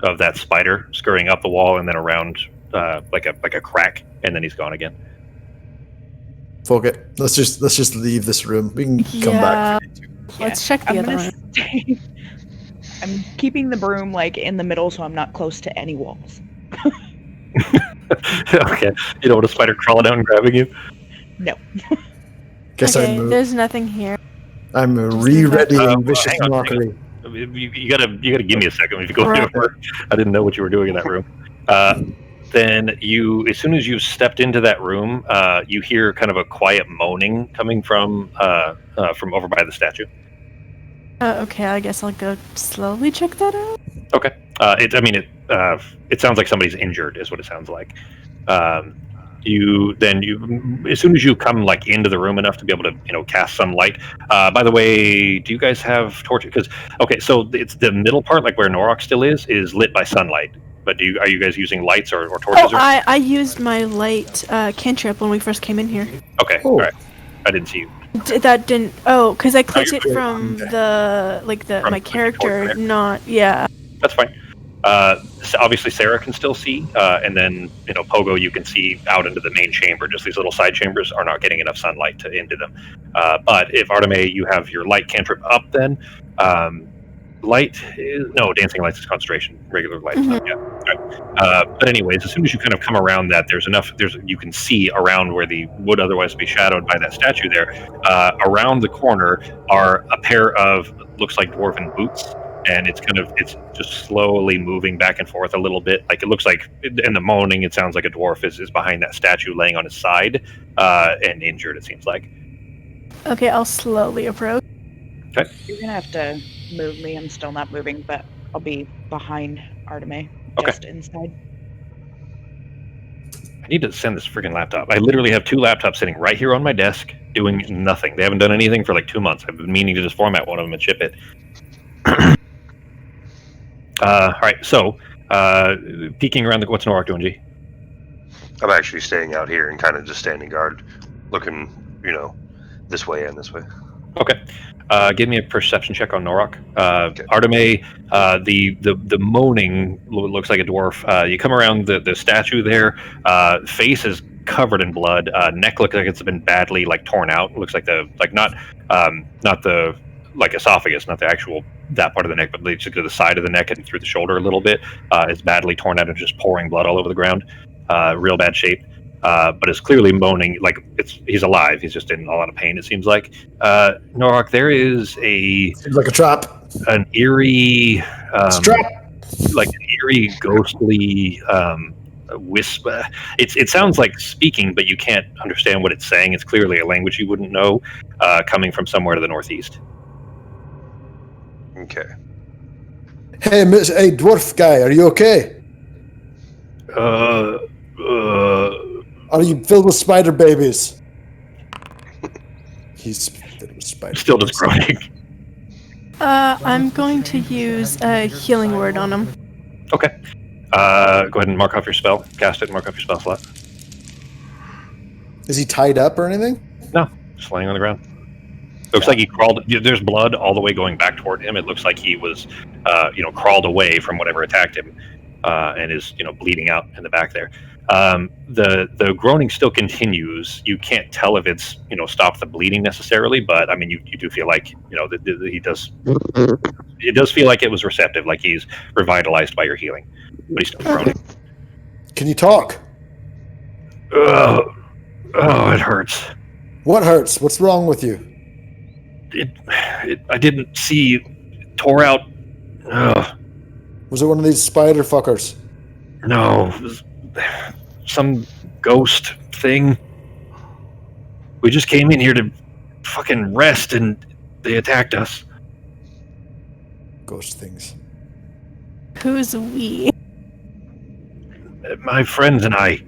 of that spider, scurrying up the wall and then around like a crack, and then he's gone again. Poke it. Let's just leave this room. We can come back. Let's check the I'm other gonna one. stay. I'm keeping the broom like in the middle, so I'm not close to any walls. Okay, you don't want a spider crawling out and grabbing you. No. Guess Okay, there's nothing here. I'm re-readying vicious hang on. mockery. You gotta give me a second if you go Right. over. I didn't know what you were doing in that room. Then as soon as you stepped into that room, you hear kind of a quiet moaning coming from over by the statue. Okay, I guess I'll go slowly check that out. Okay. It sounds like somebody's injured, is what it sounds like. You as soon as you come like into the room enough to be able to cast some light. By the way, do you guys have torches? Because so it's the middle part, like where Norok still is lit by sunlight. But are you guys using lights or torches? Oh, I used my light cantrip when we first came in here. Okay. Oh. All right. I didn't see you. That didn't. Oh, because I clicked you're it good. from Okay. From my the character, torch there. not yeah. That's fine. So obviously Sarah can still see, and then Pogo, you can see out into the main chamber. Just these little side chambers are not getting enough sunlight into them. But if Artemis, you have your light cantrip up, then dancing lights is concentration. Regular light is not yet. All right. But anyways, as soon as you kind of come around that, you can see around where the would otherwise be shadowed by that statue there. Around the corner are a pair of looks like dwarven boots. And it's just slowly moving back and forth a little bit. Like it looks like in the moaning, it sounds like a dwarf is behind that statue laying on his side and injured, it seems like. Okay, I'll slowly approach. Okay. You're gonna have to move me. I'm still not moving, but I'll be behind Artemis, Okay. just inside. I need to send this freaking laptop. I literally have 2 laptops sitting right here on my desk doing nothing. They haven't done anything for like 2 months. I've been meaning to just format one of them and ship it. All right, so Peeking around what's Norak doing, G? I'm actually staying out here and kind of just standing guard, looking, this way and this way. Okay. Give me a perception check on Norak. Okay. Arteme, the moaning looks like a dwarf. You come around the statue there. Face is covered in blood. Neck looks like it's been badly torn out. Looks like not the esophagus, not the actual that part of the neck, but to the side of the neck and through the shoulder a little bit. It's badly torn out and just pouring blood all over the ground. Real bad shape. But is clearly moaning he's alive. He's just in a lot of pain, it seems like. Norak, there is Seems like a trap. an eerie, Trap. like an eerie, ghostly whisper. It sounds like speaking, but you can't understand what it's saying. It's clearly a language you wouldn't know, coming from somewhere to the northeast. Okay. Hey, dwarf guy, are you okay? Are you filled with spider babies? He's filled with spider Still babies. just groaning. I'm going to use a healing word on him. Okay. Go ahead and mark off your spell. Cast it and mark off your spell slot. Is he tied up or anything? No, just laying on the ground. Looks like he crawled. There's blood all the way going back toward him. It looks like he was, crawled away from whatever attacked him, and is, bleeding out in the back there. The groaning still continues. You can't tell if it's, stopped the bleeding necessarily, but I mean, you do feel like, he does. It does feel like it was receptive, like he's revitalized by your healing, but he's still groaning. Can you talk? Oh, it hurts. What hurts? What's wrong with you? I didn't see. It tore out. Was it one of these spider fuckers? No, it was some ghost thing. We just came in here to fucking rest, and they attacked us. Ghost things. Who's we? My friends and I.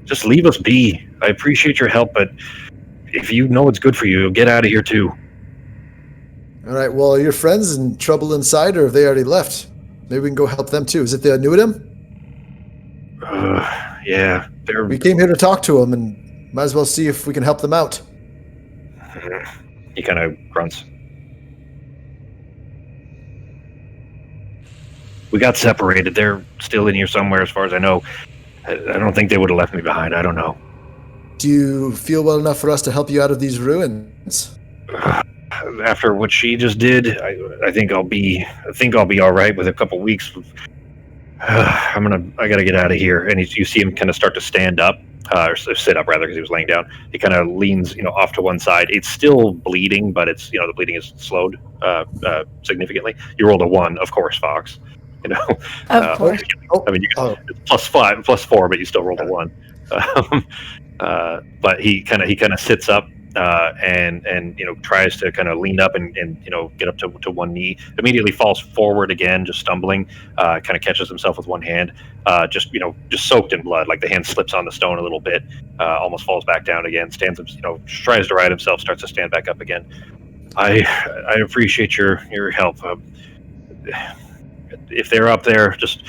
Just leave us be. I appreciate your help, but if you know what's good for you, get out of here too. All right, well, are your friends in trouble inside, or have they already left? Maybe we can go help them too. Is it the Anudim? Yeah, they're... We came here to talk to them, and might as well see if we can help them out. He kind of grunts. We got separated. They're still in here somewhere, as far as I know. I don't think they would have left me behind. I don't know. Do you feel well enough for us to help you out of these ruins? After what she just did, I think I'll be all right with a couple weeks. I gotta get out of here. And you see him kind of start to stand up, or sit up rather, because he was laying down. He kind of leans, off to one side. It's still bleeding, but it's, the bleeding is slowed significantly. You rolled a 1, of course, Fox. Of course. I mean, it's +4, but you still rolled a 1. But he kind of sits up. And tries to kind of lean up and get up to one knee. Immediately falls forward again, just stumbling. Kind of catches himself with one hand, just soaked in blood. Like the hand slips on the stone a little bit, almost falls back down again. Stands, tries to right himself, starts to stand back up again. I appreciate your help. If they're up there, just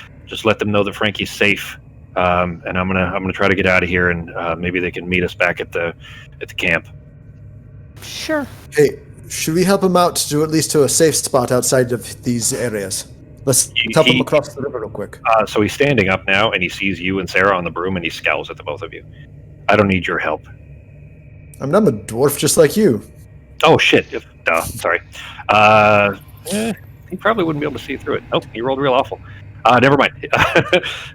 let them know that Frankie's safe. And I'm gonna try to get out of here, and maybe they can meet us back at the camp. Sure. Hey, should we help him out to at least to a safe spot outside of these areas? Let's help him across the river real quick. So he's standing up now, and he sees you and Sarah on the broom, and he scowls at the both of you. I don't need your help. I'm a dwarf just like you. Oh, shit. Sorry. He probably wouldn't be able to see through it. Nope, he rolled real awful. Never mind.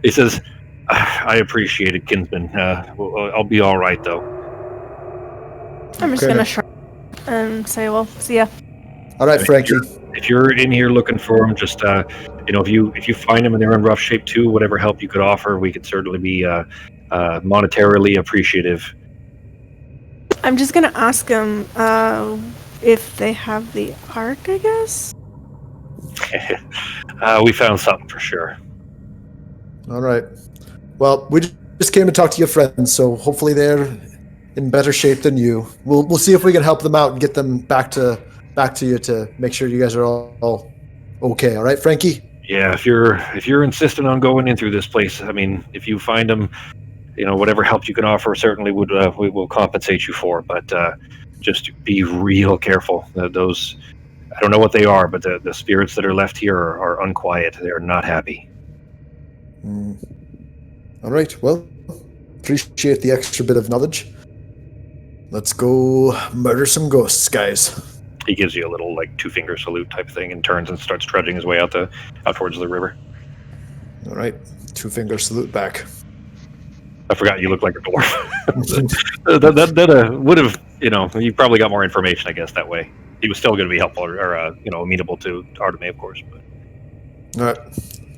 He says, I appreciate it, Kinsman. I'll be all right, though. I'm just gonna shrug and say, well, see ya. All right, Frankie. If you're in here looking for him, just if you find him and they're in rough shape too, whatever help you could offer, we could certainly be monetarily appreciative. I'm just gonna ask them if they have the ark, I guess. We found something for sure. All right. Well, we just came to talk to your friends, so hopefully they're in better shape than you. We'll see if we can help them out and get them back to you to make sure you guys are all okay. All right, Frankie? Yeah, if you're insistent on going in through this place, I mean, if you find them, whatever help you can offer, certainly we will compensate you for. But just be real careful. Those, I don't know what they are, but the spirits that are left here are unquiet. They are not happy. All right. Well, appreciate the extra bit of knowledge. Let's go murder some ghosts, guys. He gives you a little like 2-finger salute type thing and turns and starts trudging his way out towards the river. All right. 2-finger salute back. I forgot you look like a dwarf. that would have, you probably got more information, I guess, that way. He was still going to be helpful or amenable to Artemis, of course. But. All right.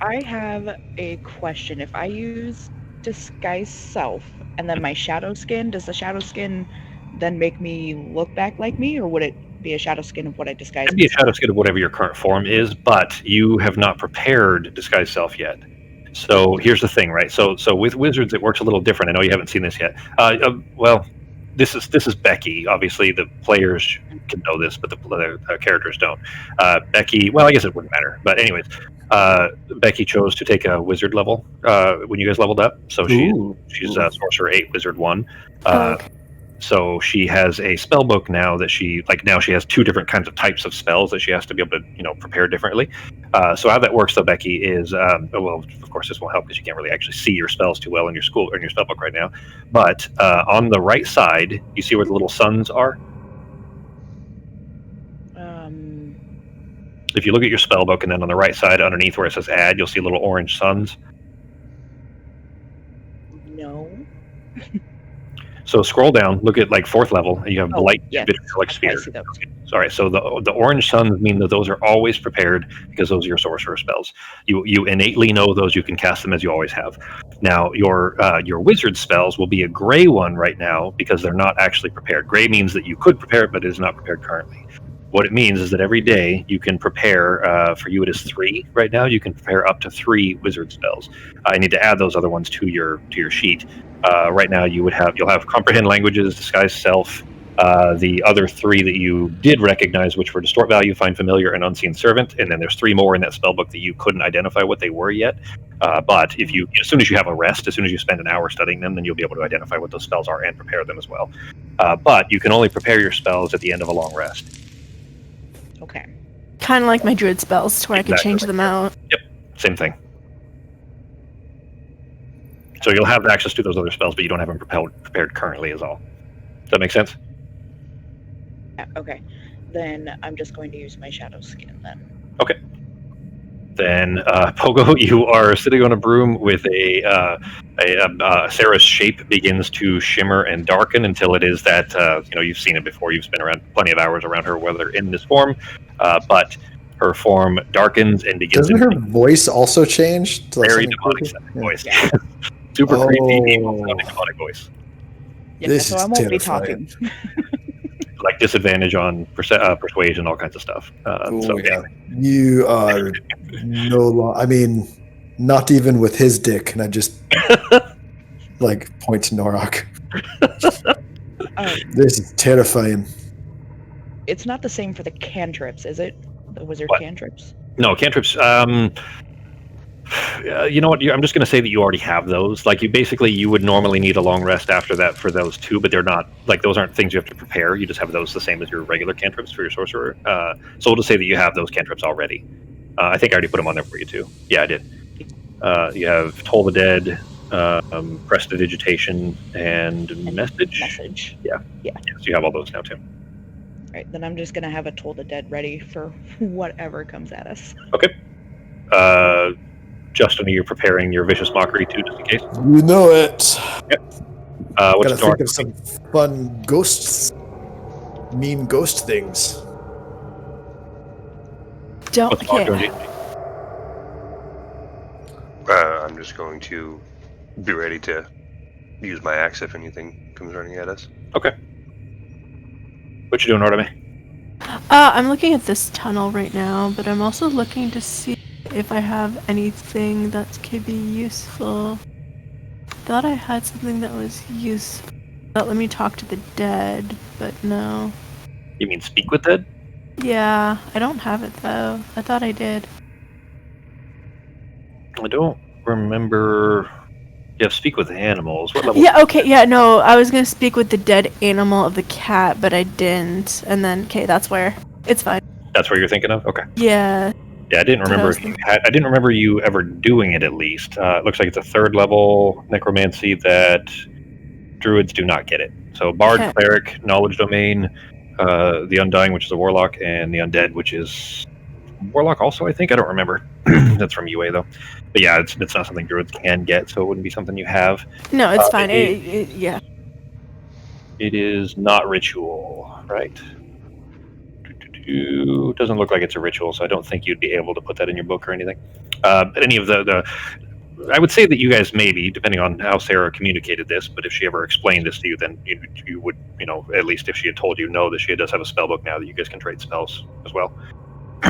I have a question. If I use disguise self and then my shadow skin, does the shadow skin then make me look back like me, or would it be a shadow skin of what I disguise? It'd be a shadow skin of whatever your current form is, but you have not prepared disguise self yet. So here's the thing, right? So with wizards, it works a little different. I know you haven't seen this yet. Well, this is Becky. Obviously, the players can know this, but the characters don't. Becky, well, I guess it wouldn't matter. But anyways, Becky chose to take a wizard level when you guys leveled up. So she's Sorcerer 8, Wizard 1. Okay. So she has a spell book now that she has 2 different kinds of types of spells that she has to be able to prepare differently. So how that works though, Becky, is well, of course this won't help because you can't really actually see your spells too well in your spell book right now. But on the right side, you see where the little suns are. If you look at your spell book and then on the right side underneath where it says add, you'll see little orange suns. No. So scroll down, look at like 4th level, and you have light vitriolic sphere. I see those. Sorry, so the orange suns mean that those are always prepared because those are your sorcerer spells. You innately know those. You can cast them as you always have. Now your wizard spells will be a gray one right now because they're not actually prepared. Gray means that you could prepare it, but it is not prepared currently. What it means is that every day you can prepare, for you it is 3 right now, you can prepare up to 3 wizard spells. I need to add those other ones to your sheet. Right now you'll have comprehend languages, disguise self, the other 3 that you did recognize, which were distort value, find familiar, and unseen servant, and then there's 3 more in that spell book that you couldn't identify what they were yet. But as soon as you have a rest, as soon as you spend an hour studying them, then you'll be able to identify what those spells are and prepare them as well. But you can only prepare your spells at the end of a long rest. Okay. Kind of like my druid spells, to where I can change them out. Yep, same thing. So you'll have access to those other spells, but you don't have them prepared currently is all. Does that make sense? Yeah, okay. Then I'm just going to use my shadow skin then. Okay. Then, Pogo, you are sitting on a broom with Sarah's shape begins to shimmer and darken until it is that, you've seen it before. You've spent around plenty of hours around her, whether in this form, but her form darkens and begins. Doesn't her voice also change? To very demonic sounding voice. Yeah. Super creepy, evil sounding demonic voice. Yeah, this so I won't be talking. Like disadvantage on persuasion, all kinds of stuff. You are not even with his dick, and I just point to Norok. This is terrifying. It's not the same for the cantrips, is it? The wizard cantrips? No, cantrips. You know what? I'm just going to say that you already have those. Like, you would normally need a long rest after that for those 2, but they're not, those aren't things you have to prepare. You just have those the same as your regular cantrips for your sorcerer. So we'll just say that you have those cantrips already. I think I already put them on there for you, too. Yeah, I did. You have Toll the Dead, Prestidigitation, and Message. Yeah. So you have all those now, too. All right, then I'm just going to have a Toll the Dead ready for whatever comes at us. Okay. Justin, are you preparing your Vicious Mockery too, just in case? You know it. Yep. Gotta think of some fun ghosts, mean ghost things. Don't care. I'm just going to be ready to use my axe if anything comes running at us. Okay. What you doing, Artemis? I'm looking at this tunnel right now, but I'm also looking to see if I have anything that could be useful. Thought I had something that was useful. Let me talk to the dead, but no. You mean speak with dead? Yeah, I don't have it though. I thought I did. I don't remember. You have speak with animals. What level? Yeah, okay, yeah, no, I was gonna speak with the dead animal of the cat, but I didn't. And then, okay, that's where. It's fine. That's what you're thinking of? Okay. Yeah. Yeah, I didn't That's what I remember was if you thinking. had. I didn't remember you ever doing it. At least it looks like it's a 3rd level necromancy that druids do not get it. So bard, Okay. cleric, knowledge domain, the undying, which is a warlock, and the undead, which is warlock. Also, I think I don't remember. That's from UA though. But yeah, it's not something druids can get, so it wouldn't be something you have. No, it's fine. It Yeah. is not ritual, right? Doesn't look like it's a ritual, so I don't think you'd be able to put that in your book or anything. But any of the I would say that you guys maybe, depending on how Sarah communicated this, but if she ever explained this to you, then you would, at least if she had told you, know that she does have a spell book now that you guys can trade spells as well.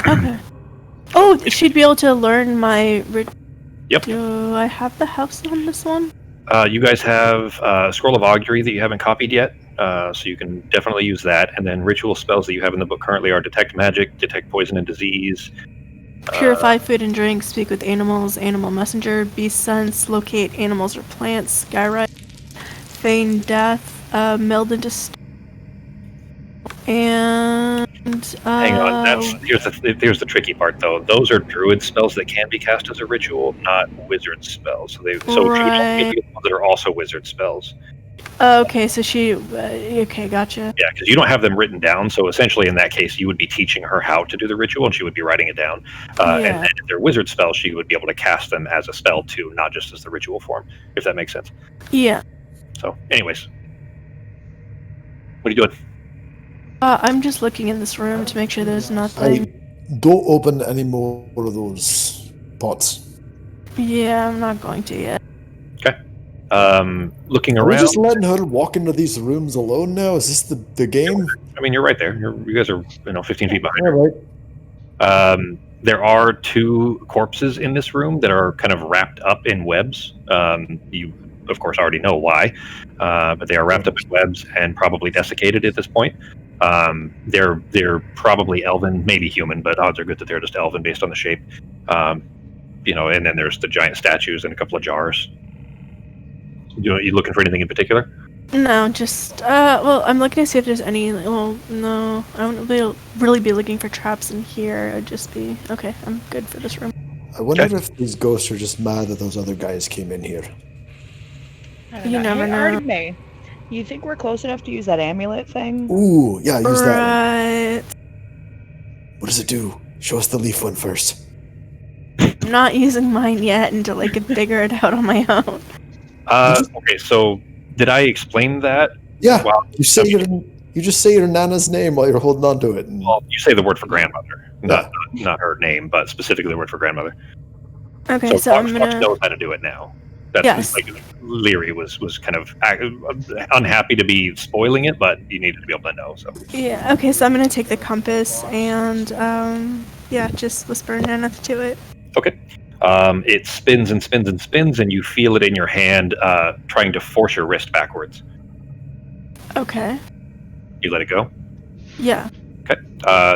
Okay. Oh, she'd be able to learn my. Yep. Do I have the house on this one? You guys have a Scroll of Augury that you haven't copied yet, so you can definitely use that. And then ritual spells that you have in the book currently are Detect Magic, Detect Poison and Disease. Purify food and drink, speak with animals, animal messenger, beast sense, locate animals or plants, skywrite, feign death, meld into and Hang on, here's the tricky part though. Those are druid spells that can be cast as a ritual, not wizard spells. So she would only be the ones that are also wizard spells. Okay, so she. Okay, gotcha. Yeah, because you don't have them written down. So essentially, in that case, you would be teaching her how to do the ritual, and she would be writing it down. And if they're wizard spells, she would be able to cast them as a spell too, not just as the ritual form. If that makes sense. Yeah. So, anyways, what are you doing? I'm just looking in this room to make sure there's nothing. Don't open any more of those pots. Yeah, I'm not going to yet. Okay. Looking Are we around. just letting her walk into these rooms alone now? Is this the game? I mean, you're right there. You guys are 15 feet behind her. All right. There are 2 corpses in this room that are kind of wrapped up in webs. You, of course, already know why, but they are wrapped up in webs and probably desiccated at this point. They're probably elven, maybe human, but odds are good that they're just elven based on the shape. And then there's the giant statues and a couple of jars. You looking for anything in particular? No, just well, I'm looking to see if there's any. Well, no, I wouldn't really be looking for traps in here. I'd just be okay. I'm good for this room. I wonder if these ghosts are just mad that those other guys came in here. You never know. May, you think we're close enough to use that amulet thing? Ooh, yeah, use that Right. What does it do? Show us the leaf one first. I'm not using mine yet until I can figure it out on my own. Okay, so did I explain that? Yeah, Well, you just say your nana's name while you're holding on to it. And Well, you say the word for grandmother, not her name, but specifically the word for grandmother. Okay, so I'm Fox gonna. knows how to do it now. That's Yes. like Leary was kind of unhappy to be spoiling it, but you needed to be able to know. So Yeah. Okay, so I'm gonna take the compass and yeah, just whisper Nana to it. okay, it spins and spins and spins, and you feel it in your hand, trying to force your wrist backwards. Okay. You let it go. Yeah. Okay.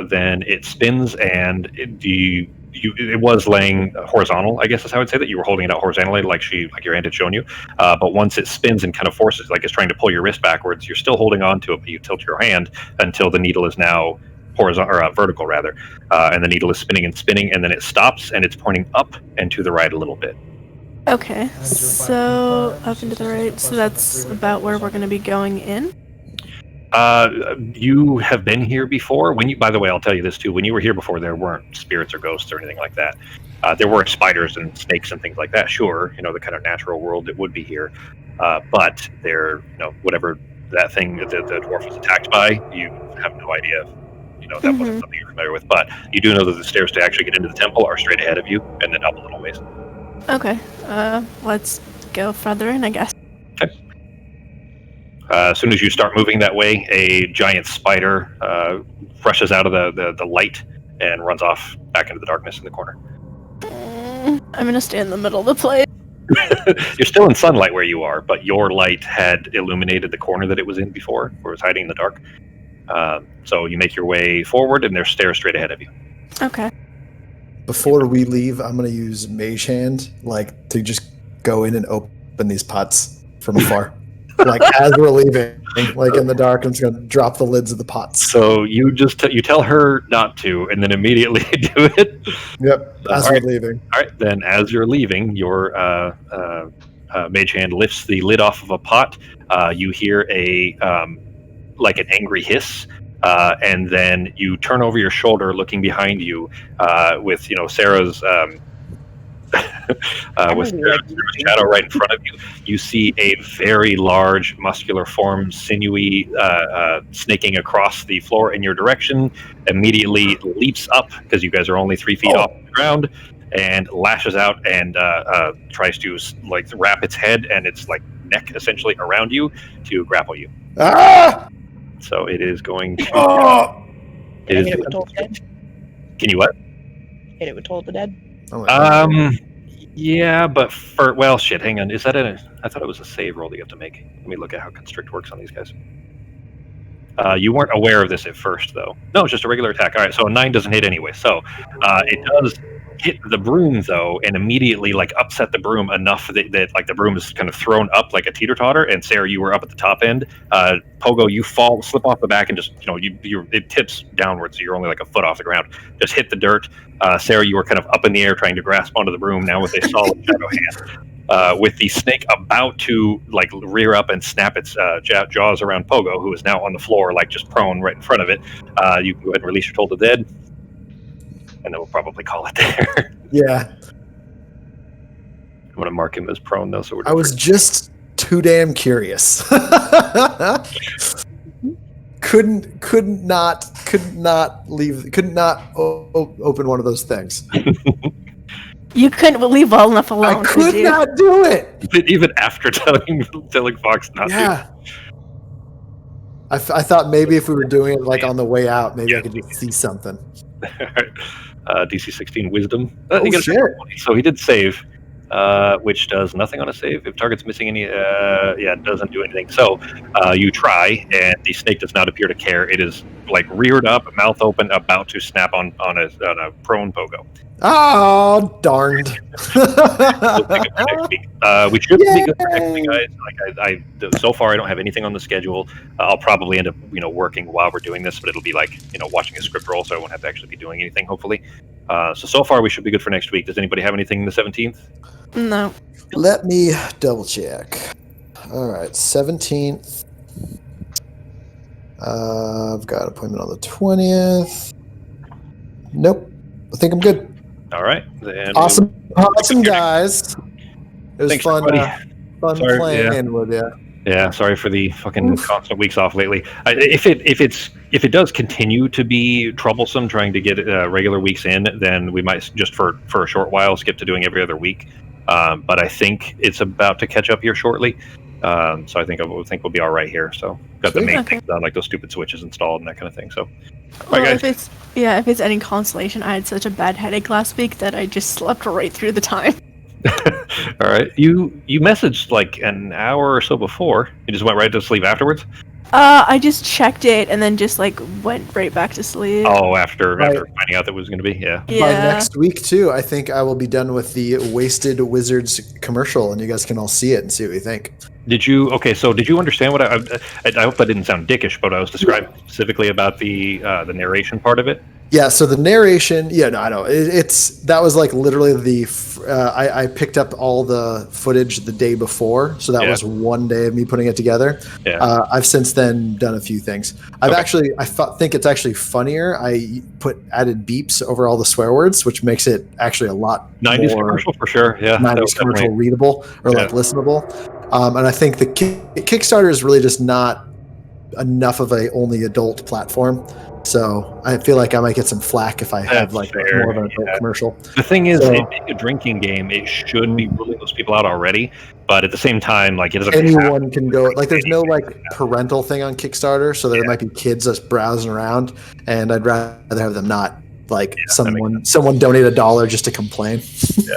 Then it spins, and it was laying horizontal, I guess is how I'd say that. You were holding it out horizontally like your aunt had shown you. But once it spins and kind of forces, like it's trying to pull your wrist backwards, you're still holding on to it, but you tilt your hand until the needle is now horizontal, or vertical rather. And the needle is spinning and spinning, and then it stops, and it's pointing up and to the right a little bit. Okay. So up and to the right. So that's about where we're gonna be going in. You have been here before. By the way, I'll tell you this too. When you were here before, there weren't spirits or ghosts or anything like that. There were spiders and snakes and things like that. Sure, the kind of natural world that would be here. But there, whatever that thing that the dwarf was attacked by, you have no idea. That wasn't something you're familiar with. But you do know that the stairs to actually get into the temple are straight ahead of you, and then up a little ways. Okay. Let's go further in, I guess. Okay. As soon as you start moving that way, a giant spider rushes out of the light and runs off back into the darkness in the corner. I'm gonna stay in the middle of the place. You're still in sunlight where you are, but your light had illuminated the corner that it was in before, where it was hiding in the dark. So you make your way forward, and there's stairs straight ahead of you. Okay. before we leave, I'm gonna use Mage Hand, like to just go in and open these pots from afar, like as we're leaving, like in the dark. I'm just gonna drop the lids of the pots. So you just you tell her not to, and then immediately do it. Yep, as all we're right. leaving. All right, then as you're leaving, your mage hand lifts the lid off of a pot. You hear a like an angry hiss, and then you turn over your shoulder, looking behind you, with Sarah's. With Sarah's shadow right in front of you, you see a very large, muscular form, sinewy, snaking across the floor in your direction. Immediately leaps up because you guys are only 3 feet off the ground, and lashes out and tries to like wrap its head and its like neck essentially around you to grapple you. Ah! So it is going to. Oh! Can I hit it with Toll the Dead? Can you what? Hit it with Toll the Dead? Yeah, but well, shit. Hang on. Is that I thought it was a save roll that you have to make. Let me look at how Constrict works on these guys. You weren't aware of this at first, though. No, it's just a regular attack. All right, so a 9 doesn't hit anyway. So it does hit the broom, though, and immediately like upset the broom enough that like the broom is kind of thrown up like a teeter-totter. And Sarah, you were up at the top end. Pogo, you slip off the back, and just it tips downwards, so you're only like a foot off the ground. Just hit the dirt. Sarah, you were kind of up in the air trying to grasp onto the broom now with a solid shadow hand. With the snake about to like rear up and snap its jaws around Pogo, who is now on the floor, like just prone right in front of it. You can go ahead and release your Toll the Dead, and then we'll probably call it there. Yeah. I'm going to mark him as prone, though. So I was just too damn curious. Could not open one of those things. You couldn't leave well enough alone. I could not do it. Even after telling Fox not to. I thought maybe if we were doing it like on the way out, maybe I could just see something. DC 16 Wisdom. Shit. So he did save, which does nothing on a save. If target's missing any, it doesn't do anything. So you try, and the snake does not appear to care. It is like reared up, mouth open, about to snap on a prone Pogo. Oh, darned. We should be good for next week, guys. Like so far, I don't have anything on the schedule. I'll probably end up, working while we're doing this, but it'll be like, watching a script roll, so I won't have to actually be doing anything, hopefully. So far, we should be good for next week. Does anybody have anything the 17th? No. Let me double check. All right, 17th. I've got an appointment on the 20th. Nope. I think I'm good. All right. Then awesome guys. It was fun Sorry, playing with you. Yeah, sorry for the fucking constant weeks off lately. If it does continue to be troublesome trying to get regular weeks in, then we might just for a short while skip to doing every other week. But I think it's about to catch up here shortly. So I think we'll be all right here. So got the main things done, like those stupid switches installed and that kind of thing. So, well, if it's any consolation, I had such a bad headache last week that I just slept right through the time. All right, you messaged like an hour or so before. You just went right to sleep afterwards. I just checked it and then just like went right back to sleep. Oh, after finding out that it was going to be, yeah. By next week too, I think I will be done with the Wasted Wizards commercial, and you guys can all see it and see what you think. Did you understand what I hope that didn't sound dickish, but I was describing specifically about the narration part of it? Yeah, so the narration, I know. That was like literally I picked up all the footage the day before, so that was one day of me putting it together. Yeah. I've since then done a few things. I think it's actually funnier. I added beeps over all the swear words, which makes it actually a lot 90s more commercial for sure. Yeah, 90s commercial readable or like listenable. And I think the Kickstarter is really just not enough of a only adult platform. So I feel like I might get some flack if I have more of an adult commercial. The thing is, in a drinking game, it should be ruling those people out already. But at the same time, like, it doesn't. Anyone can go. Like, there's no like parental thing on Kickstarter, so there might be kids just browsing around, and I'd rather have them not. Like someone donate $1 just to complain. Yeah.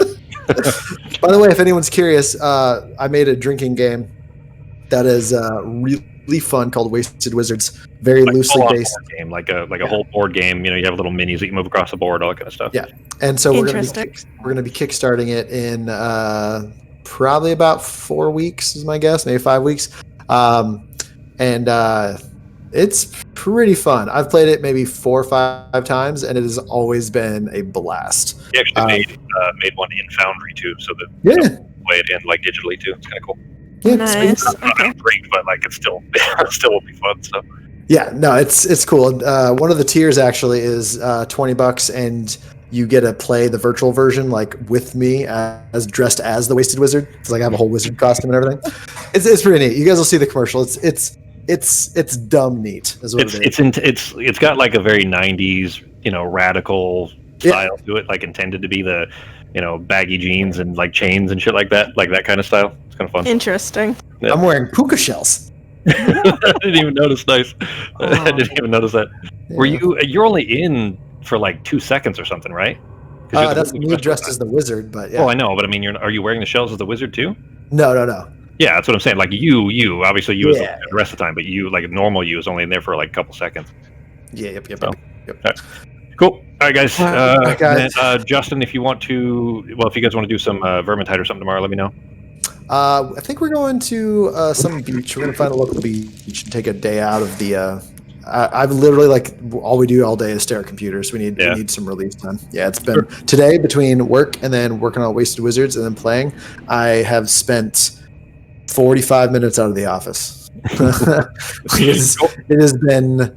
By the way, if anyone's curious, I made a drinking game that is really fun called Wasted Wizards. Very Like loosely full-on based. board game, like a whole board game. You have little minis that you move across the board, all that kind of stuff. Yeah. And so we're Interesting. going to be kickstarting it in probably about 4 weeks is my guess, maybe 5 weeks. It's pretty fun. I've played it maybe 4 or 5 times, and it has always been a blast. He actually made one in Foundry too, so that play it in like digitally too. It's kind of cool. Yeah, Nice. Not Okay. great, but like it's still will be fun. So yeah, no, it's cool. One of the tiers actually is $20, and you get to play the virtual version like with me as dressed as the Wasted Wizard. It's like I have a whole wizard costume and everything. It's pretty neat. You guys will see the commercial. It's dumb neat. Is what it's got like a very 90s radical style to it, like intended to be the baggy jeans and like chains and shit like that kind of style. It's kind of fun. Interesting. Yeah. I'm wearing puka shells. I didn't even notice. Nice. I didn't even notice that. Were you're only in for like 2 seconds or something, right? That's me dressed as the wizard, but yeah. Oh, I know, but I mean, are you wearing the shells as the wizard too? No. Yeah, that's what I'm saying. Like you obviously you as the rest of the time, but you like normal you is only in there for like a couple seconds. Yeah, yep. So, right. Cool. All right, guys. Guys. Then, Justin, if you want to, if you guys want to do some Vermintide or something tomorrow, let me know. I think we're going to some beach. We're going to find a local beach and take a day out of the. I've literally all we do all day is stare at computers. We need some release time. Yeah, it's been today between work and then working on Wasted Wizards and then playing. I have spent 45 minutes out of the office. It has been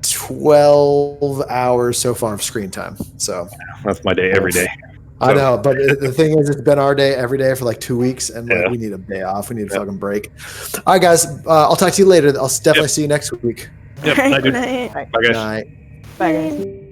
12 hours so far of screen time. So that's my day every day. I know, but the thing is, it's been our day every day for like 2 weeks, and we need a day off. We need a fucking break. All right, guys. I'll talk to you later. I'll definitely see you next week. Yep. All right, Bye, good night. Bye, guys. Night. Bye, guys.